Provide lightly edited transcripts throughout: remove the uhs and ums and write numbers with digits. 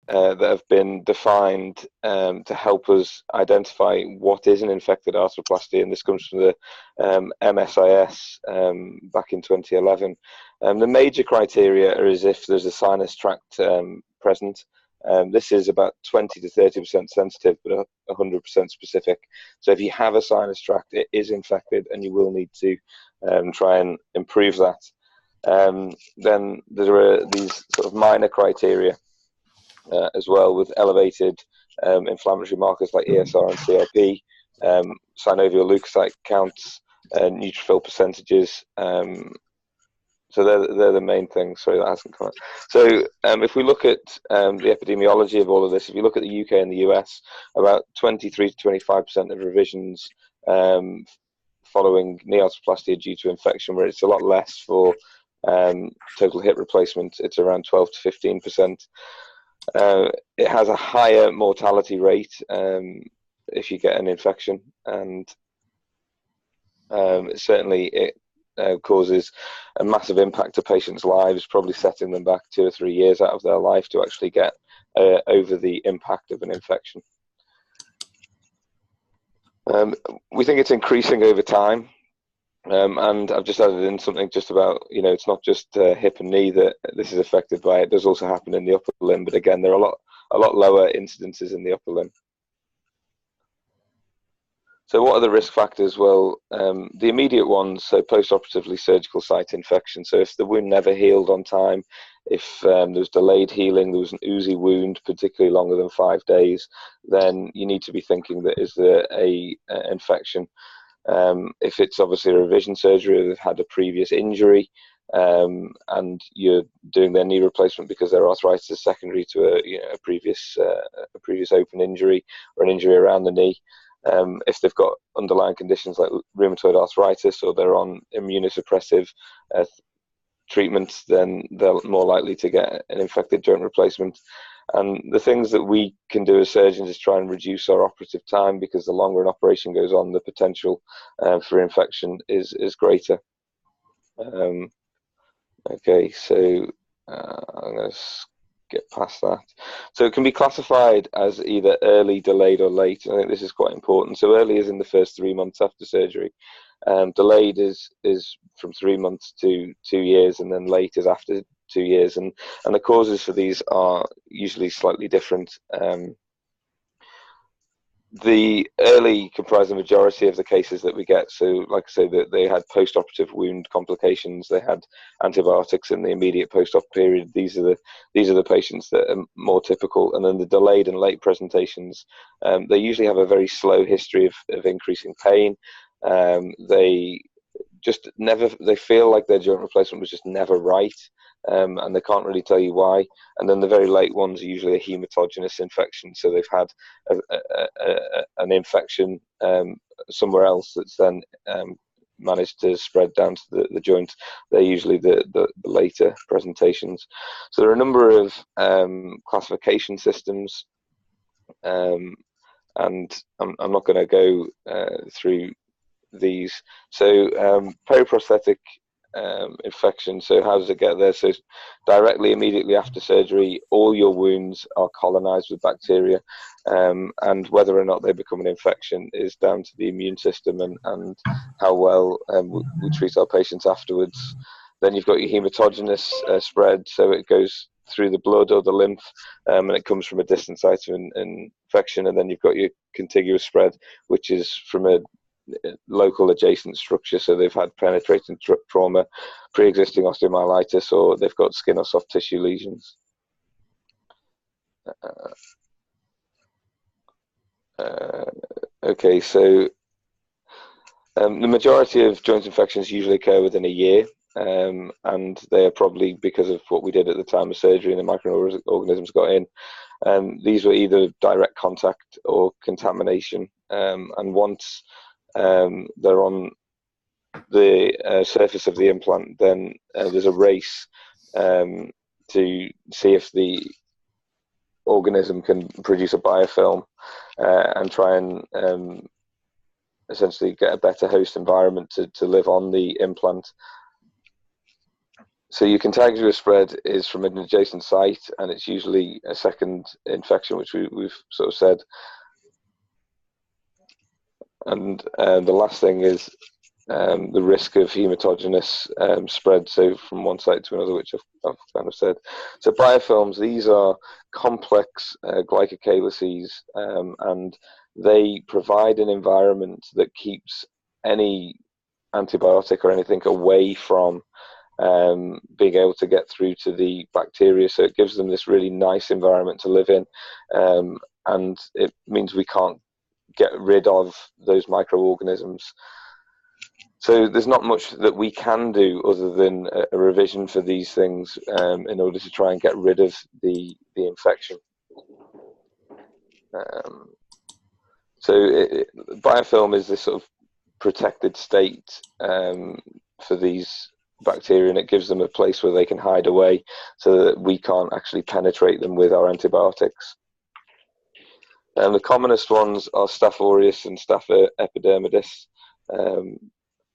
that have been defined to help us identify what is an infected arthroplasty, and this comes from the MSIS back in 2011. The major criteria are as if there's a sinus tract present. This is about 20 to 30% sensitive, but 100% specific. So if you have a sinus tract, it is infected, and you will need to try and improve that. Then there are these sort of minor criteria as well, with elevated inflammatory markers like ESR and CRP, synovial leukocyte counts, neutrophil percentages. So they're the main things. Sorry, that hasn't come out. So if we look at the epidemiology of all of this, if you look at the UK and the US, about 23 to 25% of revisions following knee arthroplasty are due to infection, where it's a lot less for total hip replacement. It's around 12 to 15%. It has a higher mortality rate if you get an infection, and certainly it causes a massive impact to patients' lives, probably setting them back 2 or 3 years out of their life to actually get over the impact of an infection. We think it's increasing over time. And I've just added in something just about, it's not just hip and knee that this is affected by. It does also happen in the upper limb, but again, there are a lot lower incidences in the upper limb. So what are the risk factors? Well, the immediate ones, so post-operatively surgical site infection. So if the wound never healed on time, if there was delayed healing, there was an oozy wound, particularly longer than 5 days, then you need to be thinking that is there a infection. If it's obviously a revision surgery, or they've had a previous injury, and you're doing their knee replacement because their arthritis is secondary to a previous open injury or an injury around the knee. If they've got underlying conditions like rheumatoid arthritis, or they're on immunosuppressive treatment, then they're more likely to get an infected joint replacement. And the things that we can do as surgeons is try and reduce our operative time, because the longer an operation goes on, the potential for infection is greater. Okay, so I'm going to get past that. So it can be classified as either early, delayed, or late. I think this is quite important. So early is in the first 3 months after surgery. Delayed is from 3 months to 2 years, and then late is after 2 years, and the causes for these are usually slightly different. The early comprise the majority of the cases that we get. So like I say, that they had post-operative wound complications, they had antibiotics in the immediate post-op period. These are the patients that are more typical. And then the delayed and late presentations, they usually have a very slow history of increasing pain. They feel like their joint replacement was just never right. And they can't really tell you why. And then the very late ones are usually a hematogenous infection, so they've had an infection somewhere else that's then managed to spread down to the joint. They're usually the later presentations. So there are a number of classification systems, and I'm not going to go through these. So periprosthetic infection. So how does it get there? So directly, immediately after surgery, all your wounds are colonized with bacteria, and whether or not they become an infection is down to the immune system and how well we treat our patients afterwards. Then you've got your hematogenous spread, so it goes through the blood or the lymph, and it comes from a distant site of infection. And then you've got your contiguous spread, which is from a local adjacent structure, so they've had penetrating trauma, pre-existing osteomyelitis, or they've got skin or soft tissue lesions. Okay, so the majority of joint infections usually occur within a year, and they are probably because of what we did at the time of surgery and the microorganisms got in. These were either direct contact or contamination, and once they're on the surface of the implant, then there's a race to see if the organism can produce a biofilm and try and essentially get a better host environment to live on the implant. So your contiguous spread is from an adjacent site, and it's usually a second infection, which we've sort of said. And the last thing is the risk of hematogenious spread, so from one site to another, which I've kind of said. So biofilms, these are complex glycocalyces, and they provide an environment that keeps any antibiotic or anything away from being able to get through to the bacteria. So it gives them this really nice environment to live in, and it means we can't get rid of those microorganisms. So there's not much that we can do other than a revision for these things in order to try and get rid of the infection. Biofilm is this sort of protected state for these bacteria, and it gives them a place where they can hide away so that we can't actually penetrate them with our antibiotics. And the commonest ones are Staph aureus and Staph epidermidis,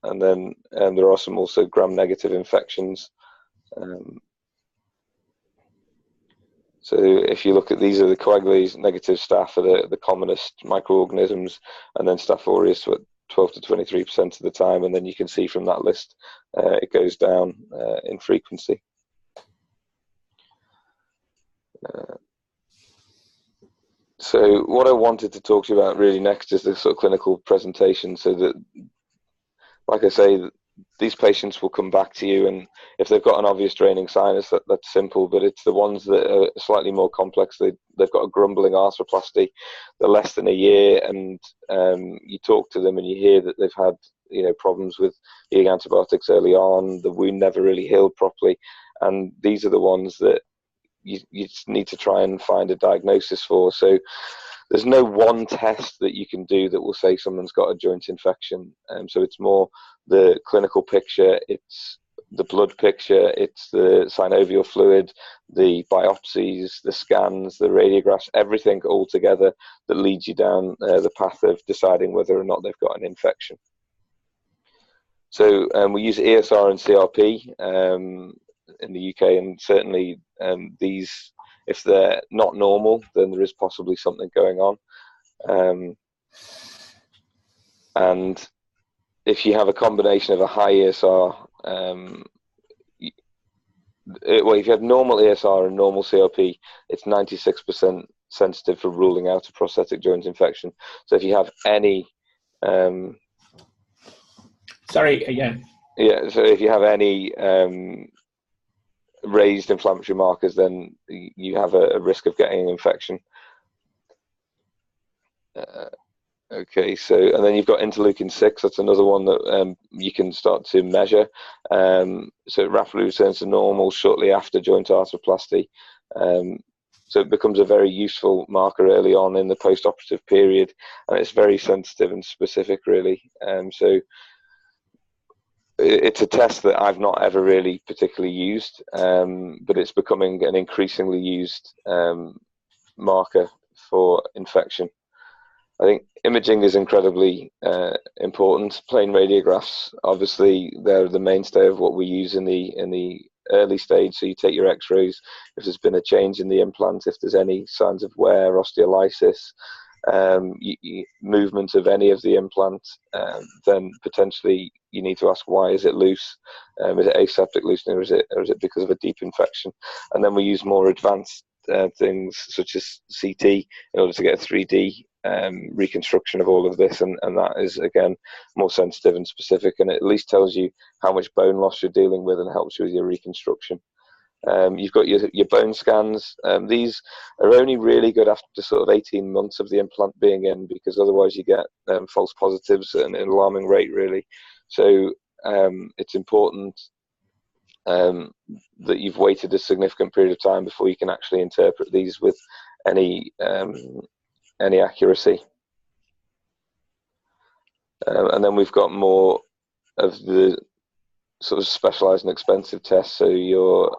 and then there are some also gram-negative infections. So if you look at these, are the coagulase negative staph are the commonest microorganisms, and then Staph aureus 12 to 23% of the time, and then you can see from that list it goes down in frequency. So what I wanted to talk to you about really next is the sort of clinical presentation, so that, like I say, these patients will come back to you, and if they've got an obvious draining sinus, that's simple, but it's the ones that are slightly more complex. They've got a grumbling arthroplasty, they're less than a year, and you talk to them and you hear that they've had problems with eating antibiotics early on, the wound never really healed properly, and these are the ones that you just need to try and find a diagnosis for. So there's no one test that you can do that will say someone's got a joint infection. So it's more the clinical picture, it's the blood picture, it's the synovial fluid, the biopsies, the scans, the radiographs, everything all together that leads you down the path of deciding whether or not they've got an infection. So we use ESR and CRP in the UK, and certainly these, if they're not normal, then there is possibly something going on. And if you have a combination of a high ESR, if you have normal ESR and normal CRP, it's 96% sensitive for ruling out a prosthetic joint infection. So if you have any... Sorry, again. Yeah, so if you have any raised inflammatory markers, then you have a risk of getting an infection. Okay, so, and then you've got interleukin-6, that's another one that you can start to measure. So it rapidly returns to normal shortly after joint arthroplasty. So it becomes a very useful marker early on in the post-operative period, and it's very sensitive and specific, really. So it's a test that I've not ever really particularly used, but it's becoming an increasingly used marker for infection. I think imaging is incredibly important. Plain radiographs, obviously, they're the mainstay of what we use in the early stage. So you take your X-rays, if there's been a change in the implant, if there's any signs of wear, osteolysis, movement of any of the implant, then potentially you need to ask, why is it loose? Is it aseptic loosening, or is it because of a deep infection? And then we use more advanced things such as CT in order to get a 3D reconstruction of all of this, and that is again more sensitive and specific, and it at least tells you how much bone loss you're dealing with and helps you with your reconstruction. You've got your bone scans. These are only really good after sort of 18 months of the implant being in, because otherwise you get false positives at an alarming rate, really. So it's important that you've waited a significant period of time before you can actually interpret these with any accuracy. And then we've got more of the sort of specialized and expensive tests. So your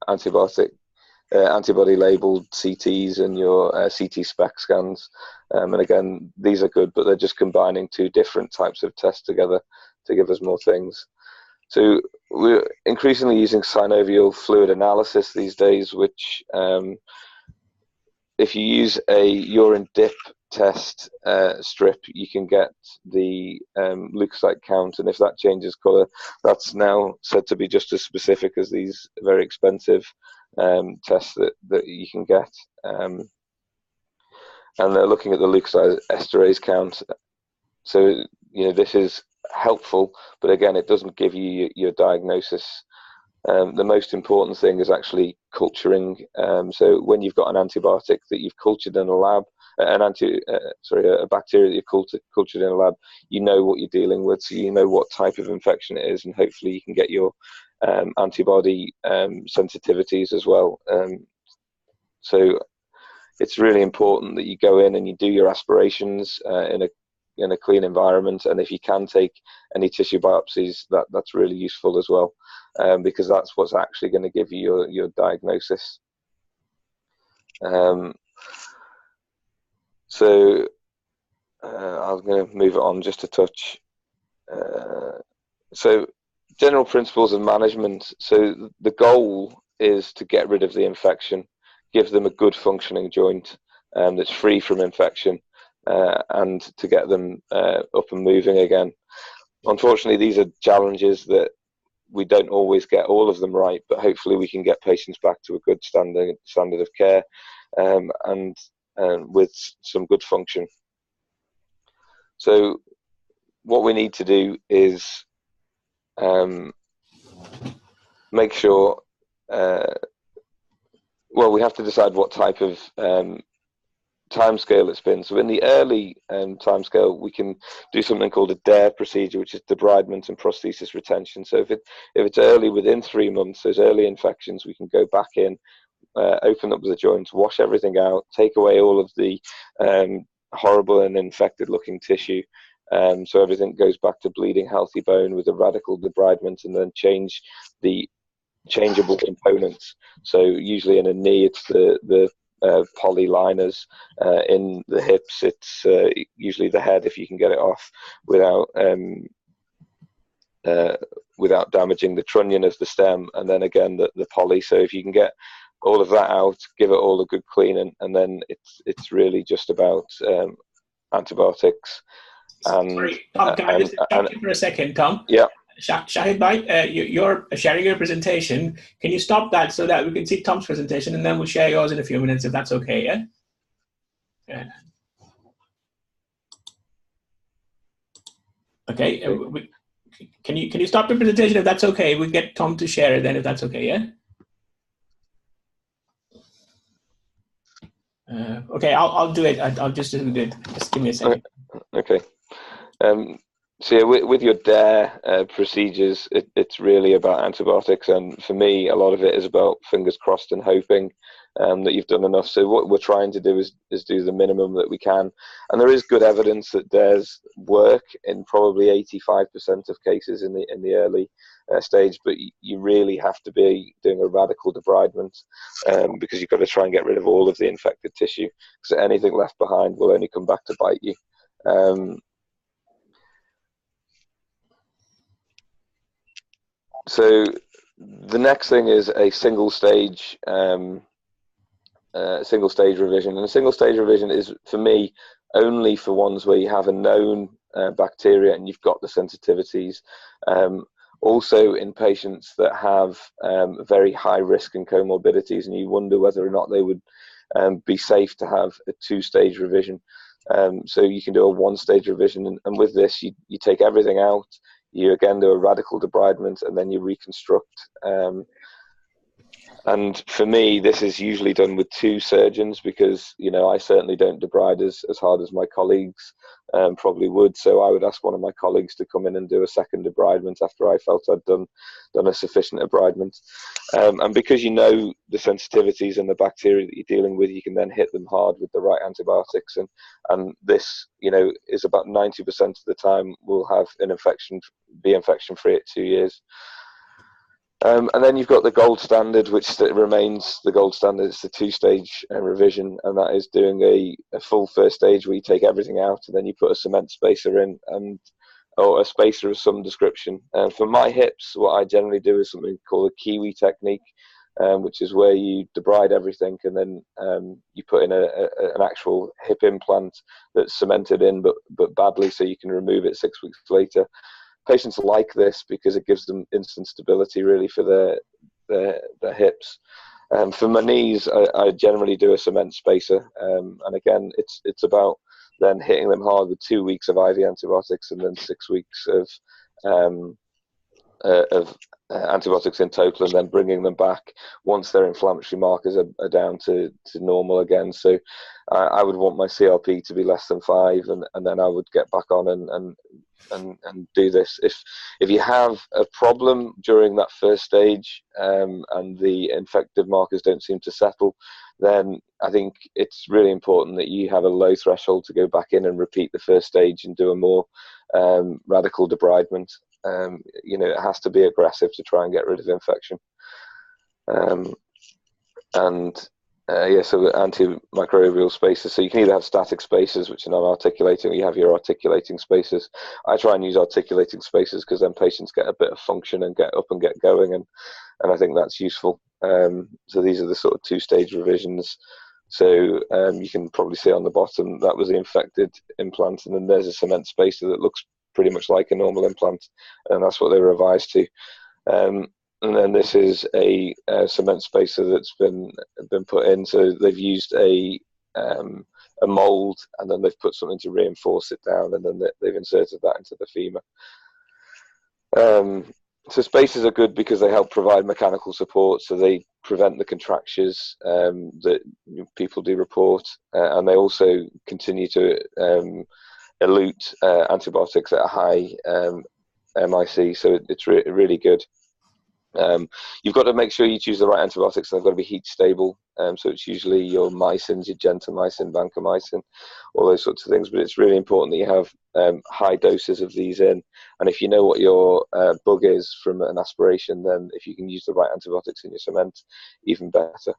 antibody labeled CTs and your CT spec scans. And again, these are good, but they're just combining two different types of tests together to give us more things. So we're increasingly using synovial fluid analysis these days, which if you use a urine dip test strip, you can get the leukocyte count, and if that changes colour, that's now said to be just as specific as these very expensive tests that you can get. And they're looking at the leukocyte esterase count. So, this is helpful, but again, it doesn't give you your diagnosis. The most important thing is actually culturing. So when you've got an antibiotic that you've cultured in a lab, a bacteria that you've cultured in a lab, you know what you're dealing with, so you know what type of infection it is, and hopefully you can get your antibody sensitivities as well. So it's really important that you go in and you do your aspirations in a clean environment, and if you can take any tissue biopsies, that's really useful as well, because that's what's actually going to give you your diagnosis. So I'm going to move it on just a touch. So general principles of management. So the goal is to get rid of the infection, give them a good functioning joint that's free from infection, and to get them up and moving again. Unfortunately, these are challenges that we don't always get all of them right, but hopefully we can get patients back to a good standard of care, and with some good function. So what we need to do is make sure, we have to decide what type of timescale it's been. So in the early timescale, we can do something called a DARE procedure, which is debridement and prosthesis retention. So if it's early, within 3 months, those early infections, we can go back in, open up the joints, wash everything out, take away all of the horrible and infected looking tissue, so everything goes back to bleeding healthy bone with a radical debridement, and then change the changeable components. So usually in a knee, it's the poly liners. In the hips, it's usually the head, if you can get it off without damaging the trunnion of the stem, and then again the poly. So if you can get all of that out, give it all a good clean, and then it's really just about antibiotics. And sorry, Tom, can I just stop you for a second, Tom? Yeah. Shahid Bhai, you're sharing your presentation. Can you stop that so that we can see Tom's presentation, and then we'll share yours in a few minutes, if that's okay, yeah? Yeah. Okay. Can you stop your presentation if that's okay? We'll get Tom to share it then, if that's okay, yeah? Okay, I'll do it. I'll just do it. Just give me a second. Okay. So yeah, with your DARE procedures, it's really about antibiotics, and for me, a lot of it is about fingers crossed and hoping that you've done enough. So what we're trying to do is do the minimum that we can, and there is good evidence that DAREs work in probably 85% of cases in the early stage, but you really have to be doing a radical debridement, because you've got to try and get rid of all of the infected tissue, because anything left behind will only come back to bite you. So the next thing is a single stage revision, and a single stage revision is, for me, only for ones where you have a known bacteria and you've got the sensitivities. Also in patients that have very high risk and comorbidities, and you wonder whether or not they would be safe to have a 2-stage revision. So you can do a 1-stage revision, and with this you take everything out, you again do a radical debridement, and then you reconstruct. And for me, this is usually done with 2 surgeons, because I certainly don't debride as hard as my colleagues probably would. So I would ask one of my colleagues to come in and do a second debridement after I felt I'd done a sufficient debridement. And because you know the sensitivities and the bacteria that you're dealing with, you can then hit them hard with the right antibiotics. And this, is about 90% of the time will have an infection, be infection free at 2 years. And then you've got the gold standard, which remains the gold standard. It's the 2-stage revision, and that is doing a full first stage where you take everything out, and then you put a cement spacer in, and or a spacer of some description. For my hips, what I generally do is something called a Kiwi technique, which is where you debride everything and then you put in an actual hip implant that's cemented in, but badly, so you can remove it 6 weeks later. Patients like this because it gives them instant stability, really, for their hips. For my knees, I generally do a cement spacer, and again, it's about then hitting them hard with 2 weeks of IV antibiotics and then 6 weeks of antibiotics in total, and then bringing them back once their inflammatory markers are down to normal again. So I would want my CRP to be less than 5, and then I would get back on and do this. If you have a problem during that first stage and the infective markers don't seem to settle, then I think it's really important that you have a low threshold to go back in and repeat the first stage and do a more radical debridement. It has to be aggressive to try and get rid of infection. So antimicrobial spacers. So you can either have static spacers, which are non-articulating, or you have your articulating spacers. I try and use articulating spacers because then patients get a bit of function and get up and get going, and I think that's useful. So these are the sort of 2-stage revisions. So you can probably see on the bottom, that was the infected implant, and then there's a cement spacer that looks pretty much like a normal implant, and that's what they were revised to. And then this is a cement spacer that's been put in. So they've used a mold, and then they've put something to reinforce it down, and then they've inserted that into the femur. So spacers are good because they help provide mechanical support, so they prevent the contractures that people do report, and they also continue to elute antibiotics at a high MIC, so it's really good. You've got to make sure you choose the right antibiotics, and they've got to be heat stable. So it's usually your mycins, your gentamicin, vancomycin, all those sorts of things. But it's really important that you have high doses of these in. And if you know what your bug is from an aspiration, then if you can use the right antibiotics in your cement, even better.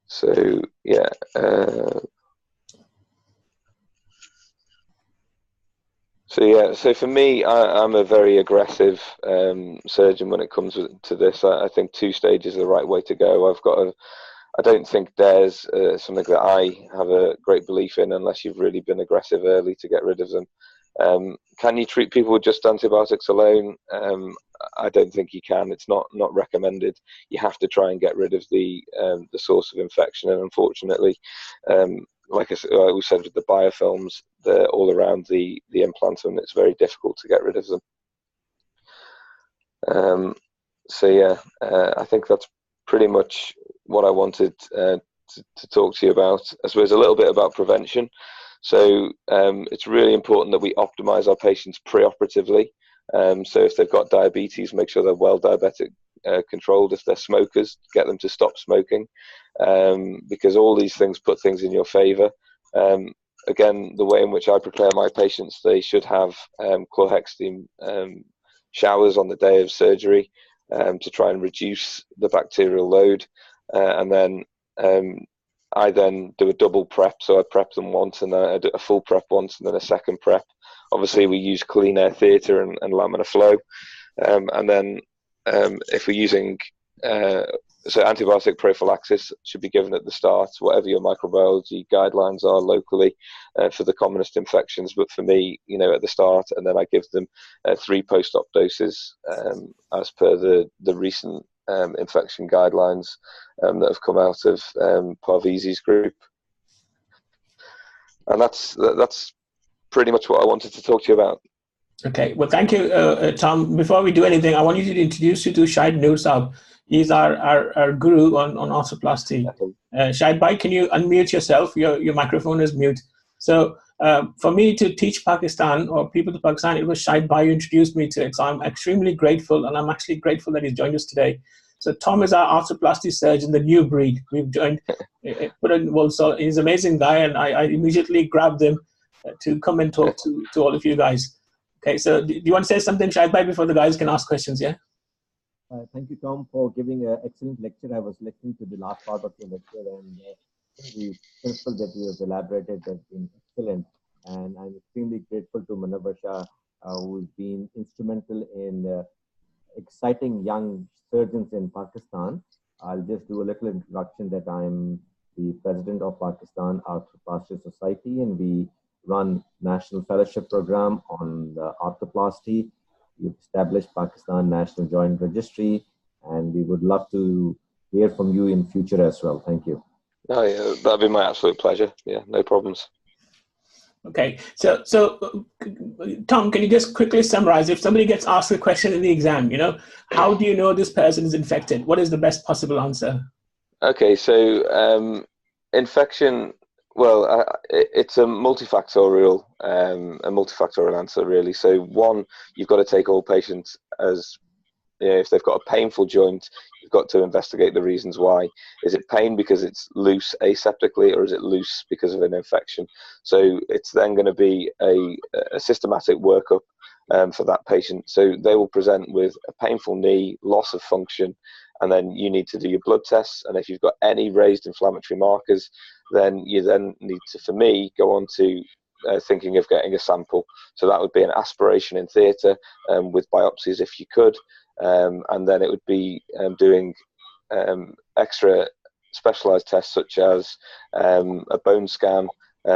So yeah. So for me, I'm a very aggressive surgeon when it comes to this. I think 2 stages are the right way to go. I don't think there's something that I have a great belief in unless you've really been aggressive early to get rid of them. Can you treat people with just antibiotics alone? I don't think you can. It's not recommended. You have to try and get rid of the source of infection, and unfortunately, like we said with the biofilms, they're all around the implant, and it's very difficult to get rid of them. I think that's pretty much what I wanted to talk to you about. I suppose a little bit about prevention. So it's really important that we optimize our patients pre-operatively. So if they've got diabetes, make sure they're well diabetic controlled. If they're smokers, get them to stop smoking, because all these things put things in your favor. Again, the way in which I prepare my patients, they should have chlorhexidine showers on the day of surgery to try and reduce the bacterial load, and then I then do a double prep. So I prep them once, and then I do a full prep once, and then a second prep. Obviously, we use clean air theatre and laminar flow, and then if we're using so antibiotic prophylaxis should be given at the start, whatever your microbiology guidelines are locally for the commonest infections. But for me, at the start, and then I give them 3 post-op doses as per the recent infection guidelines that have come out of Parvizi's group. And that's pretty much what I wanted to talk to you about. Okay, well, thank you, Tom. Before we do anything, I want you to introduce you to Shahid Noorsab. He's our guru on arthroplasty. Shahid Bhai, can you unmute yourself? Your microphone is mute. So for me to teach Pakistan or people to Pakistan, it was Shahid Bhai who introduced me to it. So I'm extremely grateful, and I'm actually grateful that he's joined us today. So Tom is our arthroplasty surgeon, the new breed. We've joined. So he's an amazing guy, and I immediately grabbed him to come and talk to all of you guys. Okay, so do you want to say something, Shahid Bhai, before the guys can ask questions, yeah? Thank you, Tom, for giving an excellent lecture. I was listening to the last part of your lecture, and the principle that you have elaborated has been excellent. And I'm extremely grateful to Munawwar Shah, who's been instrumental in exciting young surgeons in Pakistan. I'll just do a little introduction that I'm the president of Pakistan Arthroplasty Society, and we run national fellowship program on arthroplasty. We've established Pakistan National Joint Registry, and we would love to hear from you in future as well. Thank you. Oh, yeah, that'd be my absolute pleasure. Yeah, no problems. Okay, so Tom, can you just quickly summarize, if somebody gets asked a question in the exam, how do you know this person is infected? What is the best possible answer? Okay, so infection, well, it's a multifactorial answer, really. So one, you've got to take all patients as, if they've got a painful joint, you've got to investigate the reasons why. Is it pain because it's loose aseptically, or is it loose because of an infection? So it's then going to be a systematic workup for that patient. So they will present with a painful knee, loss of function, and then you need to do your blood tests. And if you've got any raised inflammatory markers, then you then need to, for me, go on to thinking of getting a sample. So that would be an aspiration in theatre with biopsies if you could. And then it would be doing extra specialized tests such as a bone scan,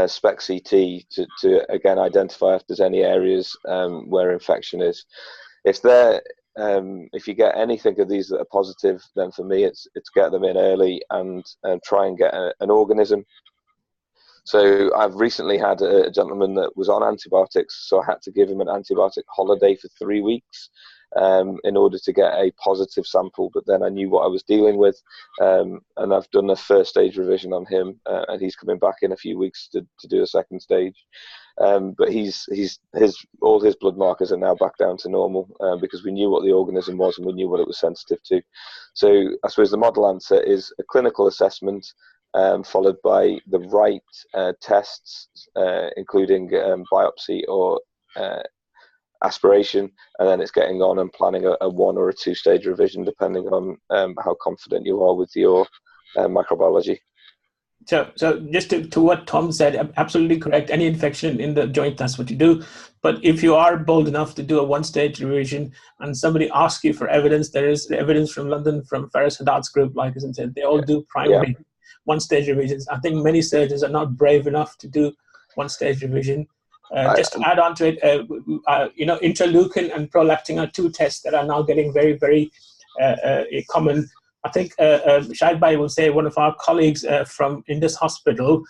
SPECT CT to again identify if there's any areas where infection is. If you get anything of these that are positive, then for me it's get them in early and try and get an organism. So I've recently had a gentleman that was on antibiotics, so I had to give him an antibiotic holiday for 3 weeks in order to get a positive sample, but then I knew what I was dealing with, and I've done a first stage revision on him, and he's coming back in a few weeks to do a second stage. But all his blood markers are now back down to normal because we knew what the organism was and we knew what it was sensitive to. So I suppose the model answer is a clinical assessment, followed by the right tests, including biopsy or aspiration, and then it's getting on and planning a 1 or a 2 stage revision depending on how confident you are with your microbiology. So just to what Tom said, absolutely correct. Any infection in the joint, that's what you do. But if you are bold enough to do a 1-stage revision and somebody asks you for evidence, there is evidence from London, from Faris Haddad's group, like I said, they all do primary 1-stage revisions. I think many surgeons are not brave enough to do 1-stage revision. Just to add on to it, interleukin and prolactin are 2 tests that are now getting very, very common. I think Shahid Bhai will say one of our colleagues from Indus Hospital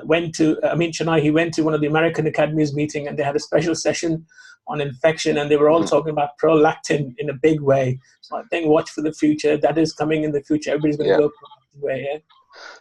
went to, Amin Chennai, he went to one of the American Academies meeting, and they had a special session on infection, and they were all talking about prolactin in a big way. So I think watch for the future. That is coming in the future. Everybody's going to go prolactin way, yeah?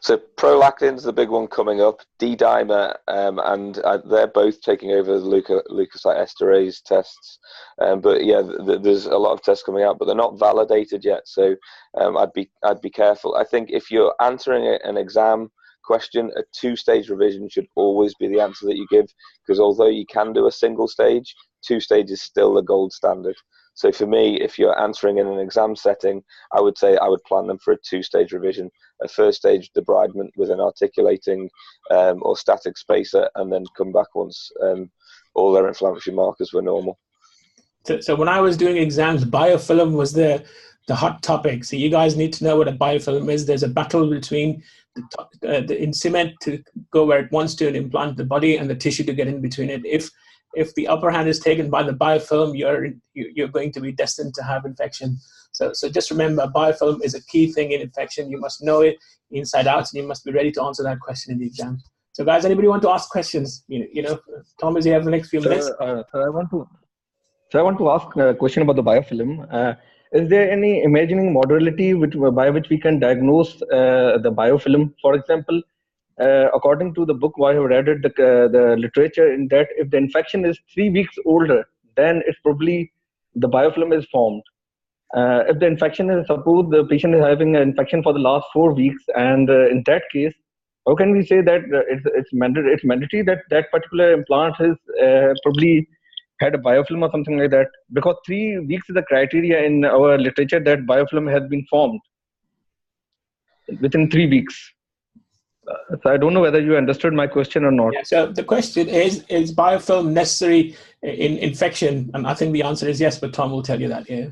So prolactin's the big one coming up, D-dimer, and they're both taking over the leukocyte esterase tests. But yeah, there's a lot of tests coming out, but they're not validated yet. So I'd be careful. I think if you're answering an exam question, a 2-stage revision should always be the answer that you give, because although you can do a single stage, 2 stage is still the gold standard. So for me, if you're answering in an exam setting, I would say I would plan them for a 2-stage revision. A 1st stage debridement with an articulating or static spacer, and then come back once all their inflammatory markers were normal. So when I was doing exams, biofilm was the hot topic. So you guys need to know what a biofilm is. There's a battle between in cement to go where it wants to and implant the body, and the tissue to get in between it. If the upper hand is taken by the biofilm, you're going to be destined to have infection. So just remember, biofilm is a key thing in infection. You must know it inside out, and you must be ready to answer that question in the exam. So guys, anybody want to ask questions? Thomas, you have the next few minutes. I want to ask a question about the biofilm. Is there any imagining modality by which we can diagnose the biofilm? For example, according to the book I have read, the literature in that if the infection is 3 weeks older, then it's probably the biofilm is formed. If the infection is, suppose the patient is having an infection for the last 4 weeks, and in that case, how can we say that it's mandatory that that particular implant is probably had a biofilm or something like that? Because 3 weeks is the criteria in our literature that biofilm has been formed within 3 weeks. So I don't know whether you understood my question or not. Yeah, so the question is biofilm necessary in infection? And I think the answer is yes, but Tom will tell you that, yeah.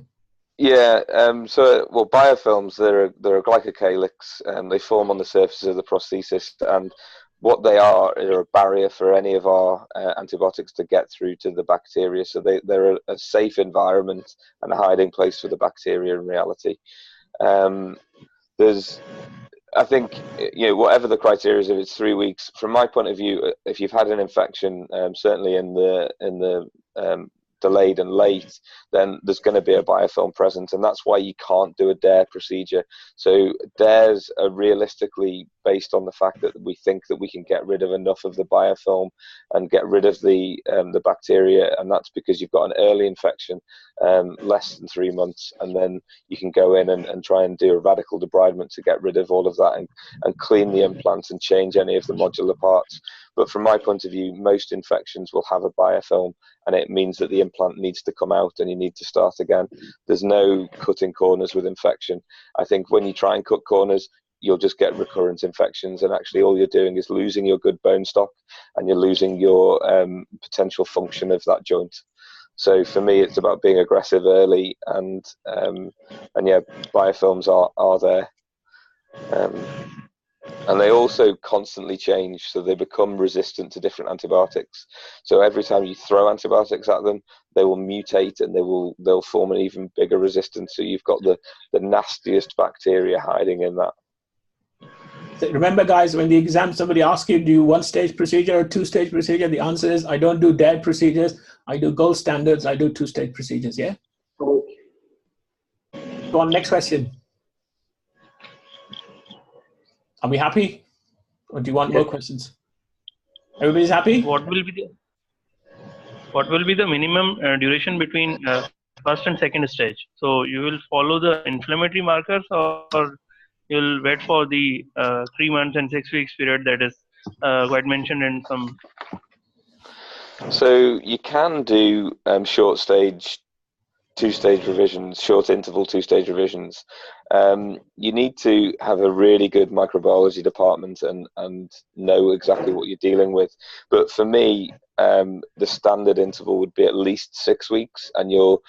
Yeah, well, biofilms, they're a glycocalyx, and they form on the surface of the prosthesis, and what they are a barrier for any of our antibiotics to get through to the bacteria. So they're a safe environment and a hiding place for the bacteria in reality. I think, whatever the criteria is, if it's 3 weeks, from my point of view, if you've had an infection, certainly in the delayed and late, then there's going to be a biofilm present, and that's why you can't do a DARE procedure. So DAREs are realistically based on the fact that we think that we can get rid of enough of the biofilm and get rid of the bacteria, and that's because you've got an early infection, less than 3 months, and then you can go in and try and do a radical debridement to get rid of all of that and clean the implants and change any of the modular parts. But from my point of view, most infections will have a biofilm, and it means that the implant needs to come out and you need to start again. There's no cutting corners with infection. I think when you try and cut corners, you'll just get recurrent infections, and actually all you're doing is losing your good bone stock, and you're losing your potential function of that joint. So for me, it's about being aggressive early, and yeah, biofilms are there. And they also constantly change, so they become resistant to different antibiotics. So every time you throw antibiotics at them, they will mutate, and they'll form an even bigger resistance. So you've got the nastiest bacteria hiding in that. So remember, guys, when the exam somebody asks you, do you one-stage procedure or two-stage procedure? The answer is, I don't do DARE procedures. I do gold standards. I do two-stage procedures. Yeah. Go on. Next question. Are we happy, or do you want more questions? Everybody's happy? What will be the minimum duration between first and second stage? So you will follow the inflammatory markers, or you'll wait for the 3 months and 6 weeks period that is quite mentioned in some. So you can do short stage, two-stage revisions, short interval two-stage revisions. You need to have a really good microbiology department and know exactly what you're dealing with. But for me, the standard interval would be at least 6 weeks, and you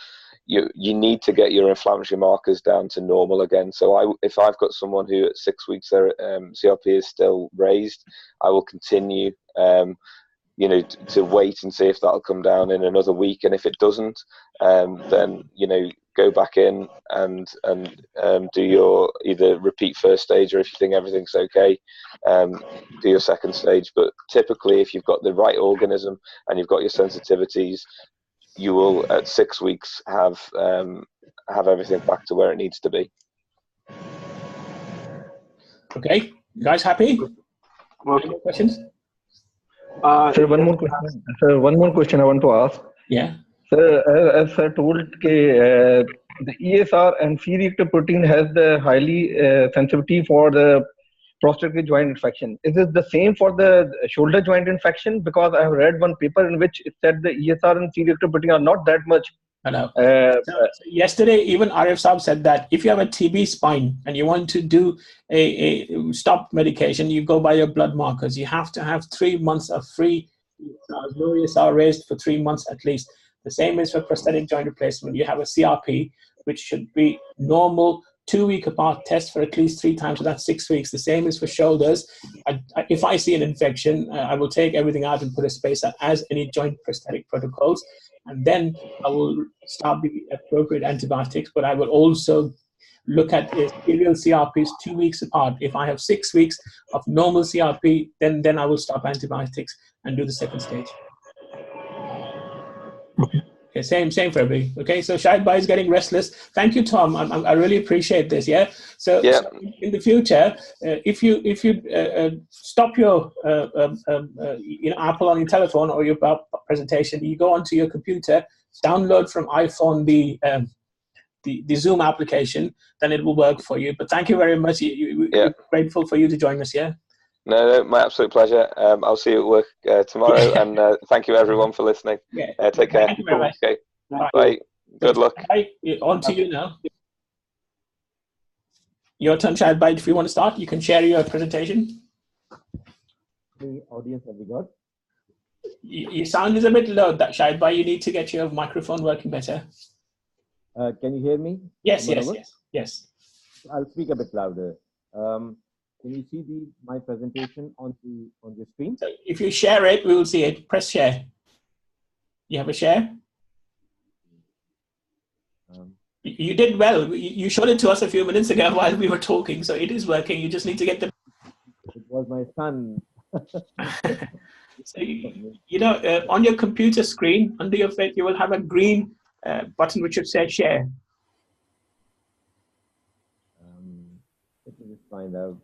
need to get your inflammatory markers down to normal again. So if I've got someone who at 6 weeks their CRP is still raised, I will continue to wait and see if that'll come down in another week, and if it doesn't, then go back in and do your either repeat first stage, or if you think everything's okay, do your second stage. But typically, if you've got the right organism and you've got your sensitivities, you will at 6 weeks have everything back to where it needs to be. Okay, you guys happy? Any more questions? Sir, one more question. Sir, one more question I want to ask. Yeah. Sir, as I told, the ESR and C-reactive protein has the highly sensitivity for the prostate joint infection. Is it the same for the shoulder joint infection? Because I have read one paper in which it said the ESR and C-reactive protein are not that much. I know. So yesterday, even Arif Saab said that if you have a TB spine and you want to do a stop medication, you go by your blood markers. You have to have 3 months of free ESRs, no ESR raised for 3 months at least. The same is for prosthetic joint replacement. You have a CRP, which should be normal 2 week apart test for at least 3 times, so that's 6 weeks. The same is for shoulders. If I see an infection, I will take everything out and put a spacer, as any joint prosthetic protocols, and then I will start the appropriate antibiotics. But I will also look at serial CRPs 2 weeks apart. If I have 6 weeks of normal CRP, then I will stop antibiotics and do the second stage. Okay, same for everybody. Okay, so Shahid Bhai is getting restless. Thank you, Tom. I really appreciate this. Yeah. So in the future, if you stop your Apple on your telephone or your presentation, you go onto your computer, download from iPhone the Zoom application, then it will work for you. But thank you very much. We're grateful for you to join us. Yeah. No, my absolute pleasure. I'll see you at work tomorrow, and thank you everyone for listening. Yeah. Take care. Thank you very much. Okay. Bye. Good luck. Bye. On to you now. Your turn, Shahid Bhai. If you want to start, you can share your presentation. many audience have we got? Your sound is a bit low, Shahid Bhai. You need to get your microphone working better. Can you hear me? Yes, yes. I'll speak a bit louder. Can you see my presentation on the screen? So if you share it, we will see it. Press share. You have a share? You did well. You showed it to us a few minutes ago while we were talking, so it is working. You just need to get the... It was my son. So, on your computer screen, under your face, you will have a green button which should say share. Let me just find out.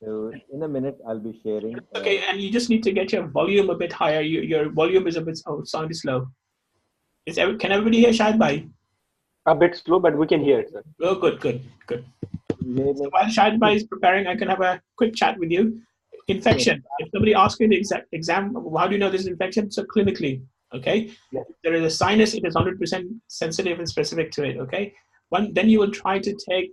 So in a minute, I'll be sharing. Okay, and you just need to get your volume a bit higher. Your volume is a bit, sound is slow. Can everybody hear Shahid Bhai? A bit slow, but we can hear it, sir. Oh, good. So while Shahid Bhai is preparing, I can have a quick chat with you. Infection. If somebody asks you in the exam, how do you know this is infection? So clinically, okay? Yes. If there is a sinus, it is 100% sensitive and specific to it, okay? Then you will try to take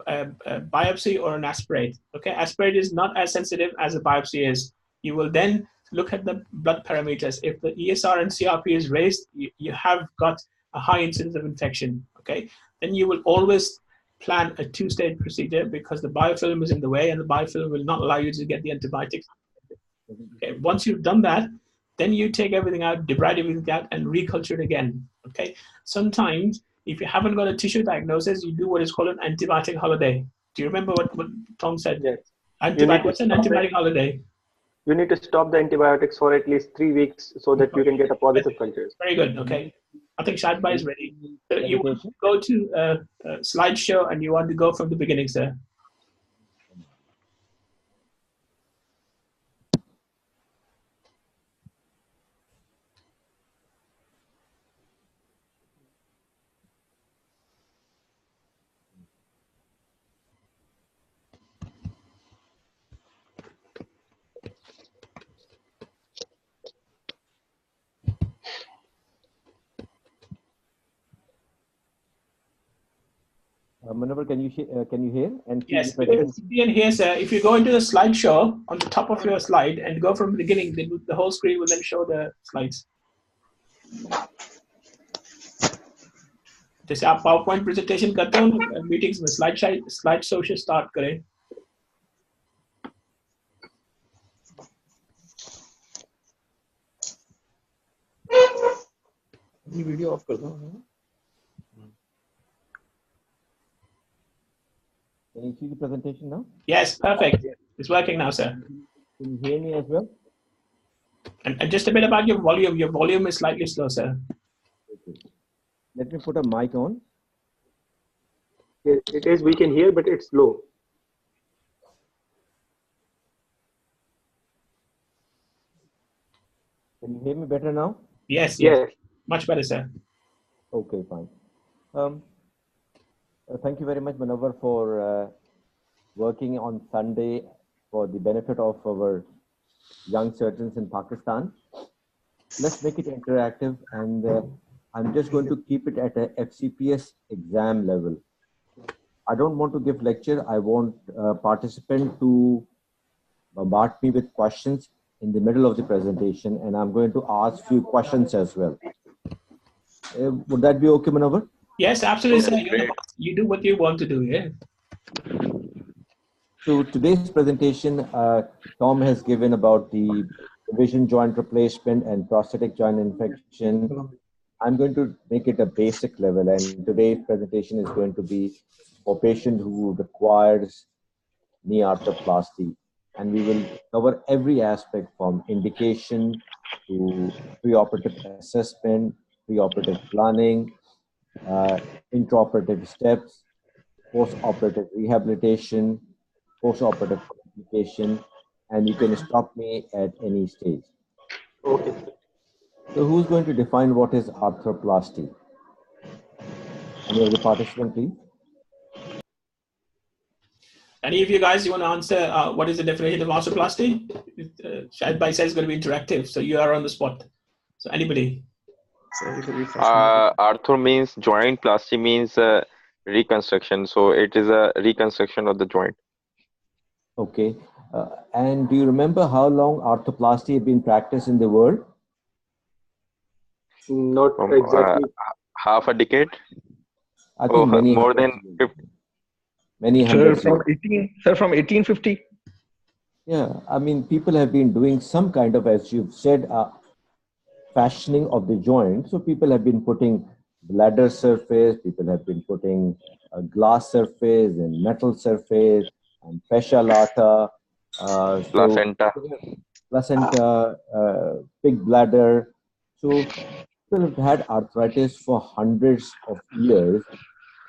a biopsy or an aspirate, okay? Aspirate is not as sensitive as a biopsy is. You will then look at the blood parameters. If the ESR and CRP is raised, you have got a high incidence of infection, okay? Then you will always plan a two-stage procedure because the biofilm is in the way and the biofilm will not allow you to get the antibiotics. Okay, once you've done that, then you take everything out, debride everything out, and reculture it again. Okay. Sometimes, if you haven't got a tissue diagnosis, you do what is called an antibiotic holiday. Do you remember what Tom said? Yes. What's an antibiotic holiday? You need to stop the antibiotics for at least 3 weeks so that you can get a positive culture. Very good. Okay. I think Shahid Bhai is ready. So you want to go to slideshow and you want to go from the beginning, sir. Manohar, can you hear? And yes, we can see and hear, sir. If you go into the slideshow on the top of your slide and go from the beginning, the whole screen will then show the slides. जैसे आप PowerPoint presentation करते हो ना meetings में slide show से start करें. ये video of कर दो. Can you see the presentation now? Yes, perfect. It's working now, sir. Can you hear me as well? And just a bit about your volume. Your volume is slightly slow, sir. Okay. Let me put a mic on. It is, we can hear, but it's low. Can you hear me better now? Yes. Much better, sir. Okay, fine. Thank you very much, Manohar, for working on Sunday for the benefit of our young surgeons in Pakistan. Let's make it interactive, and I'm just going to keep it at a FCPS exam level. I don't want to give lecture. I want participant to bombard me with questions in the middle of the presentation, and I'm going to ask few questions as well. Would that be okay, Manohar? Yes, absolutely, sir. You do what you want to do, yeah. So today's presentation, Tom has given about the revision joint replacement and prosthetic joint infection. I'm going to make it a basic level, and today's presentation is going to be for patient who requires knee arthroplasty. And we will cover every aspect from indication to preoperative assessment, preoperative planning, intraoperative steps, post-operative rehabilitation, post-operative complication, and you can stop me at any stage. Okay. So who's going to define what is arthroplasty? Any of the participants, please? Any of you guys, you want to answer what is the definition of arthroplasty? Shahid Bhai says it's going to be interactive, so you are on the spot. So anybody? Arthro means joint, plasty means reconstruction. So it is a reconstruction of the joint. Okay. And do you remember how long arthroplasty has been practiced in the world? Not From exactly. half a decade. I think Oh, many more hundreds, than 50. many Sir, hundreds from years. 1850. Yeah, I mean, people have been doing some kind of, as you've said, fashioning of the joint. So people have been putting bladder surface, people have been putting a glass surface and metal surface and fascia lata. So Placenta. placenta, pig bladder. So people have had arthritis for hundreds of years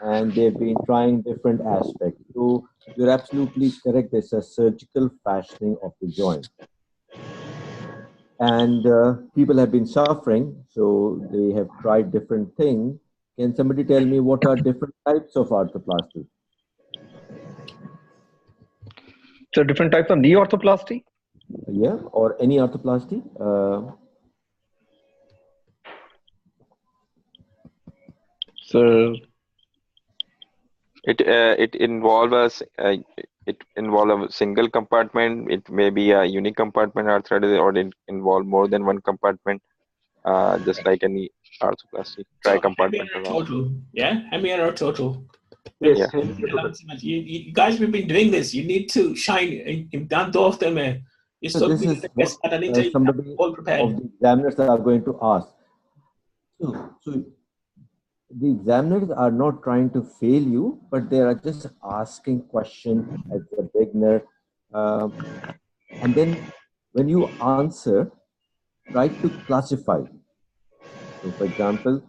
and they've been trying different aspects. So you're absolutely correct. It's a surgical fashioning of the joint. And people have been suffering, so they have tried different things. Can somebody tell me what are different types of arthroplasty? So different types of knee orthoplasty. Yeah, or any arthroplasty? So It involves it involve a single compartment. It may be a unicompartment arthritis, or it involve more than one compartment. Just like any arthroplasty, So hemianal tri-compartmental total, yeah, hemianal total. Yes. Yeah. You guys, we've been doing this. You need to shine. You've done two of them. You So took this me to is the what best Atalanta. You have somebody all of prepared. the examiners are going to ask. So the examiners are not trying to fail you, but they are just asking question as a beginner. Uh, and then when you answer, try to classify. So, for example,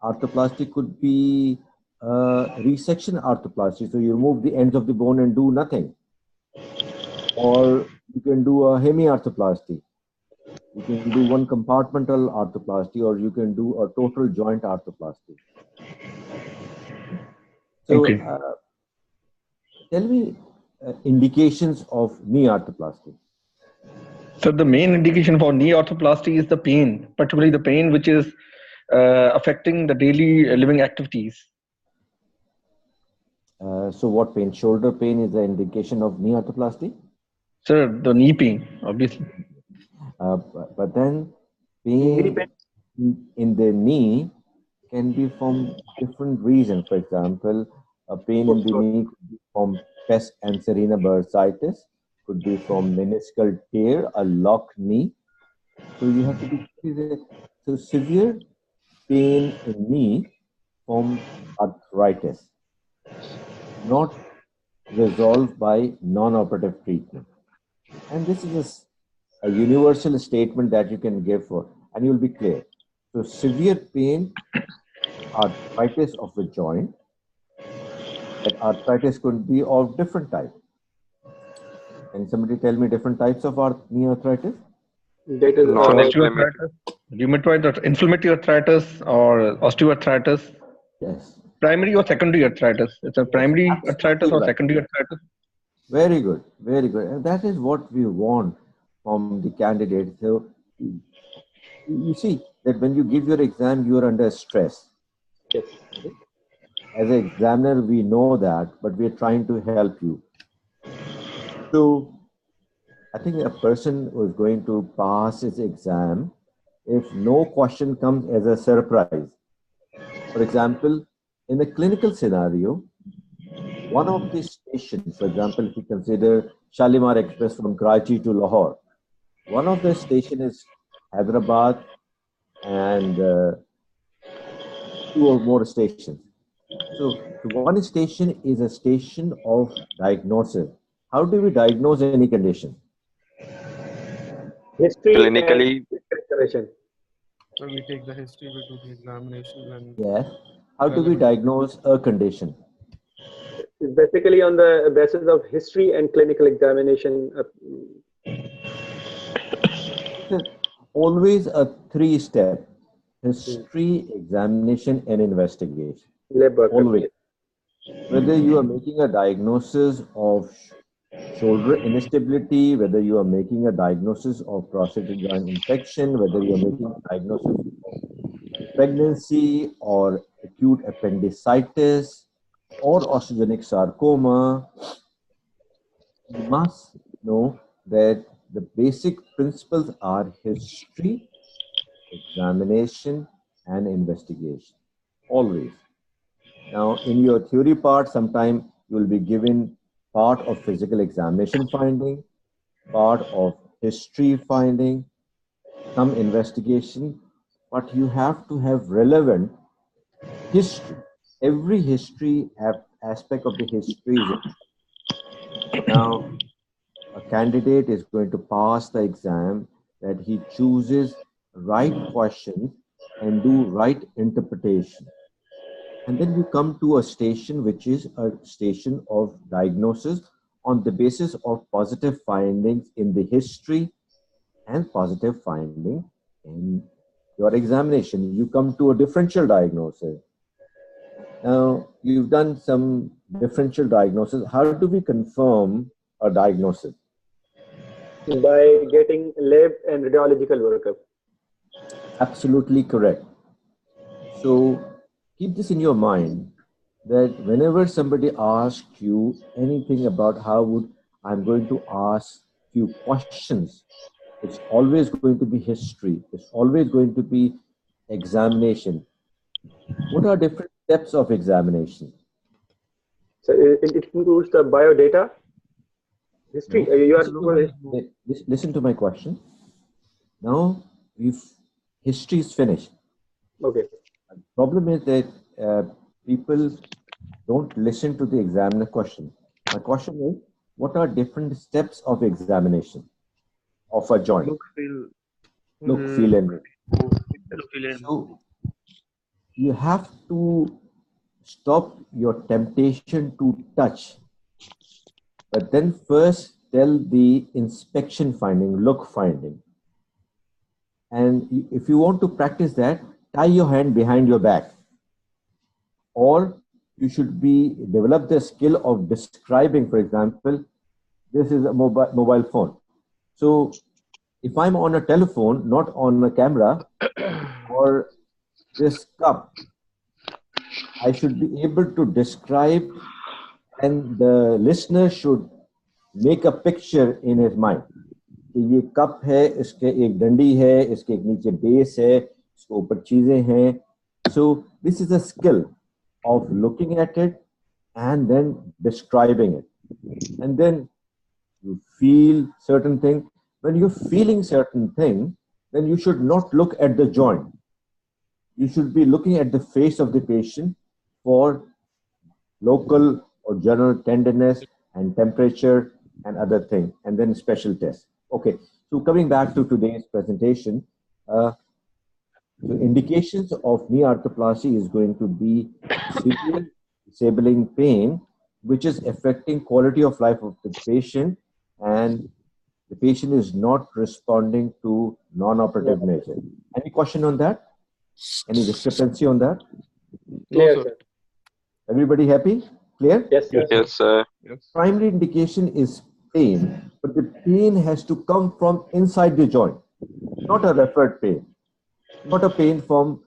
arthroplasty could be resection arthroplasty. So you remove the ends of the bone and do nothing. Or you can do a hemiarthroplasty. You can do one compartmental arthroplasty, or you can do a total joint arthroplasty. So, okay. tell me indications of knee arthroplasty. So the main indication for knee orthoplasty is the pain, particularly the pain which is affecting the daily living activities. So, what pain? Shoulder pain is the indication of knee arthroplasty. So the knee pain, obviously. But then Knee pain pain. in the knee can be from different reasons. For example, a pain in the knee could be from pes anserina bursitis, could be from meniscal tear, a lock knee. So you have to be clear. So severe pain in knee from arthritis, not resolved by non-operative treatment. And this is a universal statement that you can give for, and you'll be clear. So severe pain, arthritis of the joint, that arthritis could be of different type. Can somebody tell me different types of knee arthritis? That is Non-inflammatory. Osteoarthritis, rheumatoid, inflammatory arthritis, or osteoarthritis. Yes. Primary or secondary arthritis? It's a Yes, primary arthritis absolutely or right. secondary arthritis? Very good, very good. And that is what we want from the candidate. So you see that when you give your exam, you are under stress. yes. As an examiner, we know that, but we are trying to help you. So I think a person who is going to pass his exam, if no question comes as a surprise. For example, in a clinical scenario, one of the stations, for example, if you consider Shalimar Express from Karachi to Lahore, one of the station is Hyderabad and two or more stations. So the one station is a station of diagnosis. How do we diagnose any condition? History and Clinically, examination. So we take the history, we do the examination, and Yes. How do we relevant. diagnose a condition? It's basically on the basis of history and clinical examination. It's always a three-step: history, examination, and investigation. Lab workup. Always. Whether you are making a diagnosis of shoulder instability, whether you are making a diagnosis of prostate joint infection, whether you are making a diagnosis of pregnancy or acute appendicitis or osteogenic sarcoma, You must know that the basic principles are history, examination, and investigation. Always. Now, in your theory part, sometime you will be given part of physical examination finding, part of history finding, some investigation, but you have to have relevant history. Every history aspect of the history is now a candidate is going to pass the exam that he chooses right questions and do right interpretation. And then you come to a station which is a station of diagnosis on the basis of positive findings in the history and positive finding in your examination. You come to a differential diagnosis. Now, you've done some differential diagnosis. How do we confirm a diagnosis? By getting lab and radiological workup. Absolutely correct. So keep this in your mind that whenever somebody asks you anything about how would I'm going to ask few questions, it's always going to be history. It's always going to be examination. What are different steps of examination? So it includes the biodata, history. No, You are for listen to my question. Now, history is finished. okay. The problem is that people don't listen to the examiner question. My question is, what are different steps of examination of a joint? Look, feel, Look, feel, and read. look, feel, and So you have to stop your temptation to touch, but then first tell the inspection finding, look finding. And if you want to practice that, tie your hand behind your back. Or you should be develop the skill of describing, for example, this is a mobile phone. So if I'm on a telephone, not on a camera, or this cup, I should be able to describe, and the listener should make a picture in his mind. कि ये cup है, इसके एक डंडी है, इसके एक नीचे बेस है, इसके ऊपर चीजें हैं. So this is a skill of looking at it and then describing it. And then you feel certain thing. When you're feeling certain thing, then you should not look at the joint. You should be looking at the face of the patient for local or general tenderness and temperature and other thing, and then special tests. Okay, so coming back to today's presentation, the indications of knee arthroplasty is going to be severe disabling pain, which is affecting quality of life of the patient, and the patient is not responding to non-operative measure. Any question on that? Any discrepancy on that? Clear, sir. sir. Everybody happy? Clear? Yes, sir. Yes, sir. Yes. Primary indication is pain, but the pain has to come from inside the joint, not a referred pain, not a pain from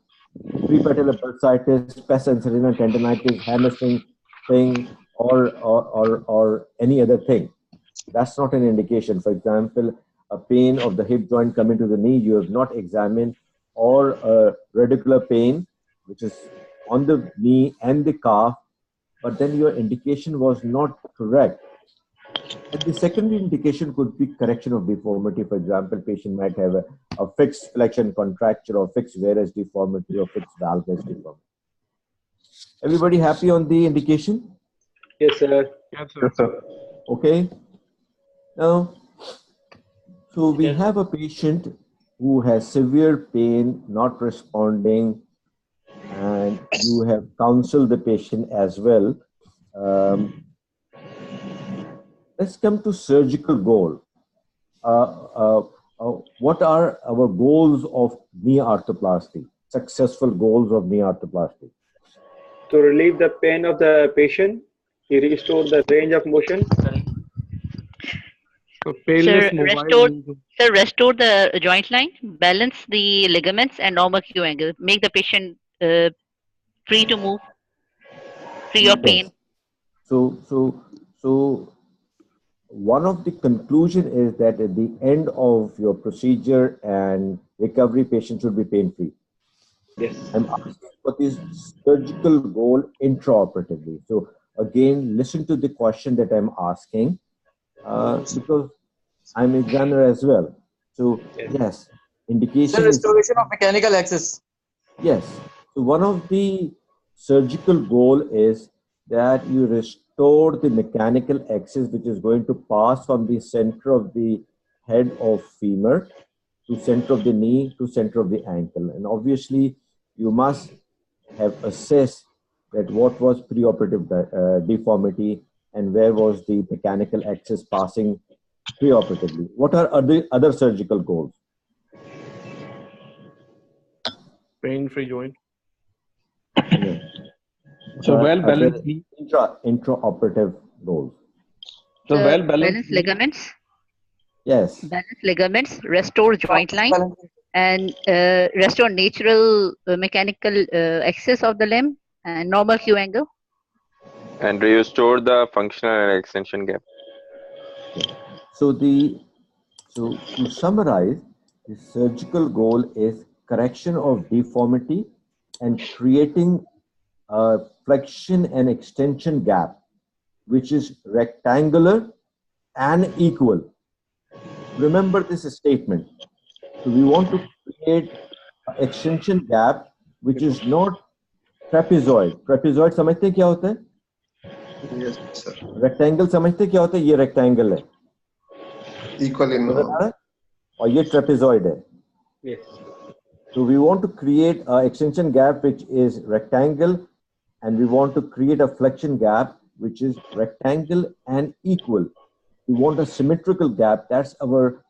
prepatellar bursitis, pes and serenal tendonitis, hamstring thing, or any other thing. That's not an indication. For example, a pain of the hip joint coming to the knee, you have not examined, or a radicular pain, which is on the knee and the calf, but then your indication was not correct. And the secondary indication could be correction of deformity. For example, patient might have a fixed flexion contracture or fixed varus deformity or fixed valgus deformity. Everybody happy on the indication? Yes, sir. Yes, sir. Okay. Now, so we have a patient who has severe pain, not responding, and you have counseled the patient as well. Let's come to surgical goal. What are our goals of knee arthroplasty? Successful goals of knee arthroplasty? To relieve the pain of the patient, to restore the range of motion. So painless mobile. Restore the joint line, balance the ligaments and normal Q angle, make the patient free to move, free of pain. So one of the conclusion is that at the end of your procedure and recovery, patient should be pain-free. Yes. I'm asking for this surgical goal intraoperatively. So again, listen to the question that I'm asking because I'm an examiner as well. So yes, indication is restoration of mechanical access. yes. So one of the surgical goal is that you restore the mechanical axis, which is going to pass from the center of the head of femur to center of the knee to center of the ankle. And obviously, you must have assessed that what was preoperative deformity and where was the mechanical axis passing preoperatively. What are other surgical goals? Pain-free joint. Yeah. So well balanced. Intraoperative goals. So well balance balanced. ligaments, Yes. balance ligaments, restore joint line, and restore natural mechanical axis of the limb and normal Q angle. And restore the functional and extension gap. So to summarize, the surgical goal is correction of deformity and creating a flexion and extension gap, which is rectangular and equal. Remember this statement. So we want to create an extension gap which is not trapezoid. Trapezoid समझते हैं क्या होता है? Yes, sir. Rectangle समझते हैं क्या होता है? ये rectangle है. Equal in और ये trapezoid है. Yes. So we want to create an extension gap which is rectangle, and we want to create a flexion gap which is rectangle and equal. We want a symmetrical gap. That's our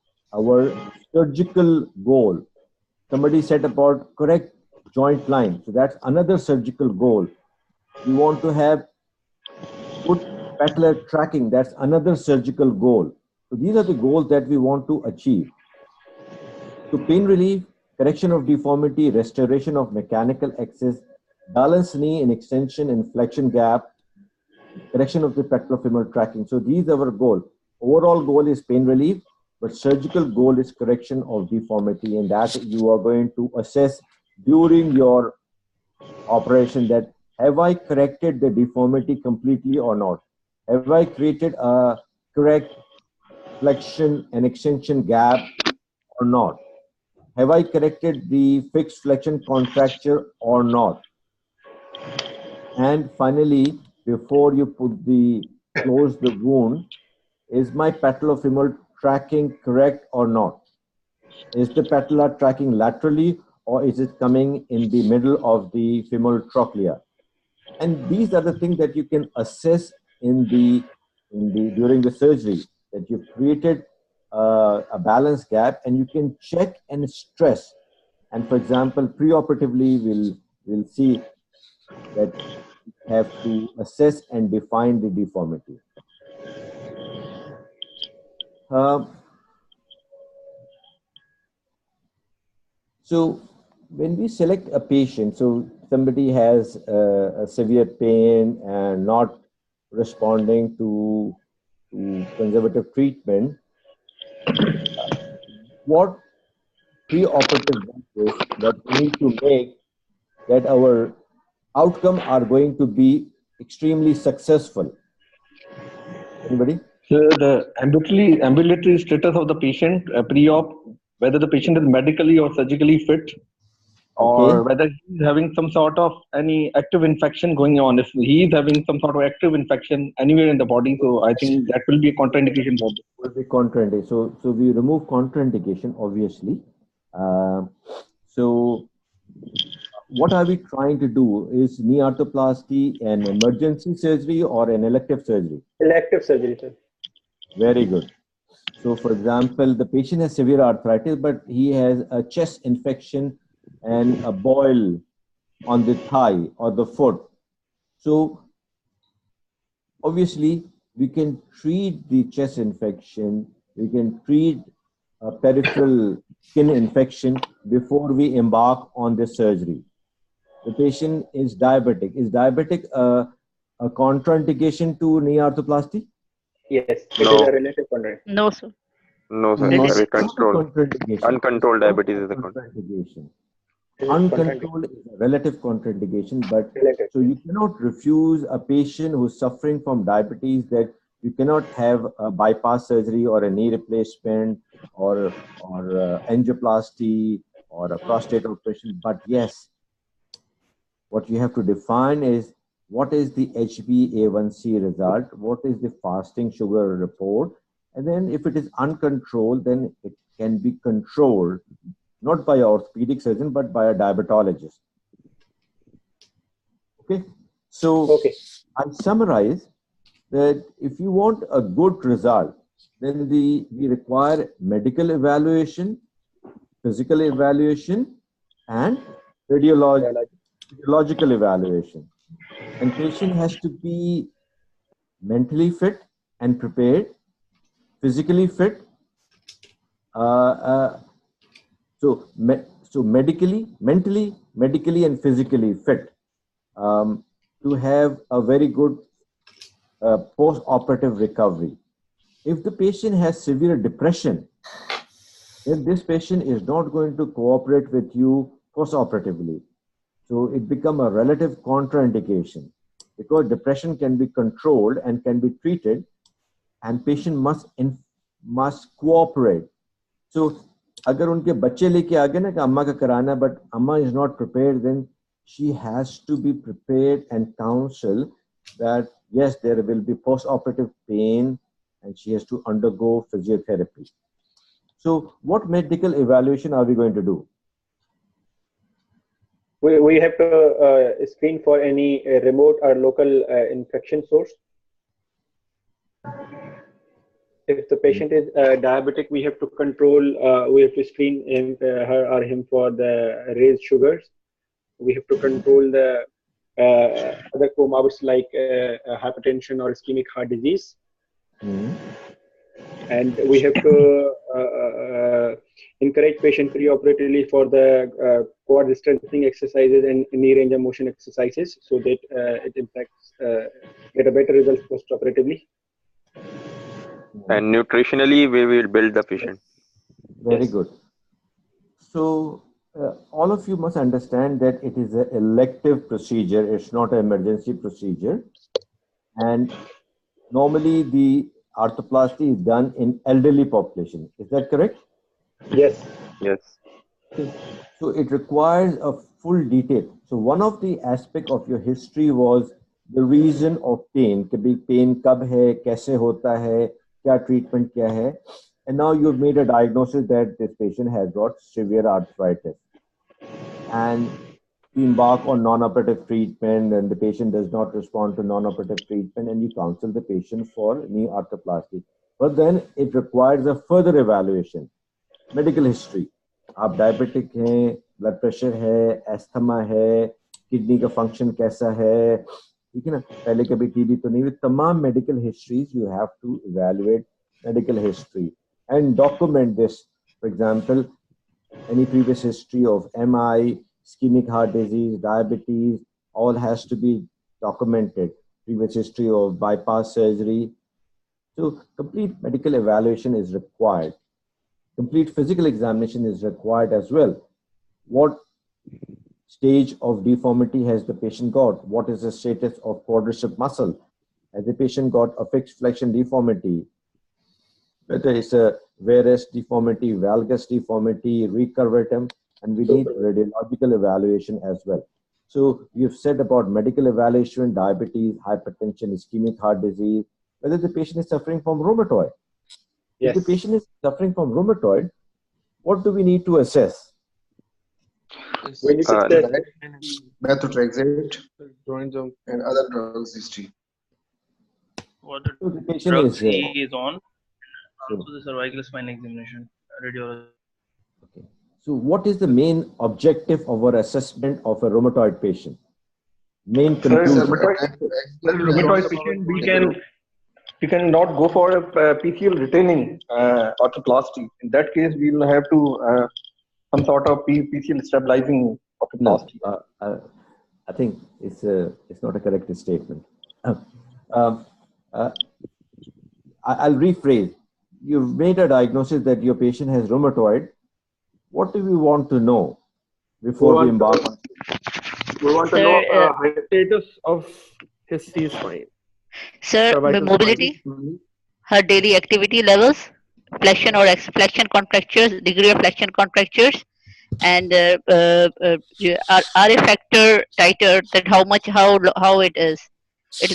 surgical goal. Somebody said about correct joint line. So that's another surgical goal. We want to have good patellar tracking. That's another surgical goal. So these are the goals that we want to achieve. So pain relief, correction of deformity, restoration of mechanical axis, balance knee and extension and flexion gap, correction of the pectorofemoral tracking. So these are our goal. Overall goal is pain relief, but surgical goal is correction of deformity, and that you are going to assess during your operation that have I corrected the deformity completely or not? Have I created a correct flexion and extension gap or not? Have I corrected the fixed flexion contracture or not? And finally, before you close the wound, is my patellofemoral tracking correct or not? Is the patella tracking laterally or is it coming in the middle of the femoral trochlea? And these are the things that you can assess during the surgery, that you've created a balance gap, and you can check and stress. And for example, preoperatively, we'll see that you have to assess and define the deformity. So when we select a patient, so somebody has a severe pain and not responding to conservative treatment, what preoperative changes that we need to make that our outcome are going to be extremely successful? Anybody? So the ambulatory status of the patient pre-op, whether the patient is medically or surgically fit, or whether he's having some sort of any active infection going on. If he is having some sort of active infection anywhere in the body, so I think that will be a contraindication for this. Will be contraindication. So we remove contraindication, obviously. So what are we trying to do? Is knee arthroplasty an emergency surgery or an elective surgery? Elective surgery, sir. Very good. So for example, the patient has severe arthritis, but he has a chest infection and a boil on the thigh or the foot. So obviously we can treat the chest infection, we can treat a peripheral skin infection before we embark on the surgery. The patient is diabetic. Is diabetic a contraindication to knee arthroplasty? Yes, it is No, a relative contraindication. No, sir. no, sir. No, It it's is We not a control. contraindication. Uncontrolled It's not diabetes a is a contraindication. It is Uncontrolled is a relative contraindication, but relative. so you cannot refuse a patient who's suffering from diabetes that you cannot have a bypass surgery or a knee replacement or angioplasty or a prostate operation. But yes, what you have to define is what is the HbA1c result, what is the fasting sugar report, and then if it is uncontrolled, then it can be controlled not by an orthopedic surgeon but by a diabetologist. Okay, so Okay. I'll summarize that if you want a good result, then we require medical evaluation, physical evaluation, and radiological evaluation. And patient has to be mentally fit and prepared, physically fit. So medically, and physically fit to have a very good post-operative recovery. If the patient has severe depression, then this patient is not going to cooperate with you post-operatively. So it becomes a relative contraindication because depression can be controlled and can be treated, and patient must cooperate. So अगर उनके बच्चे लेके आ गए ना कि अम्मा का कराना but अम्मा is not prepared, then she has to be prepared and counsel that yes, there will be post-operative pain and she has to undergo physiotherapy. So what medical evaluation are we going to do? We have to screen for any remote or local infection source. If the patient is diabetic, we have to control, we have to screen him, her or him for the raised sugars. We have to control the other comorbidities like hypertension or ischemic heart disease. And we have to encourage patient preoperatively for the core strengthening exercises and knee range of motion exercises so that it impacts, get a better result post-operatively. And nutritionally, we will build the patient. Very good. So all of you must understand that it is an elective procedure. It's not an emergency procedure. And normally the arthroplasty is done in elderly population. Is that correct? Yes. Yes. So it requires a full detail. So one of the aspects of your history was the reason of pain. कि pain कब है, कैसे होता है, क्या treatment क्या है. And now you've made a diagnosis that this patient has got severe arthritis. And you embark on non-operative treatment and the patient does not respond to non-operative treatment and you counsel the patient for knee arthroplasty. But then it requires a further evaluation. Medical history. आप diabetic हैं, blood pressure है, asthma है, kidney का function कैसा है, ठीक है ना, पहले कभी TB तो नहीं हुई, तमाम medical histories you have to evaluate medical history and document this. For example, any previous history of MI, ischemic heart disease, diabetes, all has to be documented. Previous history of bypass surgery. So complete medical evaluation is required. Complete physical examination is required as well. What stage of deformity has the patient got? What is the status of quadricep muscle? Has the patient got a fixed flexion deformity? Whether it's a varus deformity, valgus deformity, recurvatum, and we need radiological evaluation as well. So we've said about medical evaluation, diabetes, hypertension, ischemic heart disease, whether the patient is suffering from rheumatoid. Yes. If the patient is suffering from rheumatoid, what do we need to assess? We need to assess methotrexate and other drugs history. What the So the patient drugs is, he is on, so, also the cervical spine examination, radiology. okay. So what is the main objective of our assessment of a rheumatoid patient? Main conclusion. Rheumatoid patient, we can not go for a PCL retaining arthroplasty. In that case, we will have to some sort of PCL stabilizing arthroplasty. No, I think it's not a correct statement. I'll rephrase. You've made a diagnosis that your patient has rheumatoid. What do we want to know before we embark on? We want to Sir, know Status of his C spine. sir, Cervical mobility, spine. her daily activity levels, flexion or flexion contractures, degree of flexion contractures, and R factor titer, that how it is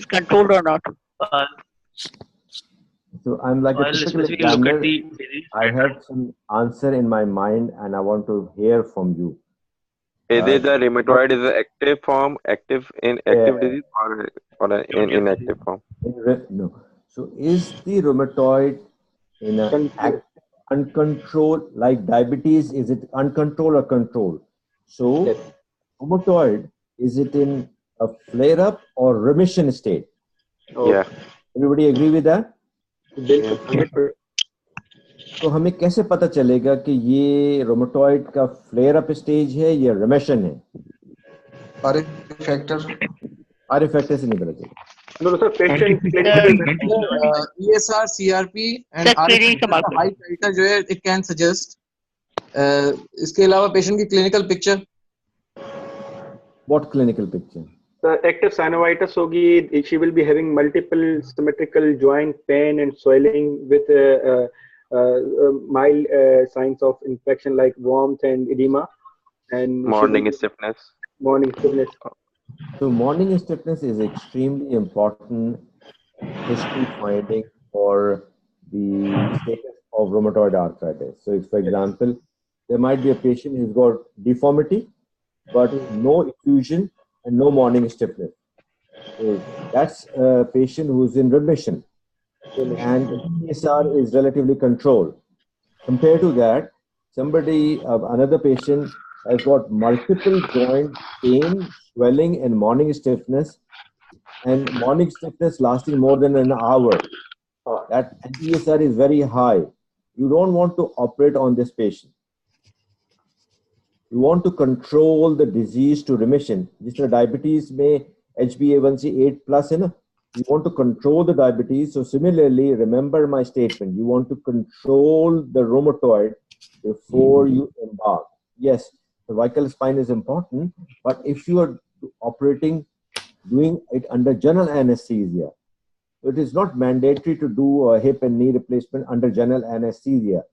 controlled or not. So I'm like a I'll typical specifically look at examiner. the disease I pattern. have some answer in my mind and I want to hear from you. Either the rheumatoid is an active form, active in active disease, or in inactive form. No. So is the rheumatoid in a uncontrolled, like diabetes, is it uncontrolled or controlled? So rheumatoid, is it in a flare-up or remission state? Yeah. Everybody agree with that? बिल्कुल तो हमें कैसे पता चलेगा कि ये rheumatoid का flare up stage है या रिमिशन है? आर फैक्टर से नहीं पता चलेगा. No, sir, patient clinical ESR, CRP and RF का high titer जो है it can suggest. इसके अलावा patient की clinical picture. What clinical picture? The active synovitis होगी. She will be having multiple symmetrical joint pain and swelling with mild signs of infection like warmth and edema. And morning stiffness. Morning stiffness. So morning stiffness is extremely important history finding for the status of rheumatoid arthritis. So if, for example, there might be a patient who's got deformity, but no effusion and no morning stiffness. So that's a patient who's in remission. And ESR is relatively controlled. Compared to that, another patient has got multiple joint pain, swelling, and morning stiffness, and morning stiffness lasting more than an hour. That ESR is very high. You don't want to operate on this patient. You want to control the disease to remission. जिस तरह diabetes में HbA1c 8+ है ना, you want to control the diabetes. So similarly, remember my statement. You want to control the rheumatoid before you embark. Yes, cervical spine is important, but if you are doing it under general anesthesia, it is not mandatory to do a hip and knee replacement under general anesthesia.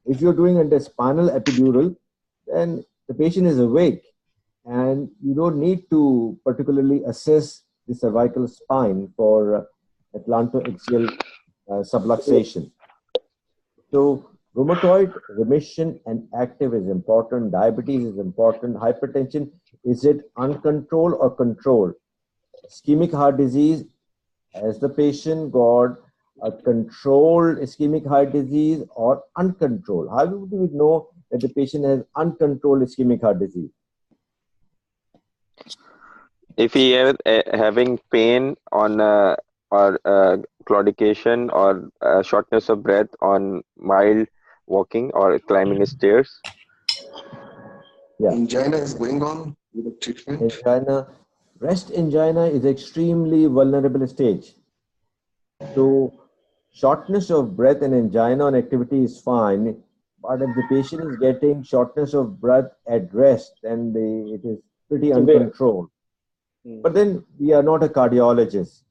If you're doing under spinal epidural, then the patient is awake and you don't need to particularly assess the cervical spine for atlantoaxial subluxation. So rheumatoid remission and active is important. Diabetes is important. Hypertension, is it uncontrolled or controlled? Ischemic heart disease, has the patient got a controlled ischemic heart disease or uncontrolled? How do we know that the patient has uncontrolled ischemic heart disease? If he is having pain on or claudication or shortness of breath on mild walking or climbing stairs. Yeah. Angina is going on with the treatment. Angina, rest angina is extremely vulnerable stage. So shortness of breath and angina on activity is fine, but if the patient is getting shortness of breath at rest, then it is pretty uncontrolled. But then we are not a cardiologist.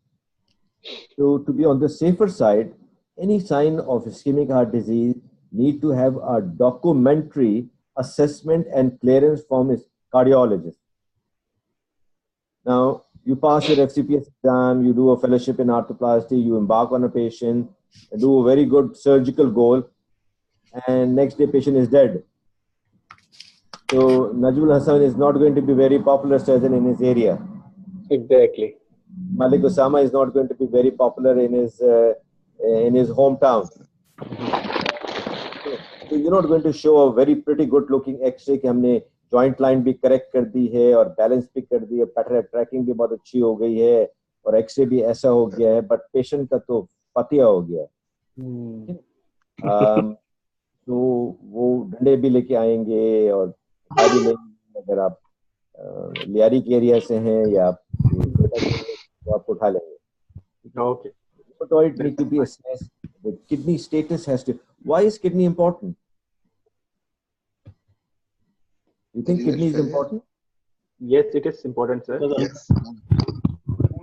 So to be on the safer side, any sign of ischemic heart disease need to have a documentary assessment and clearance from his cardiologist. Now, you pass your FCPS exam, you do a fellowship in arthroplasty, you embark on a patient, do a very good surgical goal, and next day patient is dead. So Najmul Hassan is not going to be very popular surgeon in his area. Exactly. Malik Osama is not going to be very popular in his hometown. So you're not going to show a very pretty good looking X-ray कि हमने joint line भी correct कर दी है और balance भी कर दी है, pattern tracking भी बहुत अच्छी हो गई है और X-ray भी ऐसा हो गया है, but patient का तो पतिया हो गया है. तो वो डंडे भी लेके आएंगे और भारी लेंगे. अगर आप लियारी के एरिया से हैं या आप आपको उठा लेंगे. Okay. rheumatoid need to be assessed. The kidney status has to. Why is kidney important? You think kidney is important? Yes, it is important, sir. Yes.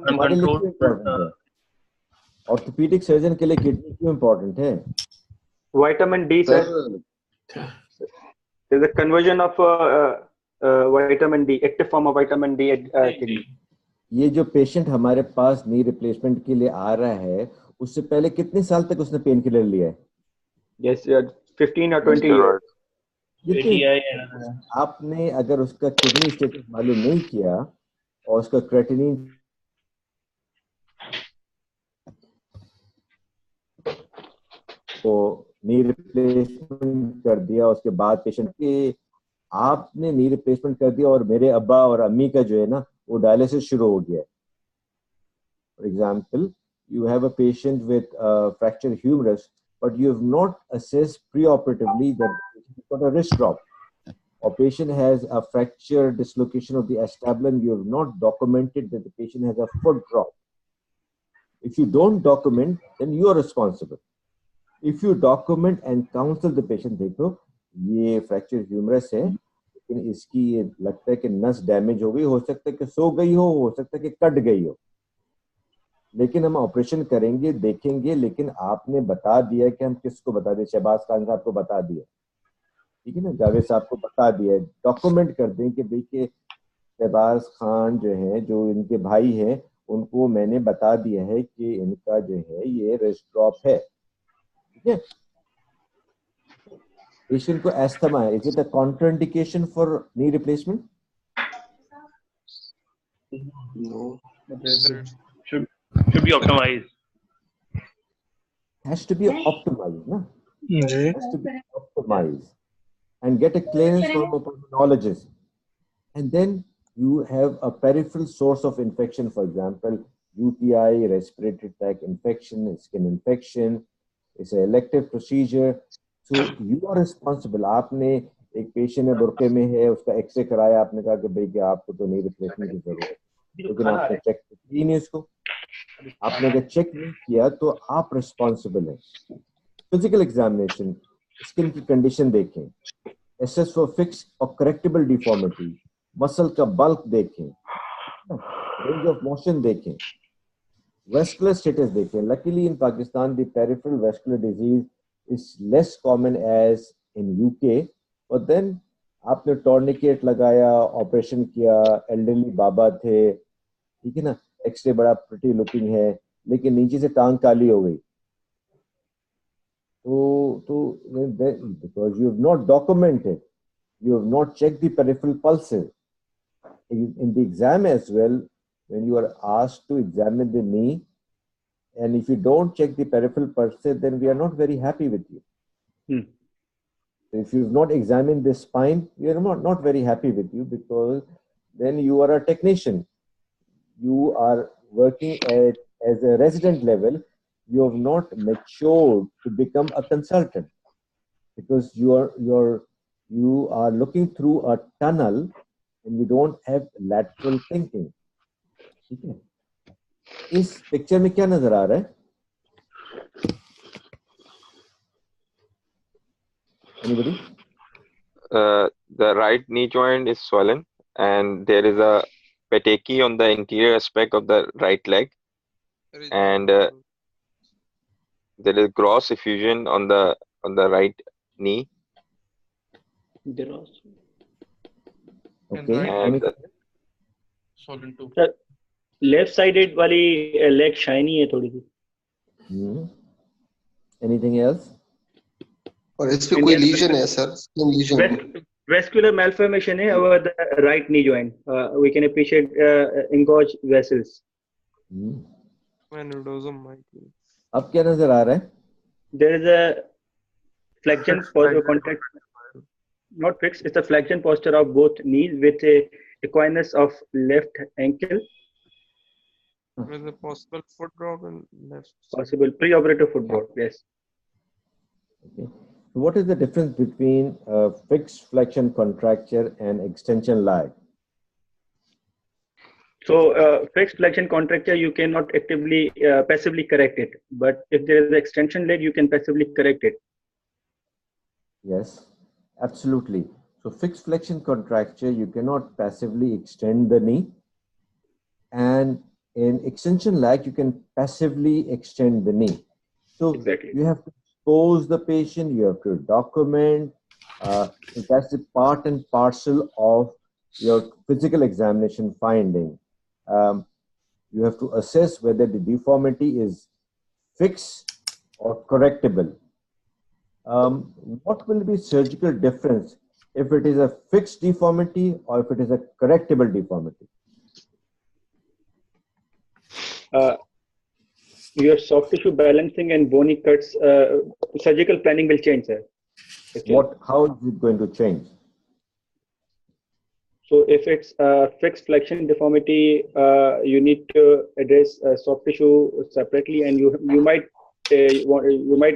हमारे लिए क्यों important है? Orthopedic surgeon के लिए kidney क्यों important है? Vitamin D, sir. There's a conversion of vitamin D, active form of vitamin D at kidney. ये जो पेशेंट हमारे पास नी रिप्लेसमेंट के लिए आ रहा है, उससे पहले कितने साल तक उसने पेन किलर लिया है? Yes, 15 or 20 years. आपने अगर उसका किडनी स्टेटस मालूम नहीं किया और उसका क्रेटिनिन को नी रिप्लेसमेंट कर दिया, उसके बाद पेशेंट के आपने नी रिप्लेसमेंट कर दिया और मेरे अब्बा और अम्मी का जो है ना वो डायलिसिस शुरू हो गया. For example, you have a patient with fractured humerus, but you have not assessed preoperatively that he's got a wrist drop. Or patient has a fracture dislocation of the acetabulum, you have not documented that the patient has a foot drop. If you don't document, then you are responsible. If you document and counsel the patient, देखो ये fractured humerus है, लेकिन इसकी लगता है कि नस damage हो गई, हो सकता है कि सो गई हो सकता है कि कट गई हो, लेकिन हम ऑपरेशन करेंगे, देखेंगे, लेकिन आपने बता दिया कि हम किसको बता दें, शहबाज खान साहब को बता दिया, ठीक है ना, जावेद साहब को बता दिया, डॉक्यूमेंट कर दें कि भाई के शहबाज खान जो है, जो इनके भाई हैं, उनको मैंने बता दिया है कि इनका जो है ये रिस्ट ड्रॉप है, ठीक है. पेशेंट को एस्थमा है, is it a contraindication for knee replacement? No. Should be optimized. Has to be optimized, na? Has to be optimized and get a clearance from a pulmonologist. And then you have a peripheral source of infection, for example, UTI, respiratory tract infection, skin infection. It's an elective procedure. So you are responsible. आपने एक patient है बुरके में है, उसका x ray कराया, आपने कहा कि भाई कि आपको तो नहीं रिप्लेसमेंट की जरूरत है, लेकिन आपने चेक की नहीं उसको. आपने अगर चेक नहीं किया तो आप रिस्पॉन्सिबल हैं. फिजिकल एग्जामिनेशन, स्किन की कंडीशन देखें, एसेस फॉर फिक्स और करेक्टेबल डिफॉर्मिटी, मसल का बल्क देखें, रेंज ऑफ मोशन देखें, वेस्कुलर स्टेटस देखें. Luckily in Pakistan the peripheral vascular disease is less common as in UK, और देन आपने टॉर्निकेट लगाया, ऑपरेशन किया, एल्डरली बाबा थे, ठीक है ना, एक्सरे बड़ा प्रिटी लुकिंग है, लेकिन नीचे से टांग काली हो गई, तो because you have not documented, you have not checked the peripheral pulses. In the exam as well, when you are asked to examine the knee, and if you don't check the peripheral pulses, then we are not very happy with you. If you have not examined the spine, we are not very happy with you, because then you are a technician. You are working as a resident level. You have not matured to become a consultant, because you are looking through a tunnel and you don't have lateral thinking. ठीक है. इस picture में क्या नजर आ रहा है? Anybody? The right knee joint is swollen, and there is a petechiae on the interior aspect of the right leg, and there is gross effusion on the right knee. Okay. And swollen too. Sir, left sided वाली leg shiny है थोड़ी सी. Anything else? और इस पे कोई legion है sir? Legion. Vascular malformation है over the right knee joint. We can appreciate engorged vessels. Aneurysm might be. अब क्या नजर आ रहा है? There is a flexion posture contact, not fixed. It's a flexion posture of both knees with a equinus of left ankle. With a possible foot drop and left. Possible preoperative foot drop. Yes. Okay. So what is the difference between fixed flexion contracture and extension lag? So fixed flexion contracture, you cannot actively, passively correct it. But if there is an extension leg, you can passively correct it. Yes, absolutely. So fixed flexion contracture, you cannot passively extend the knee. And in extension lag, you can passively extend the knee. So exactly. You have to expose the patient, you have to document. So that's the part and parcel of your physical examination finding. You have to assess whether the deformity is fixed or correctable. What will be surgical difference if it is a fixed deformity or if it is a correctable deformity? Your soft tissue balancing and bony cuts, surgical planning will change, sir. How is it going to change? So if it's a fixed flexion deformity, you need to address soft tissue separately, and you might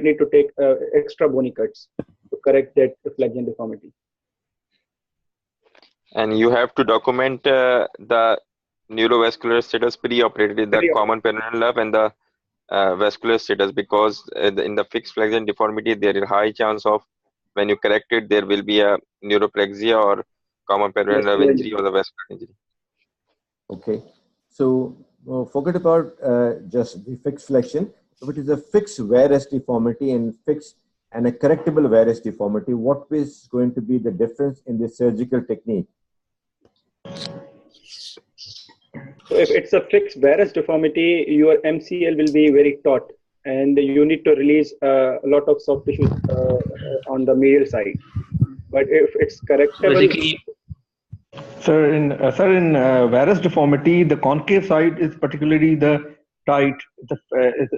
need to take extra bony cuts to correct that flexion deformity. And you have to document the neurovascular status pre-operated, the common peroneal nerve and the vascular status, because in the fixed flexion deformity there is high chance of, when you correct it, there will be a neuroplexia or common peroneal nerve injury or the vascular injury. Okay, so forget about just the fixed flexion. If it is a fixed varus deformity and a correctable varus deformity, what is going to be the difference in the surgical technique? So if it's a fixed varus deformity, your MCL will be very taut, and you need to release a lot of soft tissue on the medial side. But if it's correctable, Sir, in varus deformity, the concave side is particularly the tight.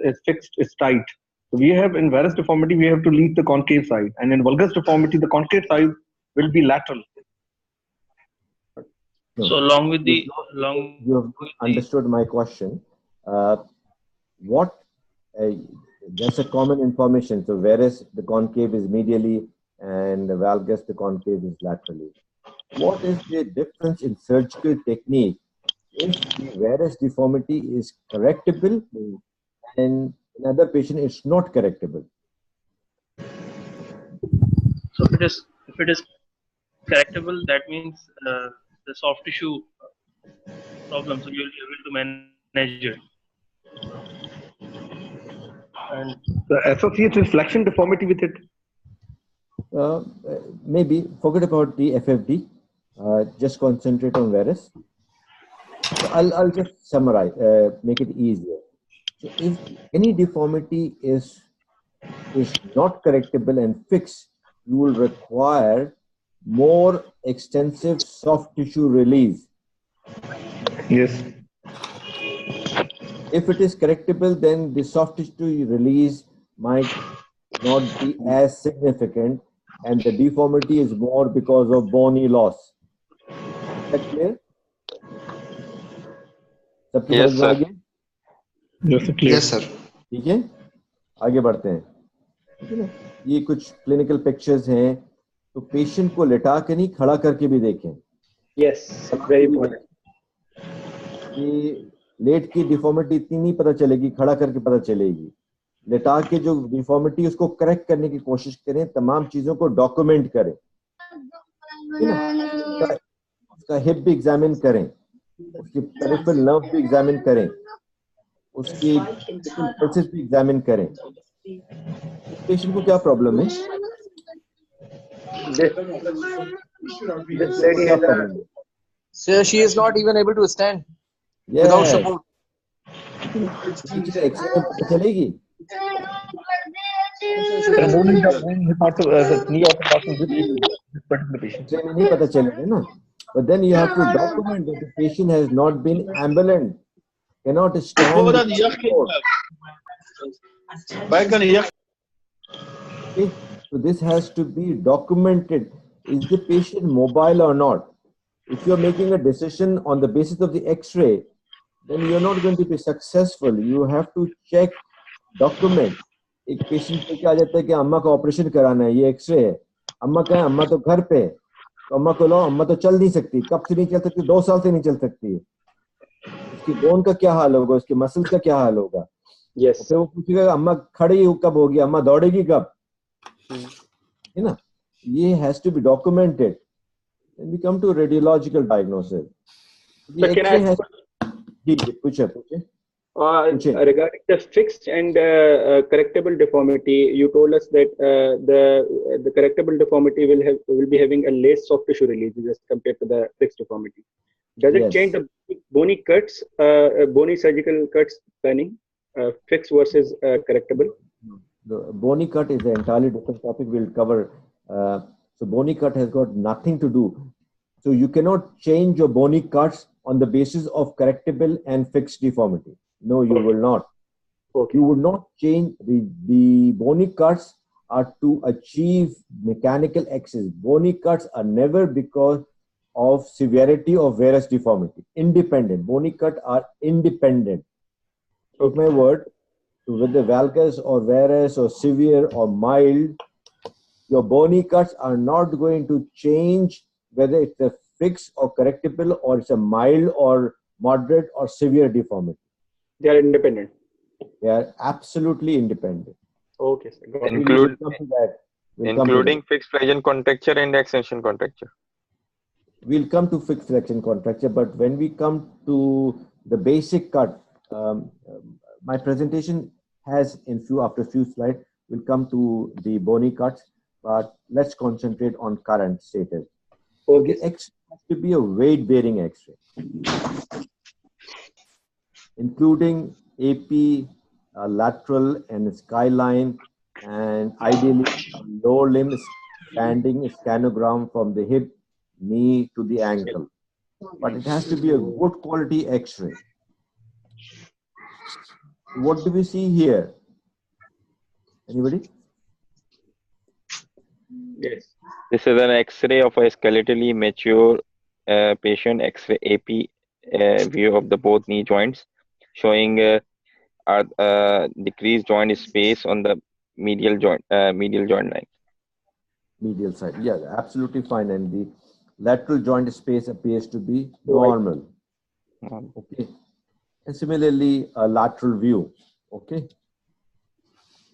It's fixed. It's tight. So we have in varus deformity, we have to lead the concave side, and in valgus deformity, the concave side will be lateral. So along with the you have understood my question. That's a common information. So whereas the concave is medially and the valgus, the concave is laterally. What is the difference in surgical technique if the varus deformity is correctable and another patient is not correctable? So if it is correctable, that means the soft tissue problem, so you'll be able to manage it. And the associated flexion deformity with it? Maybe forget about the FFD. Just concentrate on varus. So I'll just summarize, make it easier. So if any deformity is not correctable and fixed, you will require more extensive soft tissue release. Yes. If it is correctable, then the soft tissue release might not be as significant, and the deformity is more because of bony loss. Is that clear? Yes, sir. Yes, sir. ठीक है, आगे बढ़ते हैं. ठीक है ना, ये कुछ क्लिनिकल पिक्चर्स हैं, तो पेशेंट को लेटा के नहीं, खड़ा करके भी देखें. Yes, very important. ये लेट की डिफॉर्मिटी इतनी नहीं पता चलेगी, खड़ा करके पता चलेगी. लेटा के जो डिफॉर्मिटी उसको करेक्ट करने की कोशिश करें, तमाम चीजों को डॉक्यूमेंट करें. उसका हिप भी एग्जामिन करें, उसकी पेरिफेरल नर्व भी एग्जामिन करें, उसकी पल्सेस भी एग्जामिन करें. पेशेंट को क्या प्रॉब्लम है? This lady has a... Sir, she is not even able to stand without support. चलेगी. नहीं पता चलेगा ना. But then you have to document that the patient has not been ambulant, cannot stand. Okay. So this has to be documented. Is the patient mobile or not? If you are making a decision on the basis of the X-ray, then you are not going to be successful. You have to check, document. एक patient पे क्या आ जाता है कि अम्मा का operation कराना है, ये एक्सरे है, अम्मा कहाँ है, अम्मा तो घर पे है, तो अम्मा को लो, अम्मा तो चल नहीं सकती, कब से नहीं चल सकती, 2 साल से नहीं चल सकती है. उसकी बोन का क्या हाल होगा, उसके मसल का क्या हाल होगा. Yes. फिर वो पूछेगा अम्मा खड़ी कब होगी, अम्मा दौड़ेगी कब, है ना. ये has to be documented. Then we come to radiological diagnosis. So can I ask पूछे. Regarding the fixed and correctable deformity, you told us that the correctable deformity will be having a less soft tissue release as compared to the fixed deformity. Does it change the bony cuts, bony surgical cuts planning, fixed versus correctable? The bony cut is an entirely different topic we'll cover. So bony cut has got nothing to do. So you cannot change your bony cuts on the basis of correctable and fixed deformity. No, you will not. You would not change the bony cuts are to achieve mechanical access. Bony cuts are never because of severity of varus deformity. Independent. Bony cuts are independent. Take my word, whether valgus or varus or severe or mild, your bony cuts are not going to change whether it's a fixed or correctable or it's a mild or moderate or severe deformity. They are independent. They are absolutely independent. Okay, sir. Including fixed flexion contracture and extension contracture. We'll come to fixed flexion contracture, but when we come to the basic cut, my presentation has after a few slides, we'll come to the bony cuts, but let's concentrate on current status. Okay. The X-ray has to be a weight-bearing X-ray, including AP, lateral and skyline, and ideally lower limb standing scanogram from the hip, knee to the ankle. But it has to be a good quality X-ray. What do we see here? Anybody? Yes. This is an X-ray of a skeletally mature patient, X-ray AP view of the both knee joints, showing decreased joint space on the medial joint line. Medial side, yeah, absolutely fine, and the lateral joint space appears to be normal. Okay, and similarly, a lateral view. Okay,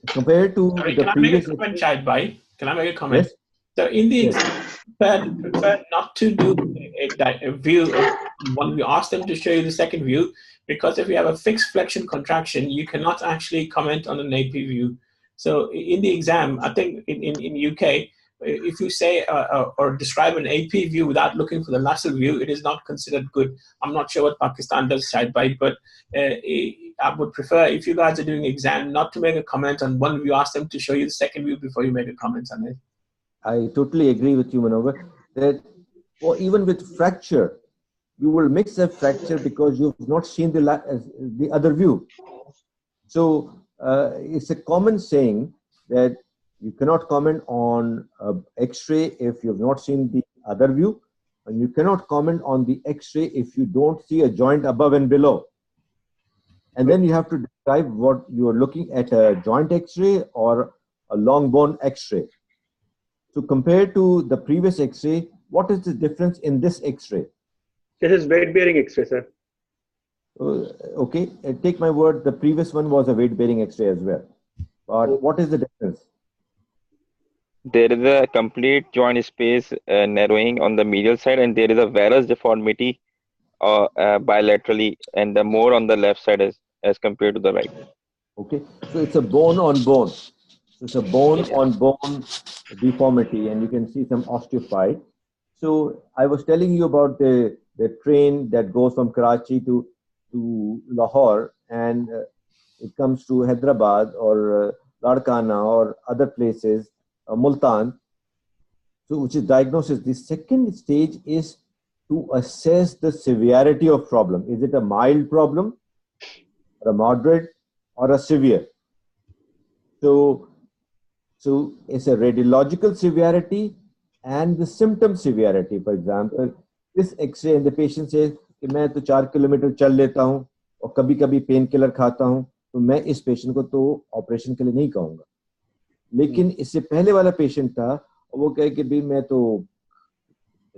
compared to the previous. Can I make a comment, Chad Bhai? Can I make a comment? Yes. So in the exam, prefer not to do a view of one. We ask them to show you the second view, because if you have a fixed flexion contraction, you cannot actually comment on an AP view. So in the exam, I think in UK, if you say or describe an AP view without looking for the lateral view, it is not considered good. I'm not sure what Pakistan does, Shahid Bhai, but I would prefer, if you guys are doing exam, not to make a comment on one view. Ask them to show you the second view before you make a comment on it. I totally agree with you, Manohar, that or even with fracture, you will mix a fracture because you've not seen the other view. So it's a common saying that you cannot comment on X-ray if you've not seen the other view, and you cannot comment on the X-ray if you don't see a joint above and below. And then you have to describe what you are looking at, a joint X-ray or a long bone X-ray. So compared to the previous X-ray, what is the difference in this X-ray? This is weight-bearing X-ray, sir. Okay, take my word, the previous one was a weight-bearing X-ray as well. But what is the difference? There is a complete joint space narrowing on the medial side, and there is a varus deformity bilaterally, and the more on the left side as compared to the right. Okay, so it's a bone on bone. So it's a bone on bone deformity, and you can see some osteophyte. So I was telling you about the train that goes from Karachi to Lahore, and it comes to Hyderabad or Larkana or other places, Multan. So which is diagnosis. The second stage is to assess the severity of problem. Is it a mild problem, or a moderate, or a severe? So it's a radiological severity and the symptom severity. For example, this X-ray and the patient says कि मैं तो 4 kilometre चल लेता हूँ और कभी-कभी pain killer खाता हूँ, तो मैं इस पेशेंट को तो ऑपरेशन के लिए नहीं कहूँगा. लेकिन इससे पहले वाला पेशेंट था और वो कहे कि भाई मैं तो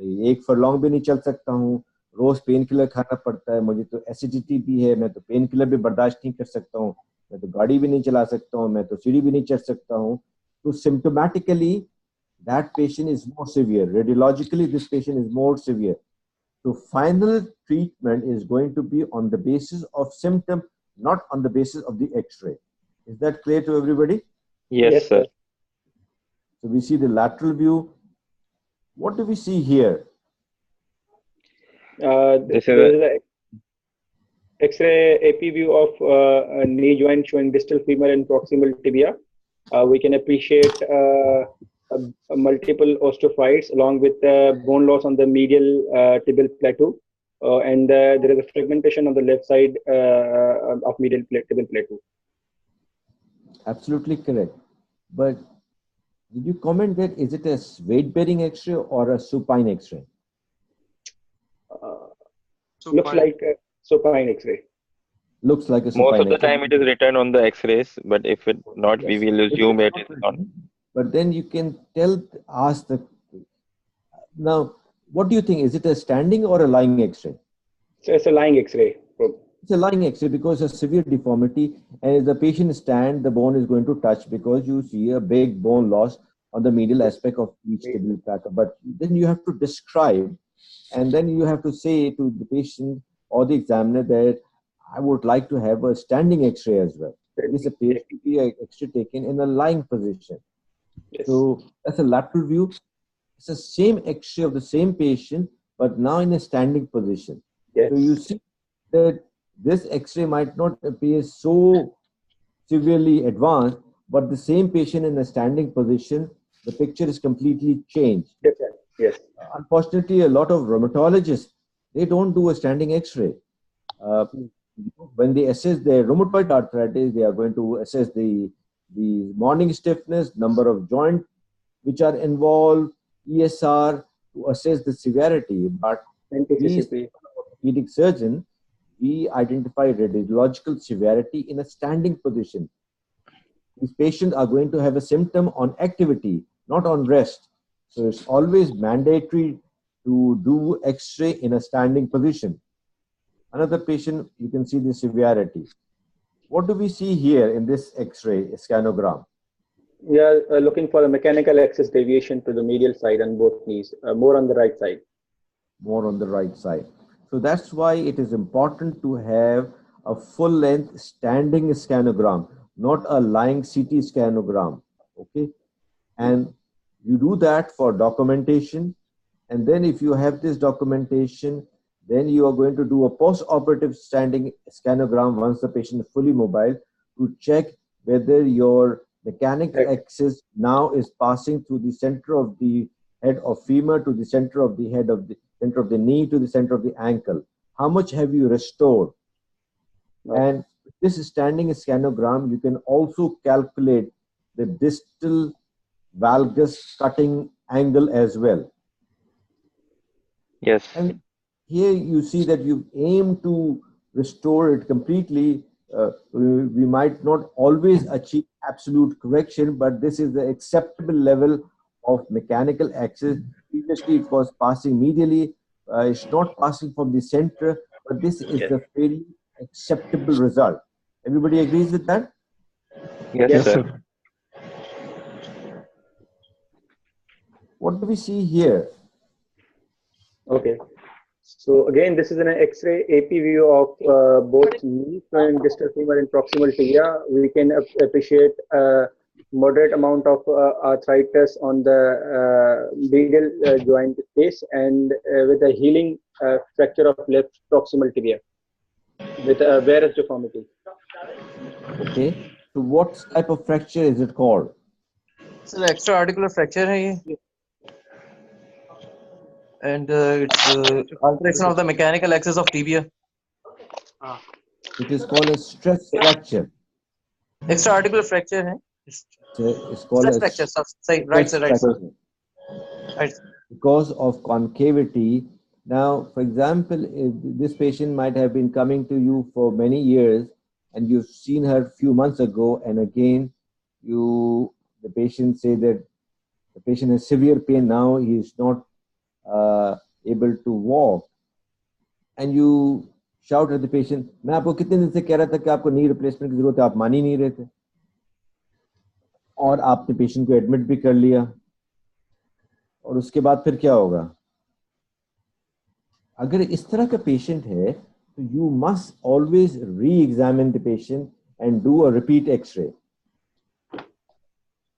1 फरलॉन्ग भी नहीं चल सकता हूँ, रोज पेन किलर खाना पड़ता है, मुझे तो एसिडिटी भी है, मैं तो पेन किलर भी बर्दाश्त नहीं कर सकता हूँ, मैं तो गाड़ी भी नहीं चला सकता हूँ, मैं तो सीढ़ी भी नहीं चढ़ सकता हूँ. तो symptomatically that patient is more severe. Radiologically, this patient is more severe. So final treatment is going to be on the basis of symptom, not on the basis of the X-ray. Is that clear to everybody? Yes, sir. So we see the lateral view. What do we see here? This There is is a X-ray AP view of a knee joint showing distal femur and proximal tibia. We can appreciate multiple osteophytes along with bone loss on the medial tibial plateau, and there is a fragmentation on the left side of medial tibial plateau. Absolutely correct. But did you comment that is it a weight-bearing X-ray or a supine X-ray? Looks like a supine X-ray. Looks like a supine most of the X-ray. time it is written on the X-rays, but if it not, Yes. we will assume it is not. But then you can ask the. Now, what do you think? Is it a standing or a lying X-ray? So it's a lying X-ray. It's a lying X-ray because of severe deformity, and if the patient stands, the bone is going to touch because you see a big bone loss on the medial aspect of each tibial plateau. But then you have to describe, and then you have to say to the patient or the examiner that I would like to have a standing X-ray as well. This appears to be an X-ray taken in a lying position. Yes. So that's a lateral view. It's the same X-ray of the same patient, but now in a standing position. Yes. So you see that this X-ray might not appear so severely advanced, but the same patient in a standing position, the picture is completely changed. Different. Yes. Unfortunately, a lot of rheumatologists, they don't do a standing X-ray. When they assess their rheumatoid arthritis, they are going to assess the morning stiffness, number of joints which are involved, ESR, to assess the severity. But we, orthopedic surgeon, we identify radiological severity in a standing position. These patients are going to have a symptom on activity, not on rest. So it's always mandatory to do X-ray in a standing position. Another patient, you can see the severity. What do we see here in this X-ray scanogram? We are looking for the mechanical axis deviation to the medial side on both knees, more on the right side. More on the right side. So that's why it is important to have a full-length standing scanogram, not a lying CT scanogram. Okay, and you do that for documentation, and then if you have this documentation, then you are going to do a post-operative standing scanogram once the patient is fully mobile to check whether your mechanical axis now is passing through the center of the head of femur to the center of the head of the center of the knee to the center of the ankle. How much have you restored? And this standing scanogram, you can also calculate the distal valgus cutting angle as well. Yes. And here you see that you aim to restore it completely. We might not always achieve absolute correction, but this is the acceptable level of mechanical axis. Previously, it was passing medially. It's not passing from the center, but this is the very acceptable result. Everybody agrees with that? Yes, sir. What do we see here? Okay. So again, this is an X-ray AP view of both knee and distal femur and proximal tibia. We can appreciate a moderate amount of arthritis on the medial joint space, and with a healing fracture of left proximal tibia with a varus deformity. Okay. So what type of fracture is it called? It's an extra-articular fracture hai ye. And it's alteration of the mechanical axis of tibia. It is called a stress fracture. Extra-articular fracture hai. It's called Stress a fracture. Say, right, sir, right, sir. Right. Because of concavity. Now, for example, if this patient might have been coming to you for many years, and you've seen her a few months ago, and again, the patient say that the patient has severe pain now. He is not able to walk. and you shout at the patient, मैं आपको कितने दिन से कह रहा था कि आपको नी रिप्लेसमेंट की जरूरत है, आप मान ही नहीं रहे थे, और आपने पेशेंट को एडमिट भी कर लिया, और उसके बाद फिर क्या होगा? अगर इस तरह का पेशेंट है तो you must always re examine the patient and do a repeat x-ray.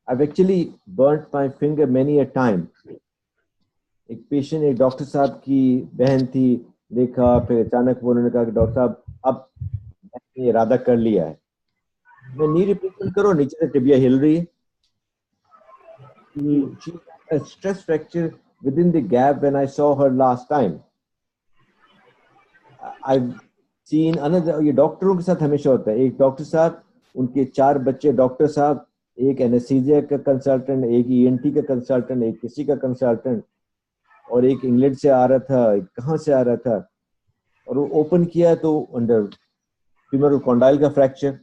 I've actually burnt my finger many a time. एक पेशेंट, एक डॉक्टर साहब की बहन थी, देखा, फिर अचानक वो उन्होंने कहा कि डॉक्टर साहब अब मैंने इरादा कर लिया है, मैं नी रिप्लेसमेंट करो, नीचे से टिबिया हिल रही है. She had a stress fracture within the gap when I saw her last time. I've seen another, ये डॉक्टरों के साथ हमेशा होता है. एक डॉक्टर साहब, उनके 4 बच्चे, डॉक्टर साहब, एक एनेस्थीसिया का कंसल्टेंट, एक ईएनटी का कंसल्टेंट, एक किसी का कंसल्टेंट, और एक इंग्लैंड से आ रहा था, एक कहाँ से आ रहा था, और वो ओपन किया तो अंडर फीमोरल कॉन्डाइल का fracture.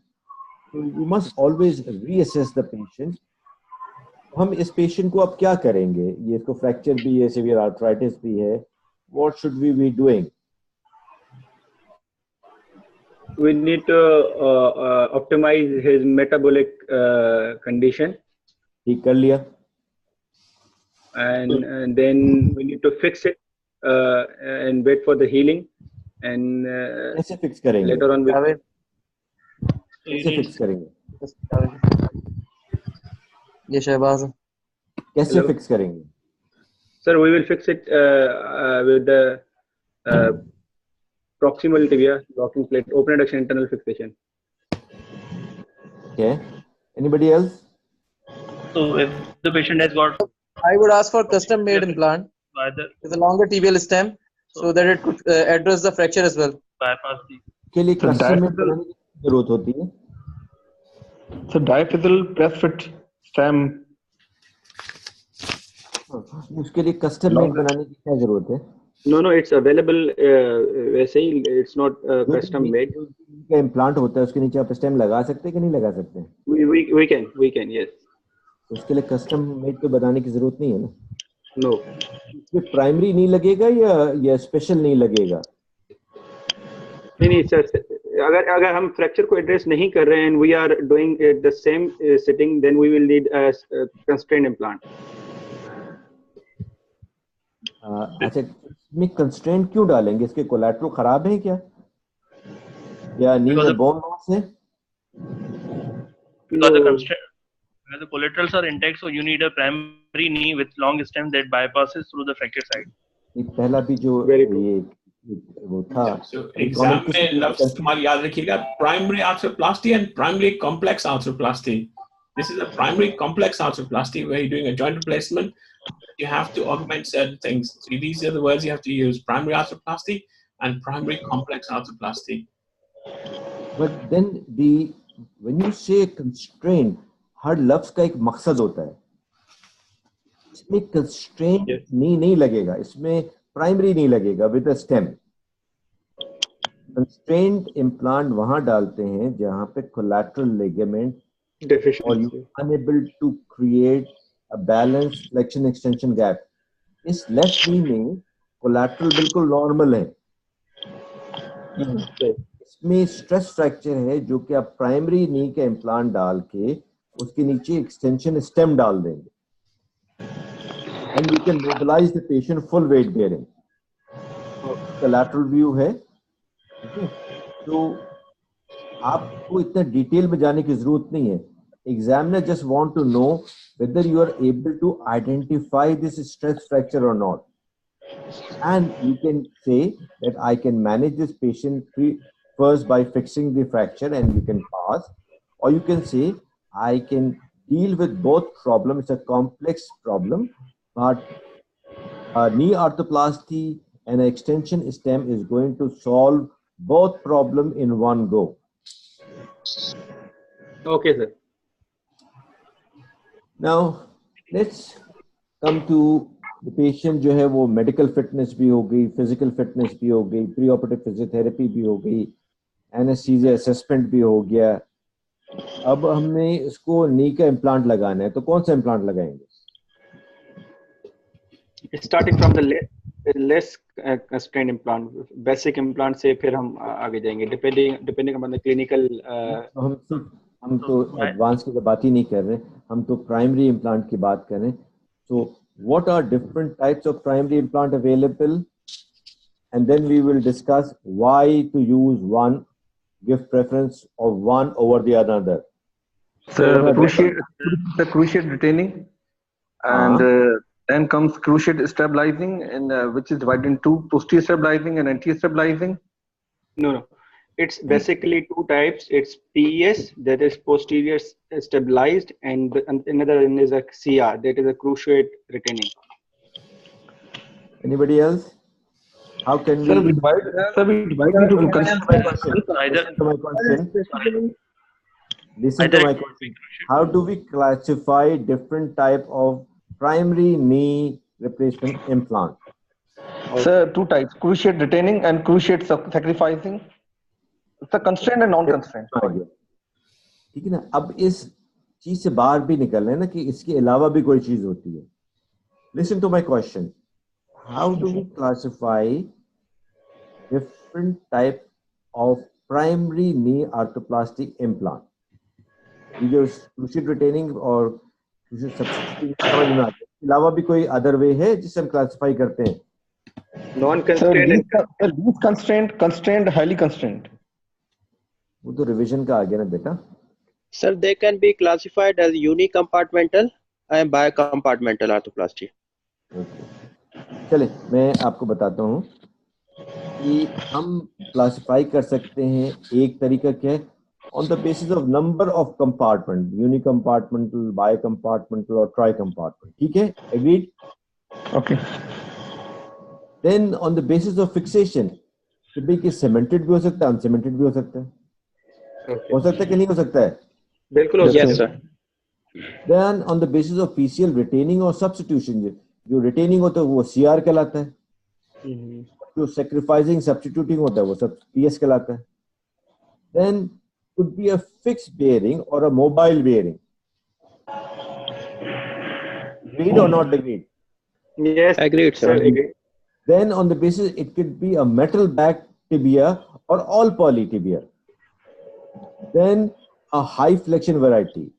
You must always reassess the patient. हम इस पेशेंट को अब क्या करेंगे? ये इसको फ्रैक्चर भी है, सीवियर आर्थराइटिस भी है. What should we be doing? We need to optimize his metabolic condition. ठीक कर लिया. And then we need to fix it and wait for the healing. And कैसे फिक्स करेंगे? later on we कैसे fix करेंगे? ये शहबाज कैसे फिक्स करेंगे? Sir, we will fix it with the proximal tibia locking plate, open adduction internal fixation. Okay. Anybody else? So if the patient has got, I would ask for custom made implant with a longer tibial stem so that it could address the fracture as well. bypass the के लिए custom में बनाने की जरूरत होती है. So diaphyseal press fit stem, उसके लिए कस्टम मेड बनाने की क्या जरूरत है? No, it's available. वैसे ही, it's not custom made. का इम्प्लांट होता है, उसके नीचे आप स्टेम लगा सकते हैं कि नहीं लगा सकते हैं? We can, yes. उसके लिए कस्टम मेड तो बनाने की जरूरत नहीं है ना? No. इसमें प्राइमरी नहीं लगेगा या स्पेशल नहीं लगेगा? नहीं सर, अगर हम फ्रैक्चर को एड्रेस नहीं कर रहे हैं and we are doing the same sitting, then we will need a constrained implant. अच्छा, इसमें कंस्ट्रेंट क्यों डालेंगे? इसके कोलैटरल खराब है क्या, या नी में बोन लॉस है? Because the collaterals are intact, so you need a primary knee with long stem that bypasses through the fracture side. ये पहला भी जो ये वो था, एग्जाम में लफ्ज तुम्हारी याद रखिएगा, primary arthroplasty and primary complex arthroplasty. This is a primary complex arthroplasty where you're doing a joint replacement. You have to augment certain things. So these are the words you have to use: primary arthroplasty and primary complex arthroplasty. But then when you say constraint, हर लफ्ज का एक मकसद होता है. इसमें constraint नहीं लगेगा, इसमें प्राइमरी नहीं लगेगा with a stem. Constraint implant वहां डालते हैं जहां पे collateral ligament deficiency, or you unable to create a balanced flexion extension gap. इस लेफ्ट नी में कोलैटरल बिल्कुल नॉर्मल है, इसमें स्ट्रेस फ्रैक्चर है जो कि आप प्राइमरी नी का इम्प्लांट डाल के उसके नीचे एक्सटेंशन स्टेम डाल देंगे and you can mobilise the patient full weight bearing. Collateral view है. तो आपको इतना डिटेल में जाने की जरूरत नहीं है. Examiner just want to know whether you are able to identify this stress fracture or not, and you can say that I can manage this patient first by fixing the fracture and you can pass, or you can say I can deal with both problems. It's a complex problem, but a knee arthroplasty and an extension stem is going to solve both problem in one go. Okay, sir. Now let's come to the patient. जो है वो medical fitness भी हो गई, physical fitness भी हो गई, pre operative physiotherapy भी हो गई, एनेस्थीसिया असेसमेंट भी हो गया. अब हमें इसको नी का इम्प्लांट लगाना है, तो कौन सा इम्प्लांट लगाएंगे? Starting from the less constrained implant, basic implant से फिर हम आगे जाएंगे depending upon the clinical. हम तो एडवांस की तो बात ही नहीं कर रहे, हम तो प्राइमरी इम्प्लांट की बात कर रहे हैं. So what are different types of primary implant available, and then we will discuss why to use one, give preference of one over the other. So cruciate retaining, and then comes cruciate stabilizing, and which is divided into posterior stabilizing and anterior stabilizing. No. It's basically two types. It's PES, that is posterior stabilized, and another one is a CR, that is a cruciate retaining. Anybody else? How can we divide into listen to my question. Listen to my question. How do we classify different type of primary knee replacement implant? Sir, two types: cruciate retaining and cruciate sacrificing. It's a constraint and non-constraint. ठीक है ना. अब इस चीज से बाहर भी निकल रहे हैं ना कि इसके अलावा भी कोई चीज होती है. Listen to my question. How do we classify different type of primary knee arthroplasty implant? ये जो cruciate retaining और cruciate substituting समझ में आता है. इसके अलावा भी कोई other way है जिसे हम classify करते हैं? Non-constrained. Constrained, highly constrained. वो तो रिवीजन का आ गया ना बेटा. Sir, they can be classified as unicompartmental and bicompartmental arthroplasty. चले मैं आपको बताता हूँ कि हम क्लासिफाई कर सकते हैं. एक तरीका क्या है? on the basis of number of compartment, unicompartmental, bicompartmental or tricompartment. ठीक है? Agreed? Okay. Then on the basis of fixation, कि भाई कि cemented भी हो सकता है, uncemented भी हो सकता है. हो सकता है कि नहीं हो सकता है? बिल्कुल हो सकता है. Yes, sir. Then on the basis of PCL retaining or substitution, जो retaining होता है वो CR कहलाता है. जो sacrificing substituting होता है वो सब PS कहलाता है. Then could be a fixed bearing or a mobile bearing. Agreed or not agreed? Yes, agreed, sir. Agreed. Then on the basis it could be a metal back tibia or all poly tibia. Then a high flexion variety.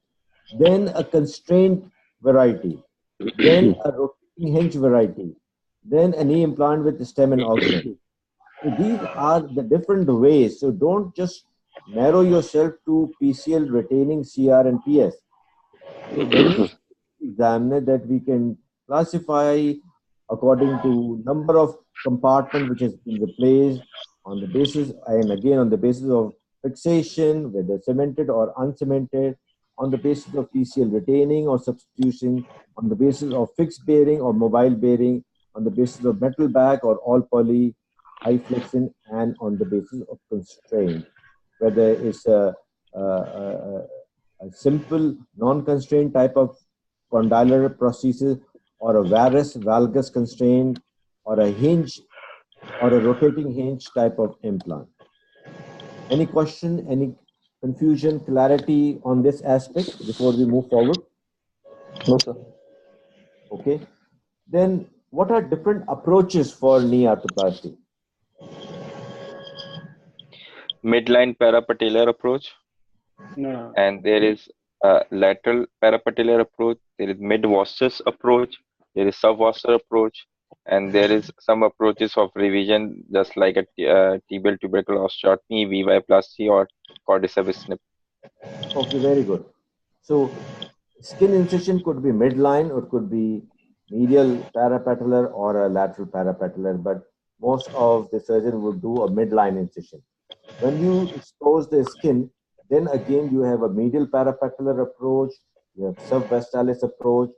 Then a constrained variety. Then a rotating hinge variety. Then a knee implant with stem and augment. So these are the different ways. So don't just narrow yourself to PCL, retaining, CR and PS. So many examiner that we can classify according to number of compartment which has been replaced on the basis, and again on the basis of fixation, whether cemented or uncemented, on the basis of PCL retaining or substitution, on the basis of fixed bearing or mobile bearing, on the basis of metal back or all poly, high flexion, and on the basis of constraint, whether it's a simple non-constrained type of condylar prosthesis or a varus valgus constraint or a hinge or a rotating hinge type of implant. Any question, any confusion, clarity on this aspect before we move forward? No, sir. Okay. Then what are different approaches for knee arthroplasty? Midline parapatellar approach. No. And there is a lateral parapatellar approach. There is mid-vastus approach. There is sub-vastus approach. And there is some approaches of revision, just like a tibial tubercle osteotomy, VY-plasty, or cordyceps snip. Okay, very good. So skin incision could be midline or could be medial parapatellar or a lateral parapatellar, but most of the surgeon would do a midline incision. When you expose the skin, then again you have a medial parapatellar approach, you have subvestalis approach,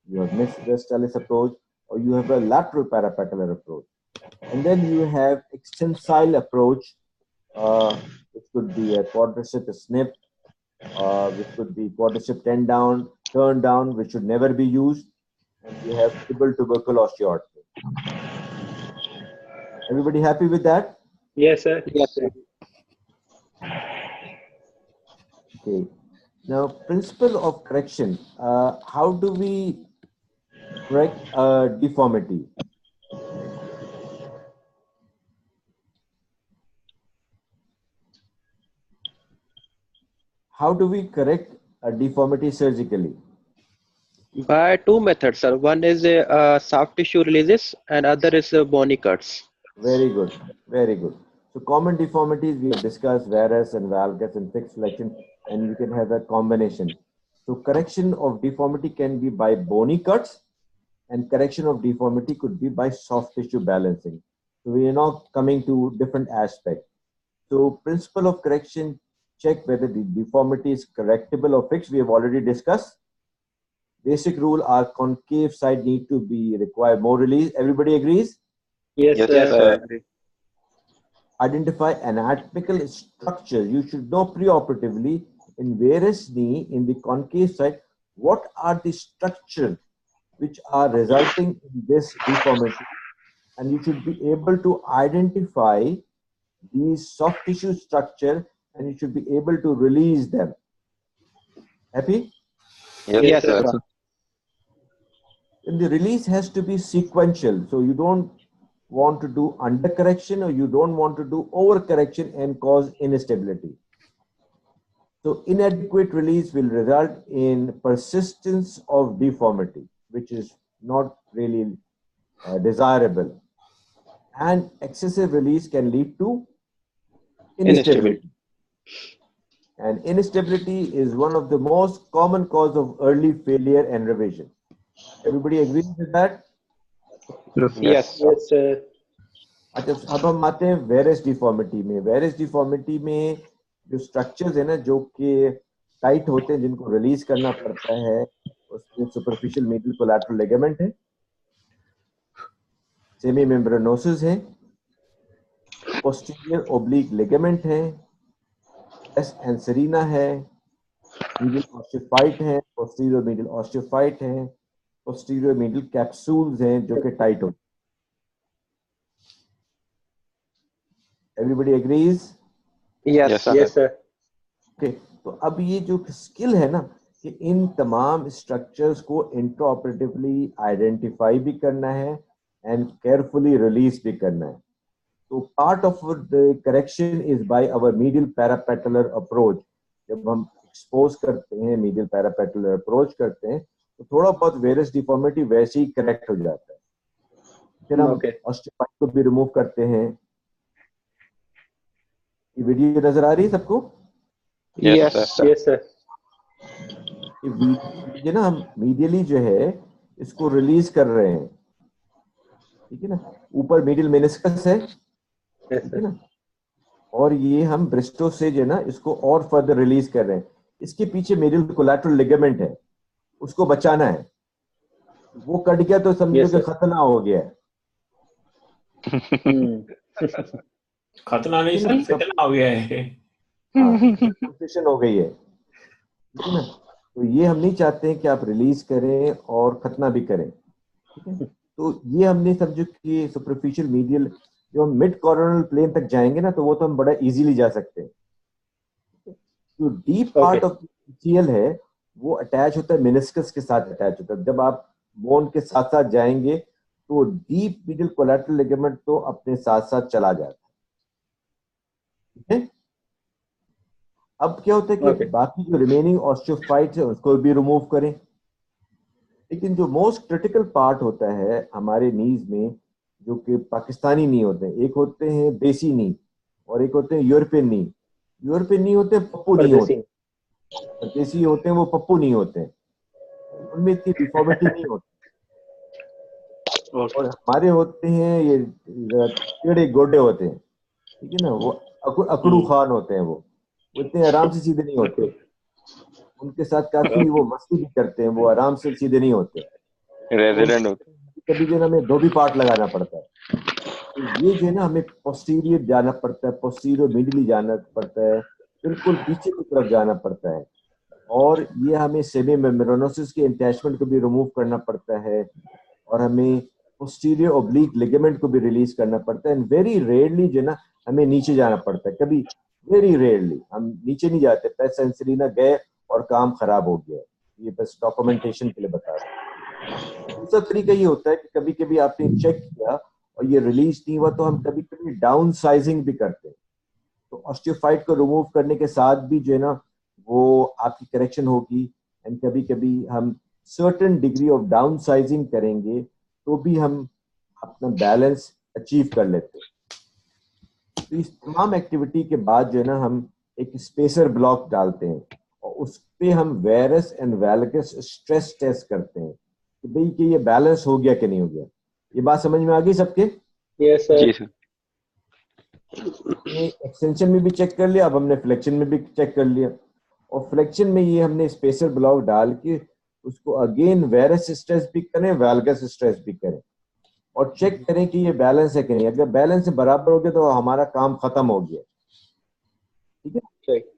you have midvestalis approach, or you have a lateral parapatellar approach. And then you have extensile approach, which could be a quadricep snip, which could be quadricep turn down, which should never be used. And you have tibial tubercle osteotomy. Everybody happy with that? Yes, sir. Yes, sir. Okay. Now, principle of correction. How do we correct deformity? how do we correct a deformity surgically? By two methods, sir. One is soft tissue releases and other is bony cuts. Very good, very good. So common deformities we have discussed, varus and valgus and fixed flexion, and you can have a combination. So correction of deformity can be by bony cuts, and correction of deformity could be by soft tissue balancing. So we are now coming to different aspects. So principle of correction, check whether the deformity is correctable or fixed. We have already discussed. Basic rule, our concave side need to be require more release. Everybody agrees? Yes, sir. Identify anatomical structure. You should know preoperatively in varus knee, in the concave side, what are the structures which are resulting in this deformity, and you should be able to identify these soft tissue structure, and you should be able to release them. Happy? Yes, sir. And the release has to be sequential. So you don't want to do under correction, or you don't want to do over correction and cause instability. So inadequate release will result in persistence of deformity, which is not really desirable. And excessive release can lead to instability. And instability is one of the most common cause of early failure and revision. Everybody agrees with that? Yes, sir. अच्छा, अब हम आते हैं virus deformity में. Virus deformity में जो structures है ना, जो कि टाइट होते हैं, जिनको रिलीज करना पड़ता है, उसमें सुपरफिशियल मीडियल कोलैटरल लिगामेंट है, सेमी मेम्ब्रेनोसिस है, पोस्टीरियर ओब्लिक लिगामेंट है, एस एंसेरिना है, मीडियल ऑस्टियोफाइट है, पोस्टीरियर मीडियल ऑस्टियोफाइट है, पोस्टीरियर मीडियल कैप्सूल्स हैं जो कि टाइट होते हैं. Everybody agrees? Yes, sir. Okay, तो अब ये जो स्किल है ना, कि इन तमाम स्ट्रक्चर्स को इंट्राऑपरेटिवली आइडेंटिफाई भी करना है एंड केयरफुली रिलीज भी करना है. तो part of the correction is by our medial parapatellar approach. जब हम एक्सपोज करते हैं, मीडियल पैरापेटलर अप्रोच करते हैं, तो थोड़ा बहुत वेरियस डिफॉर्मिटी वैसे ही करेक्ट हो जाता है. फिर हम ऑस्टियोपाइट को भी रिमूव करते हैं. ये वीडियो नजर आ रही है सबको? Yes, sir. ये ना हम मीडियली जो है इसको रिलीज कर रहे हैं, ठीक है ना. ऊपर मीडियल मेनिस्कस है, ठीक है ना, और ये हम ब्रिस्टो से जो है ना इसको और फर्दर रिलीज कर रहे हैं. इसके पीछे मीडियल कोलैटरल लिगामेंट है, उसको बचाना है. वो कट गया तो समझो कि खतना हो गया है. खतना नहीं सर, फितना हो गया है, कंसेशन हो गई है, ठीक है ना. तो ये हम नहीं चाहते हैं कि आप रिलीज करें और खतना भी करें, ठीक है. तो ये हमने समझो कि सुपरफिशियल मीडियल, जो हम मिड कॉर्नल प्लेन तक जाएंगे ना, तो वो तो हम बड़ा इजीली जा सकते हैं. जो डीप पार्ट ऑफ ईसीएल है वो अटैच होता है मेनिस्कस के साथ अटैच होता है. जब आप बोन के साथ साथ जाएंगे तो डीप मीडियल कोलैटरल लिगामेंट तो अपने साथ साथ चला जाता है, ठीक है. अब क्या होता है कि बाकी जो रिमेनिंग ऑस्टियोफाइट्स है उसको भी रिमूव करें. लेकिन जो मोस्ट क्रिटिकल पार्ट होता है हमारे नीज में, जो कि पाकिस्तानी नी होते हैं, एक होते हैं देसी नी और एक होते हैं यूरोपियन नी. यूरोपियन नी होते हैं पप्पू नी होते हैं, देसी होते हैं वो पप्पू नी होते हैं, उनमें इतनी डिफॉर्मिटी नहीं होती. और हमारे होते हैं ये टेढ़े गोडे होते हैं, ठीक है ना, वो अकड़ू खान होते हैं, वो इतने आराम से सीधे नहीं होते. उनके साथ काफी वो मस्ती भी करते हैं, वो आराम से सीधे नहीं होते, रेजिडेंट होते. कभी जो है हमें दो भी पार्ट लगाना पड़ता है. तो ये जो है ना हमें पोस्टीरियर जाना पड़ता है, पोस्टीरियर मिडली जाना पड़ता है, बिल्कुल पीछे की तरफ जाना पड़ता है. और ये हमें सेमी मेम्ब्रेनोसिस के अटैचमेंट को भी रिमूव करना पड़ता है, और हमें पोस्टीरियर ओब्लिक लिगामेंट को भी रिलीज करना पड़ता है. एंड वेरी रेयरली जो है ना हमें नीचे जाना पड़ता है. कभी वेरी रेयरली हम नीचे नहीं जाते. पैसा एंसेरिना गए और काम खराब हो गया. ये बस डॉक्यूमेंटेशन के लिए बता रहा हूँ. दूसरा तरीका ये होता है कि कभी कभी आपने चेक किया और ये रिलीज नहीं हुआ, तो हम कभी कभी डाउन साइजिंग भी करते हैं. तो ऑस्टियोफाइट को रिमूव करने के साथ भी जो है ना वो आपकी करेक्शन होगी, एंड कभी कभी हम certain degree of down sizing करेंगे तो भी हम अपना बैलेंस अचीव कर लेते हैं। तो इस तमाम एक्टिविटी के बाद जो है ना हम एक स्पेसर ब्लॉक डालते हैं और उस पे हम वेरस एंड वैल्गस स्ट्रेस टेस्ट करते हैं कि भाई कि ये बैलेंस हो गया कि नहीं हो गया। ये बात समझ में आ गई सबके? Yes sir. जी सर। हमने एक्सटेंशन में भी चेक कर लिया, अब हमने फ्लेक्शन में भी चेक कर लिया, और फ्लेक्शन में ये हमने स्पेसर ब्लॉक डाल के उसको अगेन वेरस स्ट्रेस भी करें, वैल्गस स्ट्रेस भी करें, और चेक करें कि ये बैलेंस है कि नहीं। अगर बैलेंस बराबर हो गया तो हमारा काम खत्म हो गया। ठीक है,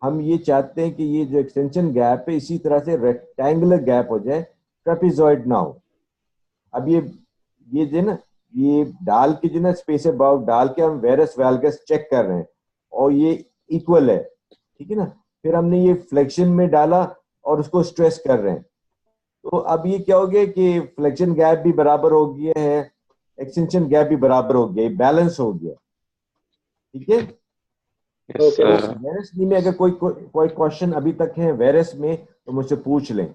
हम ये चाहते हैं कि ये जो एक्सटेंशन गैप है इसी तरह से रेक्टेंगुलर गैप हो जाए, ट्रेपेजॉइड ना हो। अब ये जो ना ये डाल के जो ना स्पेसर ब्लॉक डाल के हम वेरस वैल्गस चेक कर रहे हैं और ये इक्वल है, ठीक है ना। फिर हमने ये फ्लेक्शन में डाला और उसको स्ट्रेस कर रहे हैं, तो अब ये क्या हो गया कि फ्लेक्शन गैप भी बराबर हो गया है, एक्सटेंशन गैप भी बराबर हो गया, बैलेंस हो गया। ठीक है, वेरस में अगर कोई क्वेश्चन अभी तक है वेरस में तो मुझसे पूछ लें।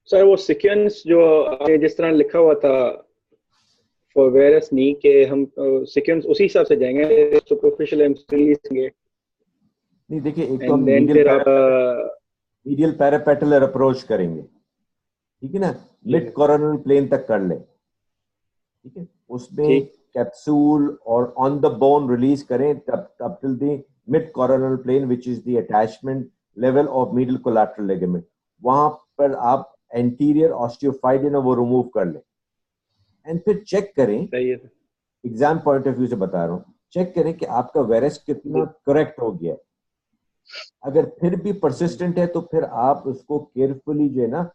सर वो सीक्वेंस जो जिस तरह लिखा हुआ था फॉर वेरस नी के, हम सीक्वेंस उसी हिसाब से जाएंगे, सुपरफिशियल लेंगे? नहीं देखिए, एक तो हम मीडियल पैरापेटलर अप्रोच करेंगे, ठीक है ना, मिड कोरोनल प्लेन तक कर ले। ठीक है, उसमें कैप्सूल और ऑन द बोन रिलीज करें तब till the mid coronal plane which is the attachment level of middle collateral ligament. वहां पर आप एंटीरियर ऑस्टियोफाइट वो रिमूव कर लें, एंड फिर चेक करें, एग्जाम पॉइंट ऑफ व्यू से बता रहा हूं, चेक करें कि आपका वेरस कितना करेक्ट हो गया। अगर फिर भी परसिस्टेंट है तो फिर आप उसको केयरफुली जो है ना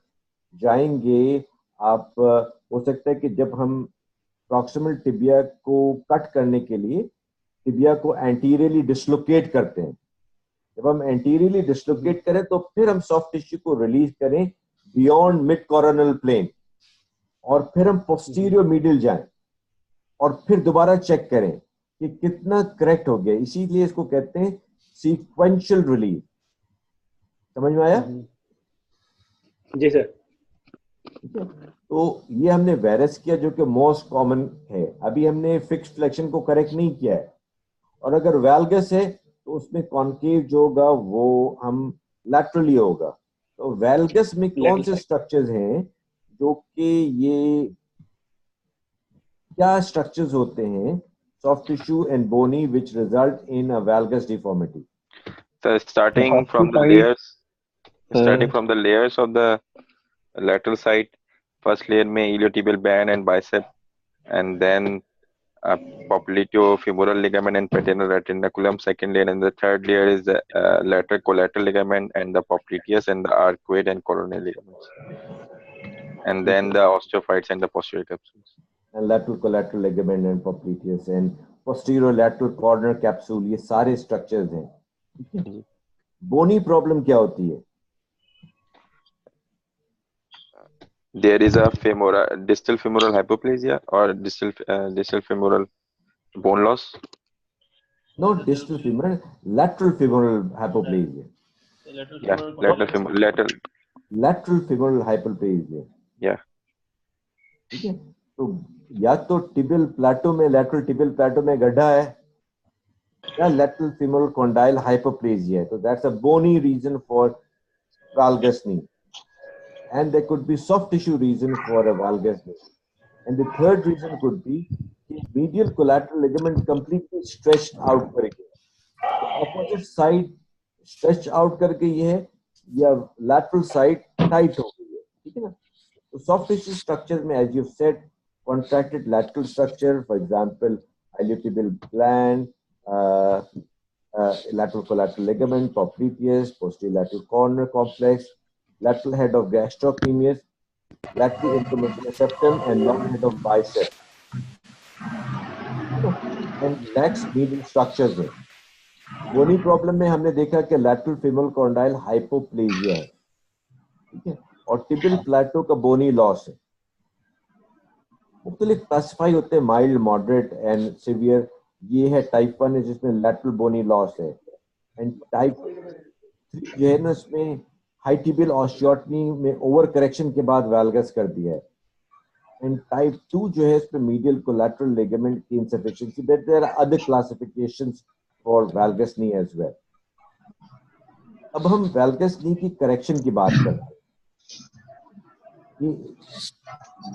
जाएंगे। आप हो सकता है कि जब हम प्रॉक्सिमल टिबिया को कट करने के लिए टिबिया को एंटीरियरली डिसलोकेट करते हैं, जब हम एंटीरियरली डिसलोकेट करें तो फिर हम सॉफ्ट टिश्यू को रिलीज करें बियॉन्ड मिड कोरोनल प्लेन, और फिर हम पोस्टीरियर मीडियल जाएं और फिर दोबारा चेक करें कि कितना करेक्ट हो गया। इसीलिए इसको कहते हैं सीक्वेंशियल रिलीज। समझ में आया? जी सर। ठीक है, तो ये हमने वेरस किया जो कि मोस्ट कॉमन है। अभी हमने फिक्स्ड फ्लेक्शन को करेक्ट नहीं किया है, और अगर वैल्गस है तो उसमें कॉन्केव जो होगा वो हम लैटरली होगा। तो वैल्गस में कौन से स्ट्रक्चर्स हैं जो कि ये क्या स्ट्रक्चर्स होते हैं soft tissue and bony which result in a valgus deformity? So starting from the layers of the lateral side, first layer में iliotibial band and bicep, and then popliteofemoral ligament and patella retinaculum, second layer, and the third layer is the lateral collateral ligament and the popliteus and the arcuate and coronal ligaments, and then the osteophytes and the posterior capsules. And lateral collateral ligament and popliteus and posterior lateral corner capsule, ये सारे structures हैं। ठीक है, बोनी problem क्या होती है? There is a distal femoral hypoplasia or distal femoral bone loss. Not distal femoral, lateral femoral hypoplasia. Yeah, lateral femoral hypoplasia. Yeah. ठीक है, तो या तो टिबियल प्लेटो में, लेटरल टिबियल प्लेटो में गड्ढा है, या lateral femoral condyle hypoplasia है। तो that's a bony reason for valgus knee, and there could be soft tissue reason for a valgus knee, and the third reason could be medial collateral ligament completely stretched out करके, तो opposite side stretched out करके ये है, या lateral side tight हो गई है। ठीक है ना, तो soft tissue structures में as you've said, contracted lateral structure, for example iliotibial gland, lateral collateral ligament, popliteus, posterior lateral corner complex, lateral head of gastrocnemius, lateral intermuscular septum, and long head of bicep, and lax medial structures है। बोनी problem में हमने देखा कि lateral femoral condyle hypoplasia है, ठीक है, और tibial प्लेटो का बोनी लॉस है। मुख्तलिफ क्लासिफाई होते हैं, माइल्ड, मॉडरेट एंड सीवियर। ये है टाइप 1 है जिसमें लैटरल बोनी लॉस है, एंड टाइप 3 जो है ना उसमें हाई टिबियल ऑस्टियोटमी में ओवर करेक्शन के बाद वैल्गस कर दिया है। एंड टाइप 2 जो है उसमें मीडियल कोलैटरल लिगामेंट की insufficiency, but there are other classifications for valgus knee as well. अब हम वैल्गस नी की करेक्शन की बात करते हैं।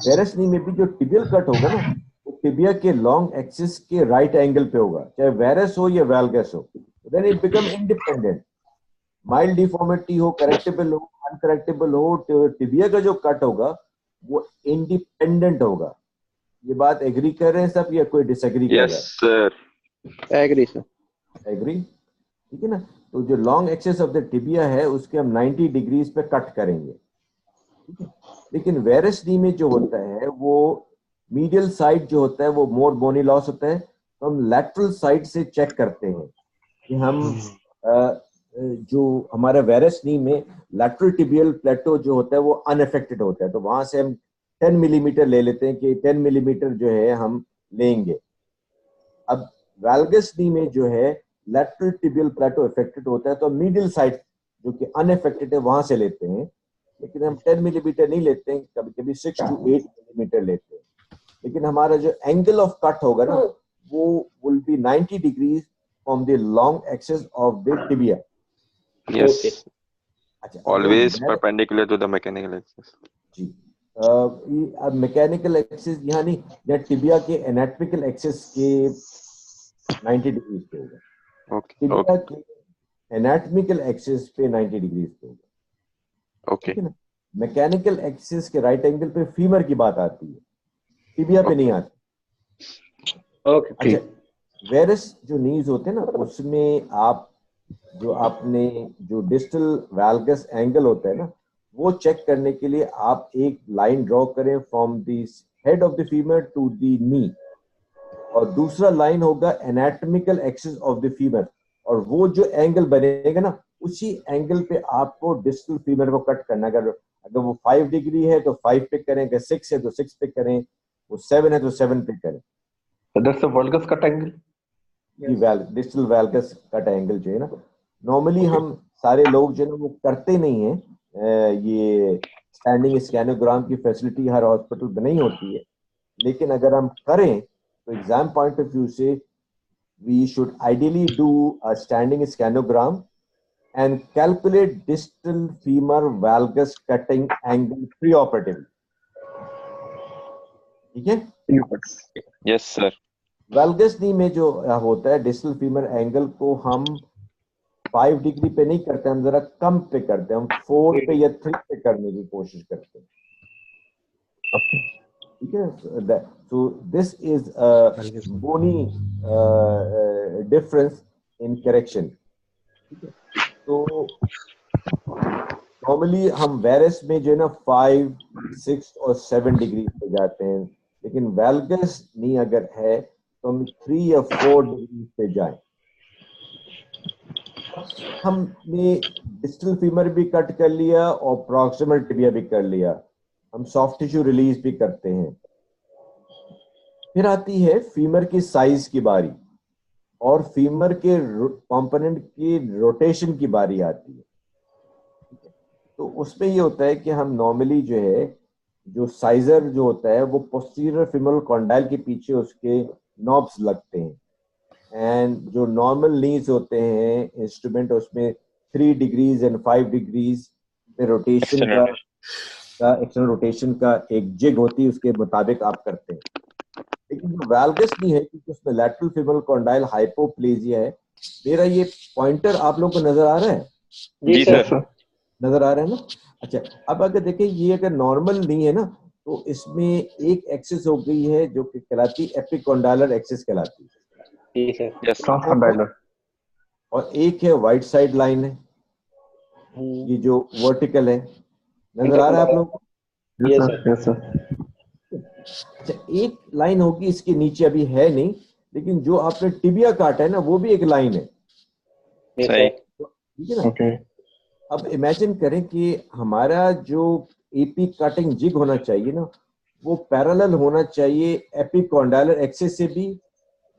वेरस नी में भी जो टिबियल कट होगा ना, वो टिबिया के लॉन्ग एक्सिस के राइट एंगल पे होगा, चाहे वेरस हो या वैल्गस हो। Then it become independent. Mild deformity हो, करेक्टेबल हो, अनकरेक्टेबल हो, टिबिया का जो कट होगा वो इंडिपेंडेंट होगा। ये बात एग्री कर रहे हैं सब या कोई डिसएग्री कर रहा है? Yes sir, agree sir. Agree, ठीक है ना। तो जो long axis of the tibia है उसके हम 90 डिग्रीज पे कट करेंगे, ठीक है। लेकिन वेरस नी में जो होता है वो मीडियल साइड जो होता है वो मोर बोनी लॉस होता है, तो हम लैटरल साइड से चेक करते हैं कि हम जो हमारे वेरस नी में लैटरल टिबियल प्लेटो जो होता है वो अनअफेक्टेड होता है, तो वहां से हम 10 मिलीमीटर ले लेते हैं कि 10 मिलीमीटर जो है हम लेंगे। अब वैल्गस नी में जो है लैटरल टिबियल प्लेटो अफेक्टेड होता है, तो मीडियल साइड जो कि अनअफेक्टेड है वहां से लेते हैं, लेकिन हम 10 मिलीमीटर नहीं लेते हैं, कभी कभी 6 to 8 मिलीमीटर लेते हैं। लेकिन हमारा जो एंगल ऑफ कट होगा ना वो will be 90 degrees from the long axis of the tibia. Yes, अच्छा, always perpendicular to the mechanical axis. जी, अब मैकेनिकल एक्सिस यहाँ नहीं, या टिबिया के एनाटॉमिकल एक्सिस के 90 डिग्रीज पे होगा। टिबिया के एनाटॉमिकल एक्सिस पे 90 डिग्रीज पे होगा, ठीक है ना। मैकेनिकल एक्सिस के राइट एंगल पे फीमर की बात आती है, टिबिया पे नहीं आती। अच्छा, वेरस जो नीज होते हैं ना उसमें आप जो आपने जो डिस्टल वैल्गस एंगल होता है ना वो चेक करने के लिए आप एक लाइन ड्रॉ करें from the head of the femur to the knee, और दूसरा लाइन होगा anatomical axis of the femur, और वो जो एंगल बनेगा ना उसी एंगल पे आपको डिस्टल फीमर को कट करना। अगर वो 5 डिग्री है तो 5 पे करें, अगर 6 है तो 6 पे करें, वो 7 है तो 7 पे करें। That's the valgus cut angle. Distal valgus cut angle जो है ना, नॉर्मली हम सारे लोग जो है ना वो करते नहीं है। ये स्टैंडिंग स्कैनोग्राम की फैसिलिटी हर हॉस्पिटल में नहीं होती है, लेकिन अगर हम करें तो एग्जाम पॉइंट ऑफ व्यू से we should ideally do a standing scanogram and calculate distal femur valgus cutting angle preoperatively, ठीक है। Yes sir. वैल्गस नी में जो होता है डिस्टल फीमर एंगल को हम 5 डिग्री पे नहीं करते, हम जरा कम पे करते हैं, हम 4 पे या 3 पे करने की कोशिश करते हैं, ठीक है। So this is a bony difference in correction, ठीक है। तो नॉर्मली हम वेरस में जो है ना 5, 6 और 7 डिग्री पे जाते हैं, लेकिन वैल्गस नी अगर है तो हम 3 या 4 डिग्री पे जाएं। हमने डिस्टल फीमर भी कट कर लिया और प्रॉक्सिमल टिबिया भी कर लिया, हम सॉफ्ट टिश्यू रिलीज भी करते हैं। फिर आती है फीमर की साइज की बारी और फीमर के कंपोनेंट की रोटेशन की बारी आती है। तो उसमें ये होता है कि हम नॉर्मली जो है जो साइजर जो होता है वो पोस्टीरियर फीमरल कॉन्डाइल के पीछे उसके नॉब्स लगते हैं, एंड जो नॉर्मल नीज होते हैं इंस्ट्रूमेंट उसमें 3 डिग्रीज एंड 5 डिग्रीज पे रोटेशन का एक्सटर्नल रोटेशन का एक जिग होती है, उसके मुताबिक आप करते हैं। लेकिन जो वैल्गस नी है क्योंकि उसमें लैटरल फीमरल कॉन्डाइल हाइपोप्लेजिया है। मेरा ये पॉइंटर आप लोग को नजर आ रहा है? जी सर। नजर आ रहा है ना। अच्छा, अब अगर देखें ये अगर नॉर्मल नहीं है ना तो इसमें एक एक्सिस हो गई है जो कि कहलाती है एपिकॉन्डाइलर एक्सिस कहलाती है, ट्रांसकॉन्डाइलर, और एक है वाइट साइड लाइन है, ये जो वर्टिकल है। नजर आ रहा है आप लोग को? Yes sir. अच्छा, एक लाइन होगी इसके नीचे, अभी है नहीं, लेकिन जो आपने टिबिया काटा है ना वो भी एक लाइन है, सही। ठीक है ना। अब इमेजिन करें कि हमारा जो एपी कटिंग जिग होना चाहिए ना वो पैरेलल होना चाहिए एपिकॉन्डाइलर एक्सिस से भी,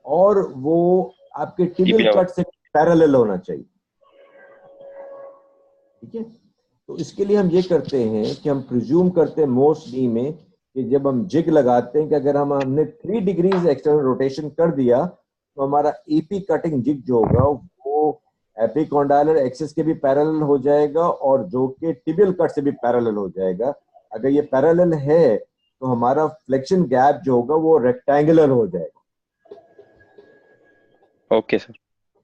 और वो आपके टिबियल कट से पैरेलल होना चाहिए। ठीक है। तो इसके लिए हम ये करते हैं कि हम प्रिज्यूम करते हैं मोस्ट नी में कि जब हम जिग लगाते हैं कि अगर हमने 3 डिग्रीज एक्सटर्नल रोटेशन कर दिया तो हमारा एपी कटिंग जिग जो होगा वो एपिकॉन्डाइलर एक्सिस के भी पैरेलल हो जाएगा और जो कि टिबियल कट से भी पैरेलल हो जाएगा। अगर ये पैरेलल है तो हमारा फ्लेक्शन गैप जो होगा वो रेक्टेंगुलर हो जाएगा। Okay sir.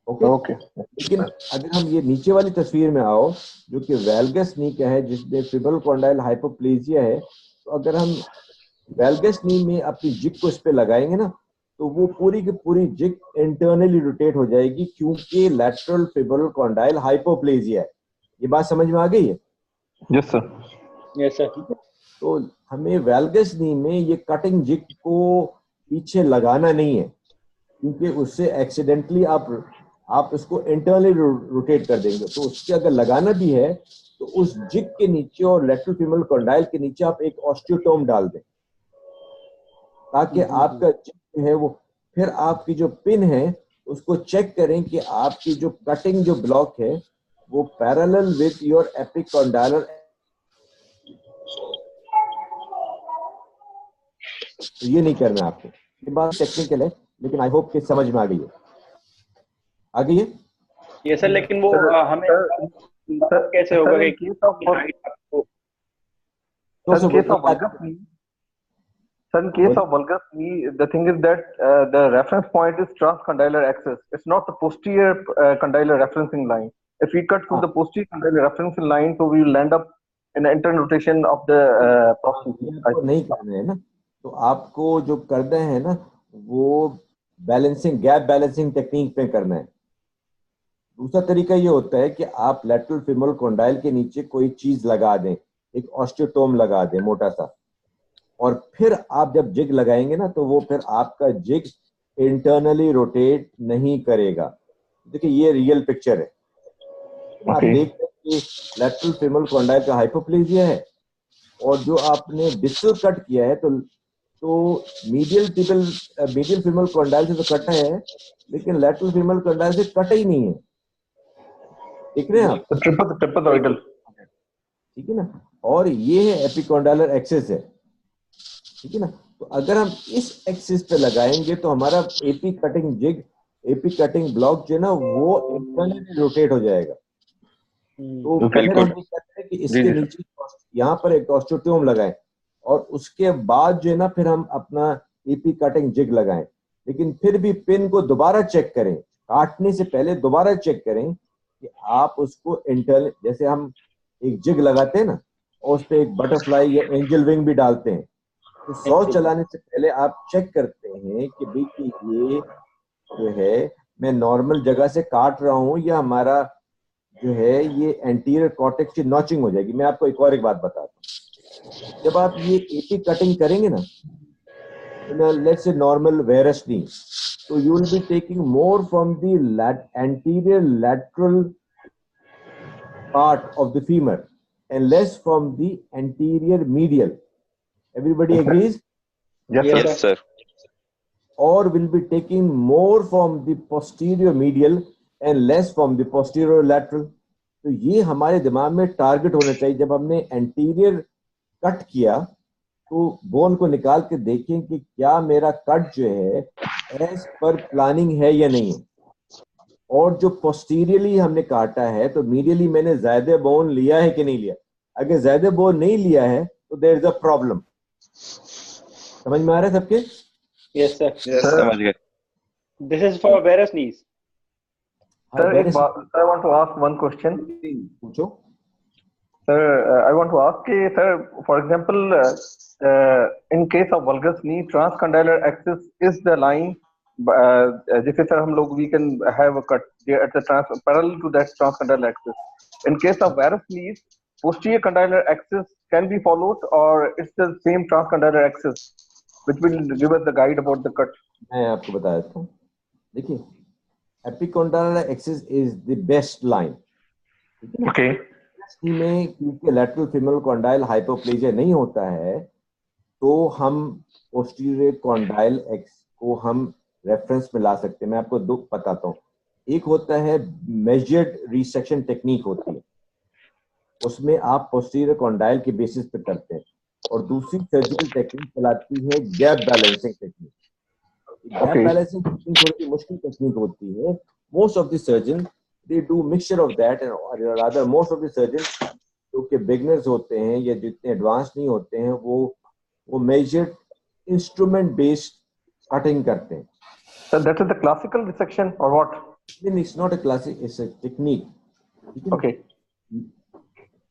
ओके। लेकिन अगर हम ये नीचे वाली तस्वीर में आओ जो कि वेल्गस नी का है जिसमें फिब्रल कॉन्डाइल हाइपोप्लेजिया है, तो अगर हम वेल्गस नी में अपनी जिग को इस पे लगाएंगे ना तो वो पूरी की पूरी जिग इंटरनली रोटेट हो जाएगी क्योंकि लैटरल फिब्रल कॉन्डाइल हाइपोप्लेजिया है। ये बात समझ में आ गई है? Yes sir. Yes sir. ठीक है। तो हमें वेल्गस नी में ये कटिंग जिग को पीछे लगाना नहीं है क्योंकि उससे एक्सीडेंटली आप इसको इंटरनली रोटेट कर देंगे। तो उसके अगर लगाना भी है तो उस जिग के नीचे और लेटरल फीमोरल कॉन्डाइल के नीचे आप एक ऑस्टियोटोम डाल दें ताकि आपका जिग है वो फिर आपकी जो पिन है उसको चेक करें कि आपकी जो कटिंग जो ब्लॉक है वो पैरेलल विद योर एपिकॉन्डाइलर। तो ये नहीं करना है आपको। ये बात टेक्निकल है लेकिन आई होप कि समझ में आ गई है। आ गई है? ये सर, लेकिन वो हमें कैसे होगा कि So in case of vulgus knee, the thing is that the reference point is transcondylar axis. It's not the posterior condylar referencing line. If we cut through the posterior condylar referencing line, so we will end up in the internal rotation of the prosthesis. आपको नहीं करना है ना, तो आपको जो करना है ना वो बैलेंसिंग गैप बैलेंसिंग टेक्निक पे करना है। दूसरा तरीका ये होता है कि आप लैटरल फीमोरल कॉन्डाइल के नीचे कोई चीज लगा दें, एक ऑस्टियोटोम लगा दें मोटा सा, और फिर आप जब जिग लगाएंगे ना तो वो फिर आपका जिग इंटरनली रोटेट नहीं करेगा। देखिए ये रियल पिक्चर है। आप देखते हैं कि लैटरल फीमोरल कॉन्डाइल का हाइपोप्लेजिया है और जो आपने डिस्टल कट किया है तो मीडियल फीमोरल कॉन्डाइल से तो कटा है लेकिन लैटरल फीमोरल कॉन्डाइल से कटा ही नहीं है। देख रहे हैं आप? ट्रिपल ठीक है ना। और ये है एपिकॉन्डाइलर एक्सिस है। ठीक है ना। तो अगर हम इस एक्सिस पे लगाएंगे तो हमारा एपी कटिंग ब्लॉक जो है ना वो इंटरनली रोटेट हो जाएगा। तो फिर हम ये कहते हैं कि इसके नीचे यहाँ पर एक ऑस्टियोटोम लगाएं और उसके बाद जो है ना फिर हम अपना एपी कटिंग जिग लगाएं। लेकिन फिर भी पिन को दोबारा चेक करें, काटने से पहले दोबारा चेक करें कि आप उसको इंटरनल, जैसे हम एक जिग लगाते हैं ना और उस पर एक बटरफ्लाई या एंजल विंग भी डालते हैं, तो 100 चलाने से पहले आप चेक करते हैं कि भाई कि ये जो है मैं नॉर्मल जगह से काट रहा हूं या हमारा जो है ये एंटीरियर कॉर्टेक्स की नॉचिंग हो जाएगी। मैं आपको एक बात बताता हूँ। जब आप ये एपी कटिंग करेंगे ना, लेट्स से नॉर्मल वेरस नी, तो you will be taking more from the anterior lateral part of the femur and less from the anterior medial. Everybody agrees? Yes, sir. Or will be taking more from the posterior medial and less from the posterior lateral. तो ये हमारे दिमाग में target होना चाहिए। जब हमने anterior cut किया तो बोन को निकाल के देखें कि क्या मेरा कट जो है एज पर प्लानिंग है या नहीं है। और जो पोस्टीरियरली हमने काटा है तो मीडियली मैंने ज्यादा बोन लिया है कि नहीं लिया। अगर ज्यादा बोन नहीं लिया है तो देयर इज अ प्रॉब्लम। समझ में आ रहा है सबके? यस सर, समझ गए। This is for varus knees. Sir, I want to ask one question. पूछो। Sir, I want to ask, sir, for example, in case of valgus knee, transcondylar axis is the line. जैसे sir हम लोग we can have a cut at the parallel to that transcondylar axis. In case of varus knees, posterior condylar axis can be followed, or it's the same transcondylar axis, which will give us the guide about the cut. मैं आपको बता देता हूँ। देखिए, epicondylar axis is the best line. Okay. में क्योंकि lateral femoral condyle hypoplasia नहीं होता है तो हम पोस्टीरियर कॉन्डाइल एक्स को हम रेफरेंस में ला सकते हैं। मैं आपको दो बताता हूँ। एक होता है मेजर्ड रिसेक्शन टेक्निक होती है, उसमें आप पोस्टीरियर कॉन्डाइल के बेसिस पे करते हैं, और दूसरी सर्जिकल टेक्निक कहलाती है gap balancing technique. Gap balancing technique थोड़ी सी मुश्किल टेक्निक होती है। Most of the surgeon they do mixture of that, and rather most of the surgeon जो कि बिगनर्स होते हैं या जितने एडवांस नहीं होते हैं, वो मेजर्ड इंस्ट्रूमेंट बेस्ड कटिंग करते हैं। So that is the classical resection or what? Then it's not a classic, it's a technique. Okay.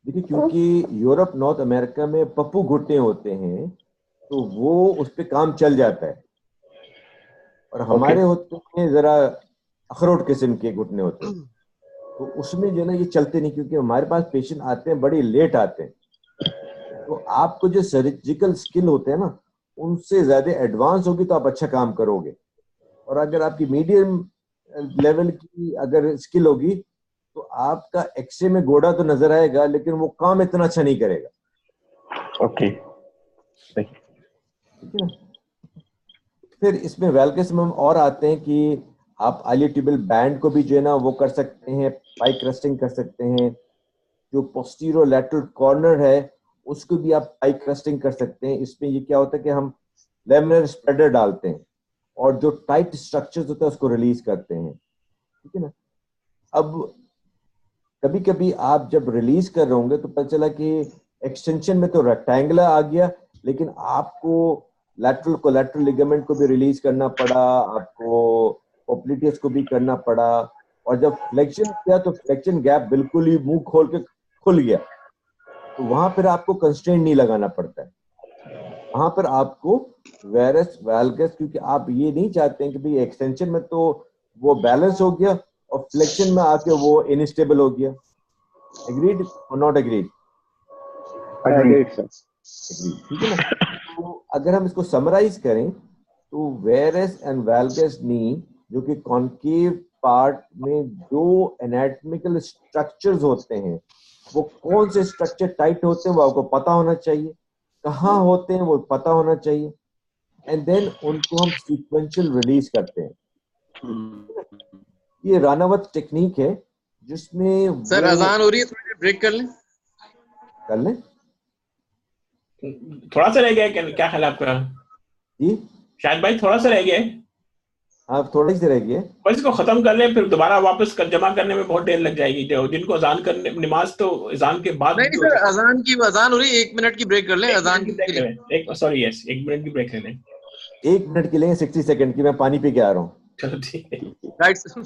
देखिए, क्योंकि यूरोप नॉर्थ अमेरिका में पप्पू घुटने होते हैं, तो वो उस पर काम चल जाता है, और हमारे होते हैं जरा अखरोट किस्म के घुटने होते हैं, तो उसमें जो है ना ये चलते नहीं, क्योंकि हमारे पास पेशेंट आते हैं बड़ी लेट आते हैं। तो आपको जो सर्जिकल स्किल होते हैं ना, उनसे ज्यादा एडवांस होगी तो आप अच्छा काम करोगे, और अगर आपकी मीडियम लेवल की अगर स्किल होगी तो आपका एक्सरे में गोड़ा तो नजर आएगा, लेकिन वो काम इतना अच्छा नहीं करेगा। ओके, ठीक है ना। फिर इसमें वेलकस में हम और आते हैं कि आप आइलियोटिबल बैंड को भी जो है ना वो कर सकते हैं, पाइक रस्टिंग कर सकते हैं। जो पोस्टीरियर लैटरल कॉर्नर है उसको भी आप पाइक रस्टिंग कर सकते हैं। इसमें ये क्या होता है कि हम लेमिनर स्प्रेडर डालते हैं और जो टाइट स्ट्रक्चर्स होते हैं उसको रिलीज करते हैं। ठीक है ना। अब कभी कभी आप जब रिलीज कर रहे होंगे तो पता चला कि एक्सटेंशन में तो रेक्टेंगुलर आ गया, लेकिन आपको लैटरल कोलैटरल लिगामेंट को भी रिलीज करना पड़ा, आपको पोप्लिटियस को भी करना पड़ा, और जब फ्लेक्शन किया तो फ्लेक्शन गैप बिल्कुल ही मुंह खोल के खुल गया, तो वहां पर आपको कंस्ट्रेंट नहीं लगाना पड़ता है। वहां पर आपको वेरस वैल्गस, क्योंकि आप ये नहीं चाहते हैं कि भाई एक्सटेंशन में तो वो बैलेंस हो गया और फ्लेक्शन में आके वो इनस्टेबल हो गया। एग्रीड और नॉट एग्रीड? Agreed, sir. ठीक है ना। तो अगर हम इसको समराइज करें तो वेरस एंड वैल्गस नी, जो कि कॉन्केव पार्ट में जो एनाटॉमिकल स्ट्रक्चर्स होते हैं, वो कौन से स्ट्रक्चर टाइट होते हैं वो आपको पता होना चाहिए, कहाँ होते हैं वो पता होना चाहिए, एंड देन उनको हम सीक्वेंशियल रिलीज करते हैं। ये रानावत टेक्निक है जिसमें सर अजान हो रही है, थोड़ी देर ब्रेक कर लें। कर लें। थोड़ा सा रह गया, क्या ख्याल आपका? जी शायद भाई थोड़ा सा रह गया। आप थोड़ी सी रह गई, बस इसको खत्म कर लें, फिर दोबारा वापस जमा करने में बहुत देर लग जाएगी। जो जिनको अजान करने, नमाज तो अजान के बाद। नहीं सर, अजान हो रही है, 1 मिनट की ब्रेक कर लें अजान के लिए। 1 मिनट की ब्रेक ले लें। 1 मिनट के लिए 60 सेकंड की, मैं पानी पी के आ रहा हूँ। चलो ठीक है। Right sir.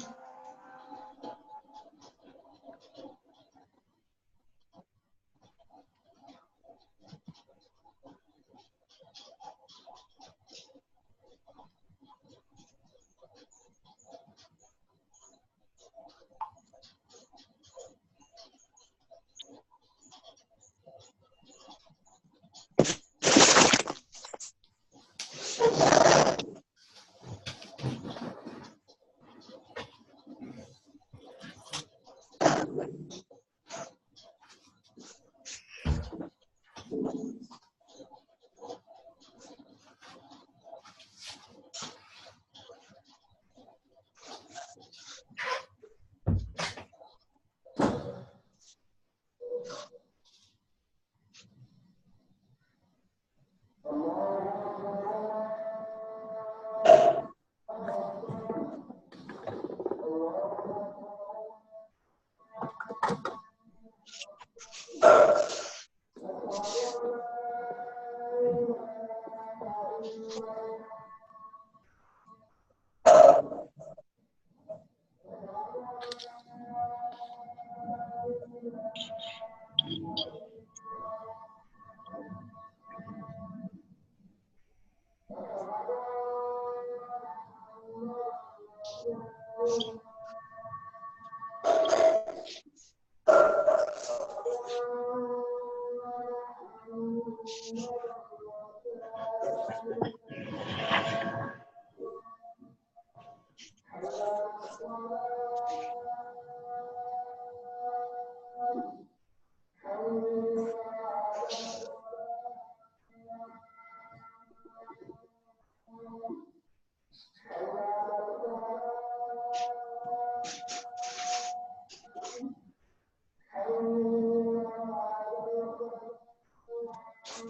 जी,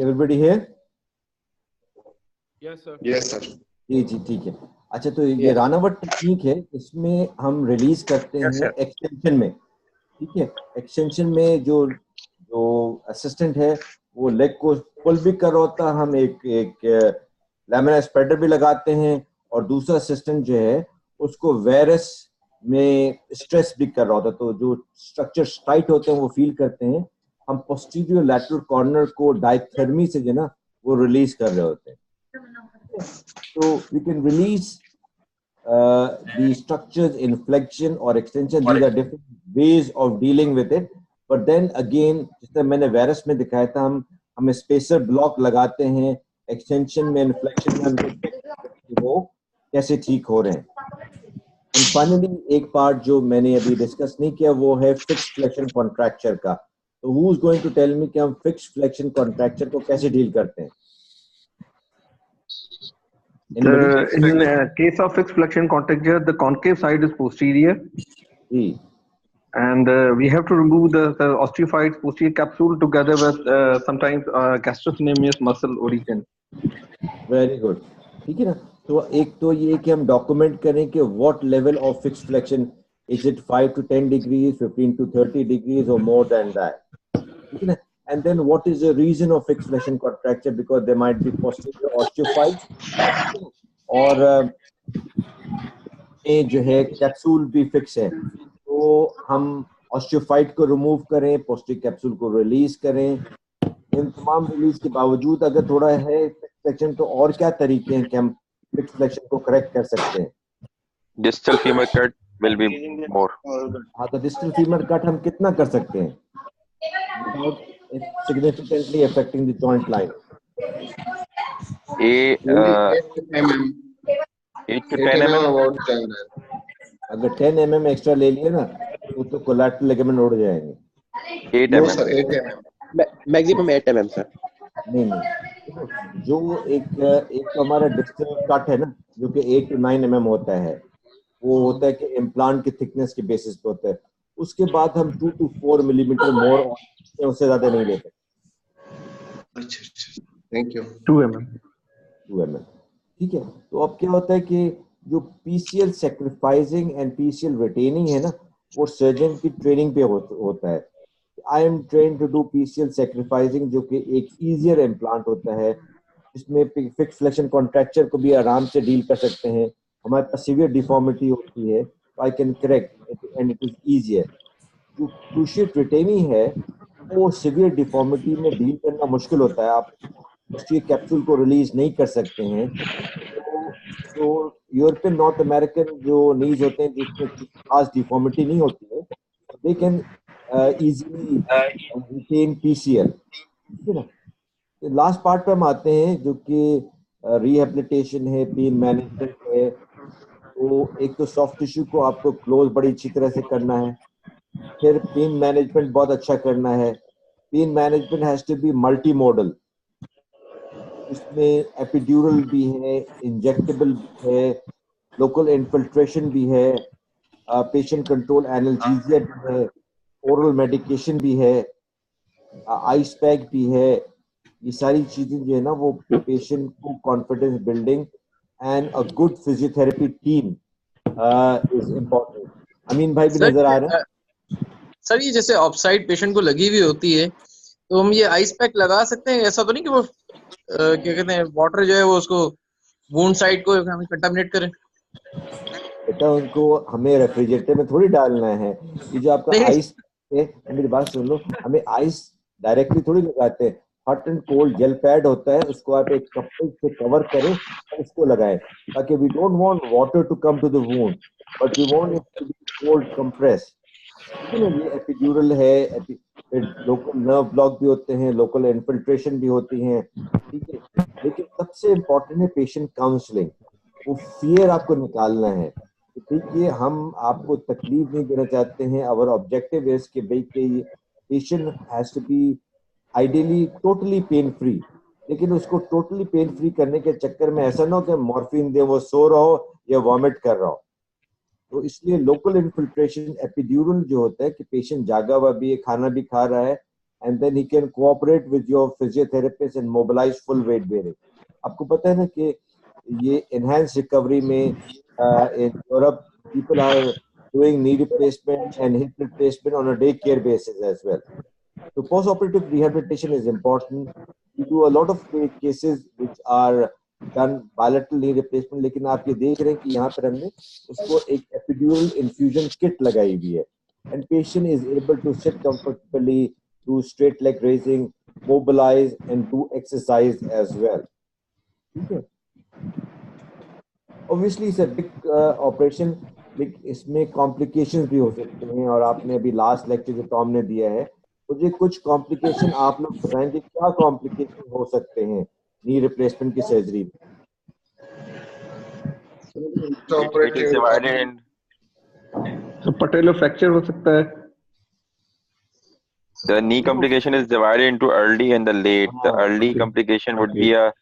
everybody here? Yes, sir. Yes, sir. जी जी ठीक है. अच्छा, तो ये रानावट टेक्निक है, इसमें हम रिलीज करते हैं एक्सटेंशन में. ठीक है, एक्सटेंशन में जो असिस्टेंट है वो लेग को पुल भी कर रहा होता है, हम एक लैमिनार स्प्रेडर भी लगाते हैं, और दूसरा असिस्टेंट जो है उसको वेरस में स्ट्रेस भी कर रहा होता है. तो जो स्ट्रक्चर्स टाइट होते हैं वो फील करते हैं. हम पोस्टीरियर लैटरल कॉर्नर को डायथर्मी से जो ना वो रिलीज कर रहे होते हैं. So we can release the structures in flexion or extension. These are different ways of dealing with it. But then again, जिस तरह मैंने वायरस में दिखाया था, हम स्पेसर ब्लॉक लगाते हैं एक्सटेंशन में, इन्फ्लेक्शन में, हम देखते हैं वो कैसे ठीक हो रहे हैं. एंड फाइनली एक पार्ट जो मैंने अभी डिस्कस नहीं किया वो है फिक्स्ड फ्लेक्शन कॉन्ट्रैक्चर का. तो who is going to tell me कि हम फिक्स्ड फ्लेक्शन कॉन्ट्रैक्चर को कैसे डील करते हैं? In case of fixed flexion contracture, the concave side is posterior, and we have to remove the osteophytes posterior capsule together with sometimes gastrocnemius muscle origin. Very good. ठीक है ना. तो एक तो ये कि हम डॉक्यूमेंट करें कि what level of fixed flexion, is it 5 to 10 degrees, 15 to 30 degrees, or more than that? ठीक है ना. And then what is the reason of fixed flexion contracture? Because there might be posterior osteophytes और जो है capsule भी fix है. तो हम ऑस्टियोफाइट को रिमूव करें, पोस्टीरियर कैप्सूल को रिलीज करें. इन तमाम रिलीज के बावजूद अगर थोड़ा है फ्लेक्शन, तो और क्या तरीके हैं कि हम फिक्स फ्लेक्शन को करेक्ट कर सकते हैं? Distal femur cut will be more. हाँ, तो डिस्टल फीमर कट हम कितना कर सकते हैं without significantly affecting the joint line? 8 to 10 mm. अगर 10 mm एक्स्ट्रा ले लिए ना तो कोलैटरल लिगामेंट उड़ जाएंगे. 8 mm. Maximum 8 mm sir. नहीं, जो एक तो हमारा डिस्टल कट है ना, जो कि 8 to 9 mm होता है, वो होता है कि इम्प्लांट की थिकनेस के बेसिस पे होता है. उसके बाद हम 2 to 4 मिलीमीटर मोर, उससे ज्यादा नहीं लेते. अच्छा, थैंक यू. 2 mm. ठीक है. तो अब क्या होता है कि जो PCL sacrificing and PCL retaining है ना, वो सर्जन की ट्रेनिंग पे होता है. I am train to do PCL sacrificing, जो कि एक इजियर इम्प्लांट होता है, जिसमें फिक्स्ड फ्लेक्शन कॉन्ट्रैक्चर को भी आराम से डील कर सकते हैं. हमारे पास सीवियर डिफॉर्मिटी होती है, I can correct and it is easier. जो क्रूशिएट रिटेनिंग है वो सीवियर डिफॉर्मिटी में डील करना मुश्किल होता है. आप पोस्टीरियर कैप्सूल को रिलीज नहीं कर सकते हैं. तो यूरोपियन नॉर्थ अमेरिकन जो नीज होते हैं जिसमें खास डिफॉर्मिटी नहीं होती है, they can easily retain PCL. ठीक है ना. लास्ट पार्ट पे हम आते हैं जो कि रिहेबिलिटेशन है, पेन मैनेजमेंट है. तो एक तो सॉफ्ट टिश्यू को आपको क्लोज बड़ी अच्छी तरह से करना है, फिर पेन मैनेजमेंट बहुत अच्छा करना है. Pain management has to be multi modal. इसमें एपिड्यूरल भी है, इंजेक्टेबल भी है, लोकल इन्फिल्ट्रेशन भी है, पेशेंट कंट्रोल एनाल्जेसिया भी है, ओरल मेडिकेशन भी है, आइस पैक भी है. ये सारी चीजें जो है ना वो पेशेंट को confidence building and a good physiotherapy team is important. Amin भाई भी नजर आ रहे हैं. सर ये जैसे ऑफसाइड पेशेंट को लगी हुई होती है, तो हम ये आइस पैक लगा सकते हैं? ऐसा तो नहीं कि वो क्या कहते हैं वाटर जो है वो उसको वुंड साइड को हमें कंटामिनेट करे? बेटा उनको हमें रेफ्रिजरेटर में थोड़ी डालना है. ये जो आपका आइस है, मेरी बात सुन लो, हमें आइस डायरेक्टली थोड़ी लगाते हैं. Hot and cold jail pad होता है, उसको आप एक कपड़े से कवर करें और उसको लगाएं, ताकि we don't want water to come to the wound but we want it to be cold compress. ये एपिड्यूरल है, लोकल नर्व ब्लॉक भी होते हैं, लोकल इन्फिल्ट्रेशन भी होती हैं. ठीक है. लेकिन सबसे इम्पोर्टेंट है पेशेंट काउंसलिंग. वो फियर आपको निकालना है देखिए हम आपको तकलीफ नहीं देना चाहते हैं। आवर ऑब्जेक्टिव इज कि भाई कि patient has to be ideally totally pain free, लेकिन उसको टोटली पेन फ्री करने के चक्कर में ऐसा ना हो कि मॉर्फिन दे वो सो रहा हो या वॉमिट कर रहा हो। तो इसलिए लोकल इन्फिल्ट्रेशन एपिड्यूरल जो होता है कि पेशेंट जागा हुआ भी है, खाना भी खा रहा है, and then he can cooperate with your physiotherapist and mobilise full weight bearing. आपको पता है ना कि ये एनहांस रिकवरी में in Europe people are doing knee replacement and hip replacement on a day care basis as well. So post-operative rehabilitation is important. We do a lot of cases which are done bilateral knee replacement, लेकिन आप ये देख रहे हैं कि यहाँ पर हमने उसको एक epidural infusion kit लगाई हुई है, and patient is able to sit comfortably, do straight leg raising, mobilize and do exercise as well. ठीक है? Obviously it's a big operation, लेकिन इसमें कॉम्प्लिकेशंस भी हो सकते हैं, और आपने अभी लास्ट लेक्चर जो टॉम ने दिया है, मुझे कुछ कॉम्प्लिकेशन आप लोग बताएंगे क्या कॉम्प्लिकेशन हो सकते हैं नी रिप्लेसमेंट की सर्जरी में? It is divided in. तो पटेलो फ्रैक्चर हो सकता है। The knee complication is divided into early and the late. The early complication would be a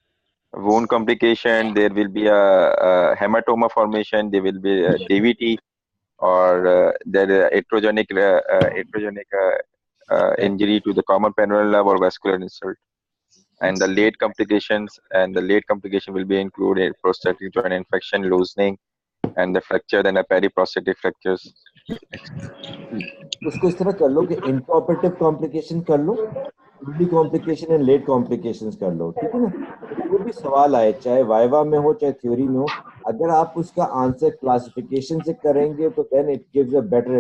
wound complication. There will be a hematoma formation. There will be a DVT, or there is iatrogenic injury to the common peroneal nerve or vascular insult. And the late complications will be included prosthetic joint infection, loosening, and the fracture, then a periprosthetic fractures. उसको इस तरह कर लो कि intraoperative complication कर लो, early complication and late complications कर लो, ठीक है ना? तो कोई भी सवाल आए, चाहे वाइवा में हो चाहे थ्योरी में हो, अगर आप उसका आंसर क्लासिफिकेशन से करेंगे तो then it gives a better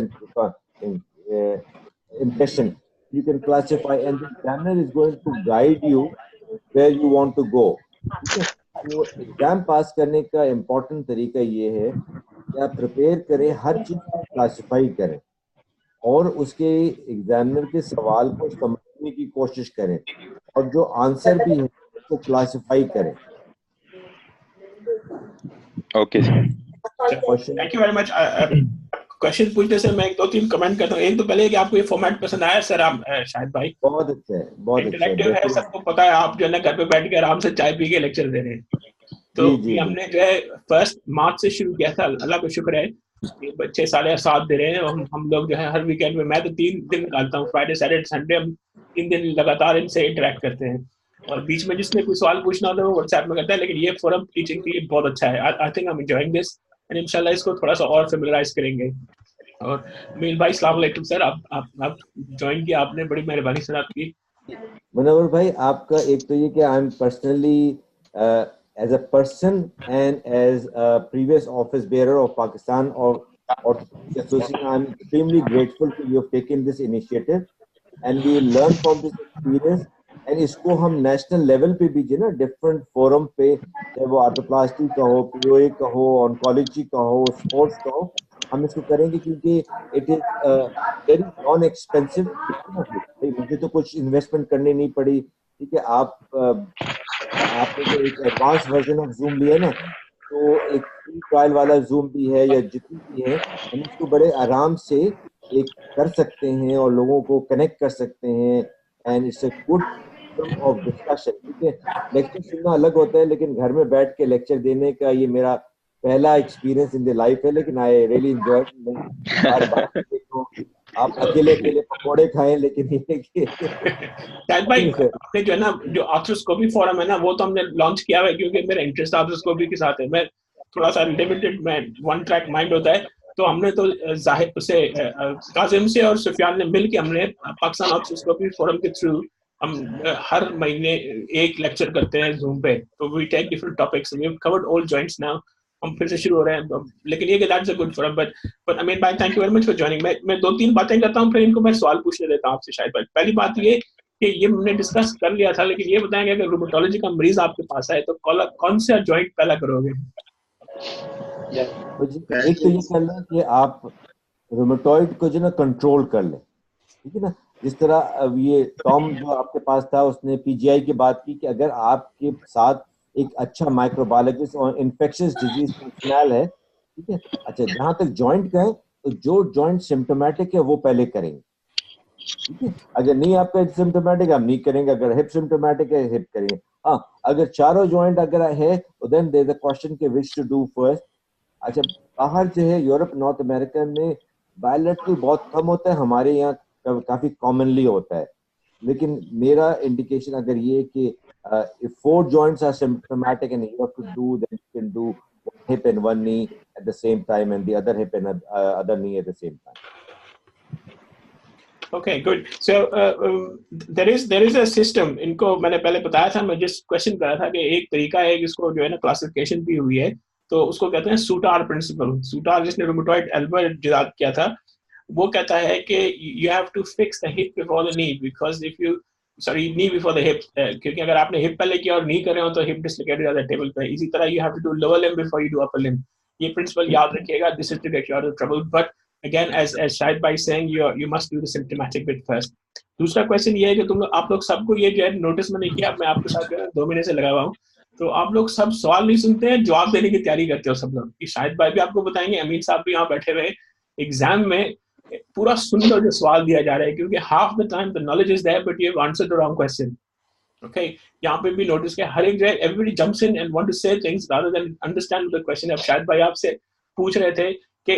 impression. You can classify and the examiner is going to guide you where you want to go. ठीक है? तो एग्जाम पास करने का इम्पोर्टेंट तरीका ये है कि आप प्रिपेयर करें, हर चीज को क्लासिफाई करें और उसके एग्जामिनर के सवाल को समझने की कोशिश करें, और जो आंसर भी है उसको क्लासिफाई करें। Okay, sir. Thank you very much. Question पूछने से मैं एक दो तीन कमेंट करता हूँ। एक तो पहले कि आपको ये फॉर्मेट पसंद आया सर? आप शायद भाई बहुत अच्छा है, बहुत इंटरेक्टिव है, सबको पता है। आप जो है ना घर पे बैठ के आराम से चाय पी के लेक्चर दे रहे हैं। तो ये हमने जो है 1 मार्च से शुरू किया था, अल्लाह का शुक्र है ये बच्चे 7.5 दे रहे हैं। हम लोग जो है हर वीकेंड में, मैं तो 3 दिन निकालता हूँ, फ्राइडे सैटरडे संडे, हम 3 दिन लगातार इनसे इंटरेक्ट करते हैं। और बीच में जिसने कोई सवाल पूछना होता है वो व्हाट्सएप में करता है, लेकिन ये फोरम टीचिंग के लिए बहुत अच्छा है। I think I am enjoying this and इंशाल्लाह इसको थोड़ा सा और फेमिलराइज करेंगे। और मील भाई अस्सलाम वालेकुम सर, आप ज्वाइन किया आपने, बड़ी मेहरबानी सर आपकी। मनोवर भाई, आपका एक तो ये कि I am personally as a person and as a previous office bearer of Pakistan और association, I am extremely grateful कि you have taken this initiative and we will learn from this experience, and इसको हम national level पे भी जो ना different forum पे, चाहे वो आर्थ्रोप्लास्टी का हो, पीओए का हो, ऑन्कोलॉजी का हो, स्पोर्ट्स का हो, हम इसको करेंगे क्योंकि it is very non expensive. मुझे तो कुछ इन्वेस्टमेंट करनी नहीं पड़ी, ठीक है? आपने जो एक एडवांस वर्जन ऑफ जूम लिया ना, तो एक फ्री ट्रायल वाला जूम भी है या जितनी भी है, हम इसको बड़े आराम से एक कर सकते हैं और लोगों को कनेक्ट कर सकते हैं, and it's a good of discussion. ठीक है, लेक्चर सुनना अलग होता है, लेकिन घर में बैठ के लेक्चर देने का ये मेरा पहला एक्सपीरियंस इन द लाइफ है, लेकिन आई रियली एंजॉय। आप अकेले अकेले पकौड़े खाएं, लेकिन शायद भाई आपने जो है ना, जो आर्थ्रोस्कोपी फोरम है ना, वो तो हमने लॉन्च किया है क्योंकि मेरा इंटरेस्ट आर्थ्रोस्कोपी के साथ है। मैं थोड़ा सा लिमिटेड, मैं वन ट्रैक माइंड होता है, तो हमने तो जाहिर से काजिम से और सुफियान ने मिल के हमने पाकिस्तान आर्थ्रोस्कोपी फोरम के थ्रू हम हर महीने एक लेक्चर करते हैं जूम पे। तो we take different topics, we have covered all joints now. हम फिर से शुरू हो रहे हैं, लेकिन ये कि that's a good forum. But Amin भाई, thank you very much for joining. मैं 2-3 बातें करता हूँ, फिर इनको मैं सवाल पूछने देता हूँ आपसे। शायद भाई, पहली बात ये कि ये हमने डिस्कस कर लिया था, लेकिन ये बताएंगे अगर रूमेटोलॉजी का मरीज आपके पास आए तो कौन सा जॉइंट पहला करोगे? एक तो ये कर लें कि आप रूमेटॉइड को जो ना कंट्रोल कर लें, ठीक है ना? जिस तरह ये टॉम जो आपके पास था, उसने पीजीआई की बात की कि अगर आपके साथ एक अच्छा माइक्रोबायोलॉजिस्ट और इन्फेक्शियस डिजीज पर्सनल है, ठीक है। अच्छा, जहां तक जॉइंट का है तो जो जॉइंट सिम्टोमेटिक है वो पहले करेंगे, ठीक है। अगर नी आपका सिम्टोमेटिक हम नी करेंगे, अगर हिप सिम्टोमेटिक है हिप करेंगे। हाँ, अगर चारों जॉइंट अगर है तो then there is a question के विच टू डू फर्स्ट। अच्छा, बाहर जो है यूरोप नॉर्थ अमेरिका में बायलैटरल बहुत कम होता है, हमारे यहाँ काफी कॉमनली होता है। लेकिन मेरा इंडिकेशन अगर ये कि if 4 joints are symptomatic and you have to do, then you can do one hip and one knee at the same time and the other hip and other knee at the same time. Okay, good. So there is a system. इनको मैंने पहले बताया था, मैं जिस question कर रहा था कि एक तरीका है जिसको जो है ना क्लासिफिकेशन भी हुई है, तो उसको कहते हैं सूटार प्रिंसिपल। सूटार जिसने रूमेटॉइड एल्बर इजाद किया था, वो कहता है कि you have to fix the hip before the knee because if you knee before the hip, क्योंकि अगर आपने हिप पहले किया और नी करे हो तो हिप डिस्लोकेट हो जाता है टेबल पे। इसी तरह you have to do lower limb before you do upper limb. ये प्रिंसिपल याद रखिएगा, this is to get you out of trouble. But again, as Shahid bhai saying, you must do the symptomatic bit first. दूसरा question ये है कि आप लोग सबको ये जो है नोटिस मैंने किया, मैं आपके साथ जो है 2 महीने से लगा हुआ हूँ, तो आप लोग सब सवाल नहीं सुनते हैं, जवाब देने की तैयारी करते हो सब लोग। कि शाहिद भाई भी आपको बताएंगे, अमीन साहब भी यहाँ बैठे हुए, एग्जाम में पूरा सुन लो जो सवाल दिया जा रहा है, क्योंकि half the time the knowledge is there but you have answered the wrong question. Okay, यहाँ पे भी नोटिस किया, हर एक जो है everybody jumps in and want to say things rather than understand the question. अब शायद भाई आपसे पूछ रहे थे कि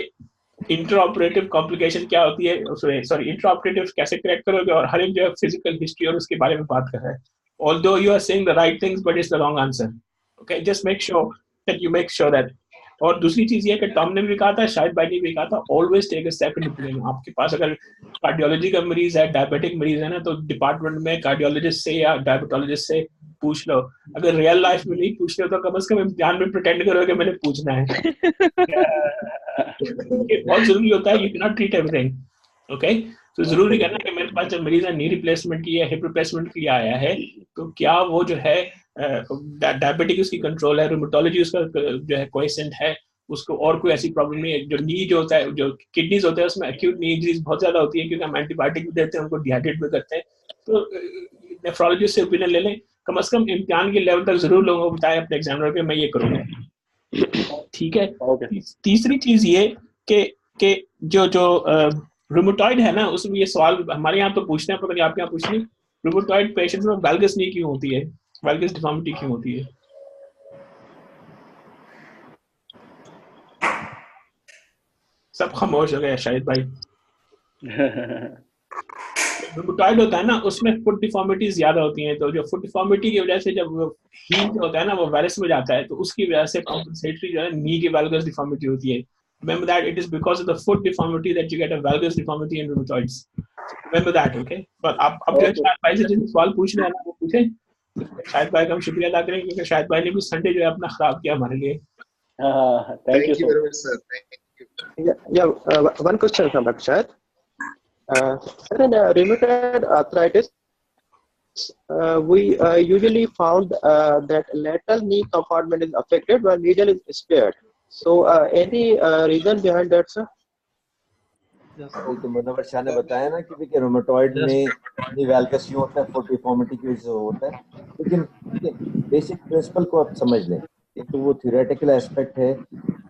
इंटरऑपरेटिव कॉम्प्लिकेशन क्या होती है, सॉरी इंटरऑपरेटिव कैसे करेक्ट करोगे, और हर एक जो है फिजिकल हिस्ट्री और उसके बारे में बात कर रहा है। Although you are saying the right things but it's the wrong answer. Okay, just make sure that you make sure that. और दूसरी चीज ये कि टॉम ने भी कहा था, शायद भाई ने भी कहा था, always take a step in between. आपके पास अगर कार्डियोलॉजी का मरीज है, डायबिटिक मरीज है ना, तो डिपार्टमेंट में कार्डियोलॉजिस्ट से या डायबिटोलॉजिस्ट से पूछ लो। अगर रियल लाइफ में नहीं पूछ लो तो कम से कम इम्तिहान में प्रिटेंड करो कि मैंने पूछना है। बहुत जरूरी होता है, you can not treat everything. Okay, तो जरूरी करना कि मेरे पास जब मरीज है नी रिप्लेसमेंट की या हिप रिप्लेसमेंट के लिए आया है, तो क्या वो जो है डायबिटिक उसकी कंट्रोल है, रूमेटोलॉजी उसका जो है क्वेश्चन है, उसको और कोई ऐसी प्रॉब्लम नहीं है। जो नी जो होता है, जो किडनीज होता है, उसमें एक्यूट नी इंजरीज बहुत ज्यादा होती है, क्योंकि हम एंटीबायोटिक भी देते हैं, उनको डिहाइड्रेट भी करते हैं। तो नेफ्रोलॉजिस्ट से ओपिनियन ले लें, कम से कम इम्तिहान के लेवल तक जरूर लोगों को बताएं अपने एग्जामिनर के, मैं ये करूंगा। ठीक है। तीसरी चीज ये कि जो रूमेटॉइड है ना, उसमें ये सवाल हमारे यहाँ तो पूछते हैं, पता नहीं आपके यहाँ पूछते हैं, रूमेटॉइड पेशेंट्स में वैल्गस नी क्यों होती है, वैल्गस डिफॉर्मिटी क्यों होती है? सब खामोश हो गए शायद भाई। रूमेटॉइड होता है ना, उसमें फुट डिफॉर्मिटीज ज्यादा होती हैं, तो जो फुट डिफॉर्मिटी की वजह से जब वो हील जो होता है ना वो वायरस में जाता है, तो उसकी वजह से कॉम्पेंसेटरी जो है नी की वैल्गस डिफॉर्मिटी होती है। Remember that it is because of the foot deformity that you get a valgus deformity in rheumatoids. Remember that, okay? But अब जो शायद भाई से जिन सवाल पूछ रहे हैं ना वो पूछे। शायद भाई का हम शुक्रिया अदा करें, क्योंकि शायद भाई ने भी संडे जो है अपना खराब किया हमारे लिए। Thank you very much, sir. Thank you. One question from Dr. Shahid. In rheumatoid arthritis, we usually found that lateral knee compartment is affected while medial is spared. So any reason behind that, sir? तो मुनव्वर शाह ने बताया ना कि rheumatoid में नी वैल्गस क्यों होता है, foot deformity की वजह से होता है। लेकिन बेसिक प्रिंसिपल को आप समझ लें, एक तो वो थ्योरेटिकल एस्पेक्ट है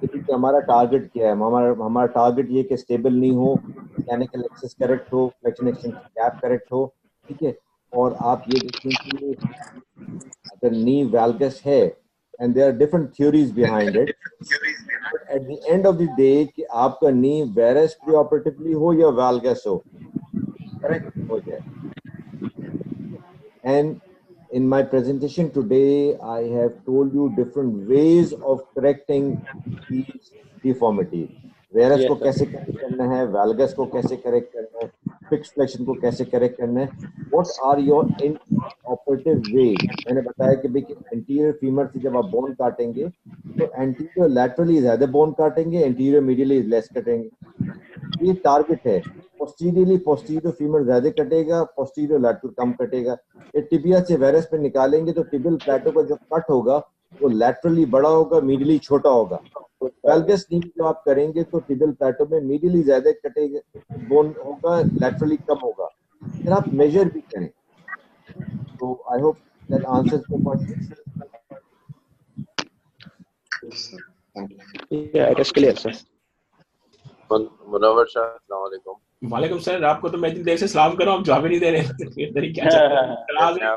कि हमारा टारगेट क्या है। हमारा टारगेट ये कि स्टेबल नहीं हो, मैकेनिकल एक्सेस करेक्ट हो, फ्लेक्शन एक्सटेंशन गैप करेक्ट हो, ठीक है। और आप ये देखें कि अगर नी वैल्गस है, and there are different theories behind it, but at the end of the day कि आपका नी varus preoperatively हो या valgus हो, correct हो जाए। And in my presentation today I have told you different ways of correcting these deformities. Varus को कैसे correct करना है, valgus को कैसे करेक्ट करना है, fixed flexion को कैसे करेक्ट करना है, what are your ऑपरेटिव वे। मैंने बताया कि भाई एंटीरियर फीमर से जब आप बोन काटेंगे तो एंटीरियर लैटरली ज्यादा बोन काटेंगे, एंटीरियर मीडियली लेस कटेंगे, ये टारगेट है। पोस्टीरियरली पोस्टीरियर फीमर ज्यादा कटेगा, पोस्टीरियर लैटरल कम कटेगा। ये टिबिया से वायरस पे निकालेंगे तो टिबियल प्लेटो का जो कट होगा वो लैटरली बड़ा होगा, मीडियली छोटा होगा। तो वैल्गस नी जो आप करेंगे तो टिबियल प्लेटो में मीडियली ज्यादा कटेगा बोन होगा, लैटरली कम होगा। फिर आप मेजर भी करें। So I hope that answers the question. Yeah, it is clear, sir. Munawwar Shah, अस्सलाम वालेकुम। वालेकुम सर, आपको तो मैं इतनी देर से सलाम कर रहा हूँ, आप जवाब ही नहीं दे रहे। इधर ही क्या चल रहा है?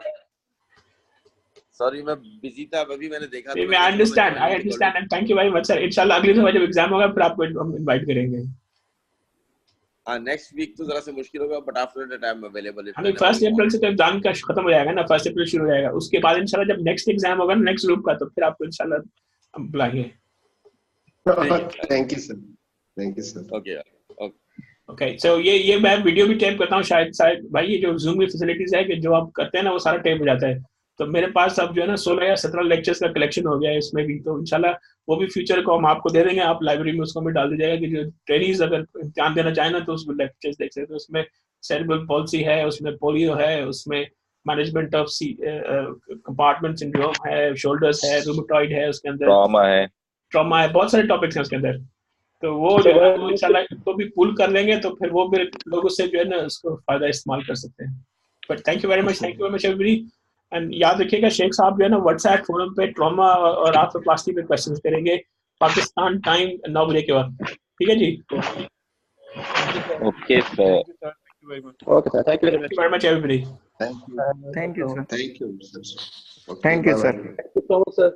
सॉरी मैं बिजी था, अभी मैंने देखा। मैं understand and thank you very much sir. इंशाल्लाह अगले दफा जब एग्जाम होगा फिर आपको हम इनवाइट करेंगे। नेक्स्ट वीक तो जरा से मुश्किल होगा, but after that I am available. हमें 1 अप्रैल से तो एग्जाम का खत्म हो जाएगा ना, 1 अप्रैल शुरू हो जाएगा। उसके बाद इंशाल्लाह जब नेक्स्ट एग्जाम होगा ना नेक्स्ट ग्रुप का, तो फिर आपको इंशाल्लाह हम बुलाएंगे। Thank you sir, thank you sir. Okay so ये मैं वीडियो भी टेप करता हूँ शायद भाई। ये जो जूम की फैसिलिटीज है कि जो आप करते हैं ना वो सारा टेप हो जाता है। तो मेरे पास अब जो है ना 16 या 17 लेक्चर्स का कलेक्शन हो गया है इसमें भी। तो इंशाल्लाह वो भी फ्यूचर को हम आपको दे देंगे, आप लाइब्रेरी में उसको भी डाल दीजिएगा कि जो ट्रेनिंग्स अगर ध्यान देना चाहें ना तो उसमें लेक्चर्स देख सकते हैं। उसमें सेरेब्रल पॉलिसी है, उसमें पोलियो है, उसमें मैनेजमेंट ऑफ कंपार्टमेंट सिंड्रोम है, शोल्डर्स है, रूमेटॉइड है, उसके अंदर ट्रॉमा है, बहुत सारे टॉपिक्स हैं उसके अंदर। तो वो जो है वो इंशाल्लाह तो भी पुल कर लेंगे, तो फिर वो भी लोग उससे जो है ना उसको फायदा इस्तेमाल कर सकते हैं। But thank you very much everybody. And याद रखिएगा शेख साहब जो है ना व्हाट्सएप फोरम पे ट्रॉमा और आर्थ्रोप्लास्टी पे क्वेश्चंस करेंगे पाकिस्तान टाइम 9 बजे के वक्त। ठीक है जी? Okay sir, okay sir, thank you very much everybody. Thank you sir. Thank you, sir. Thank you sir. Thank you, sir. So much sir.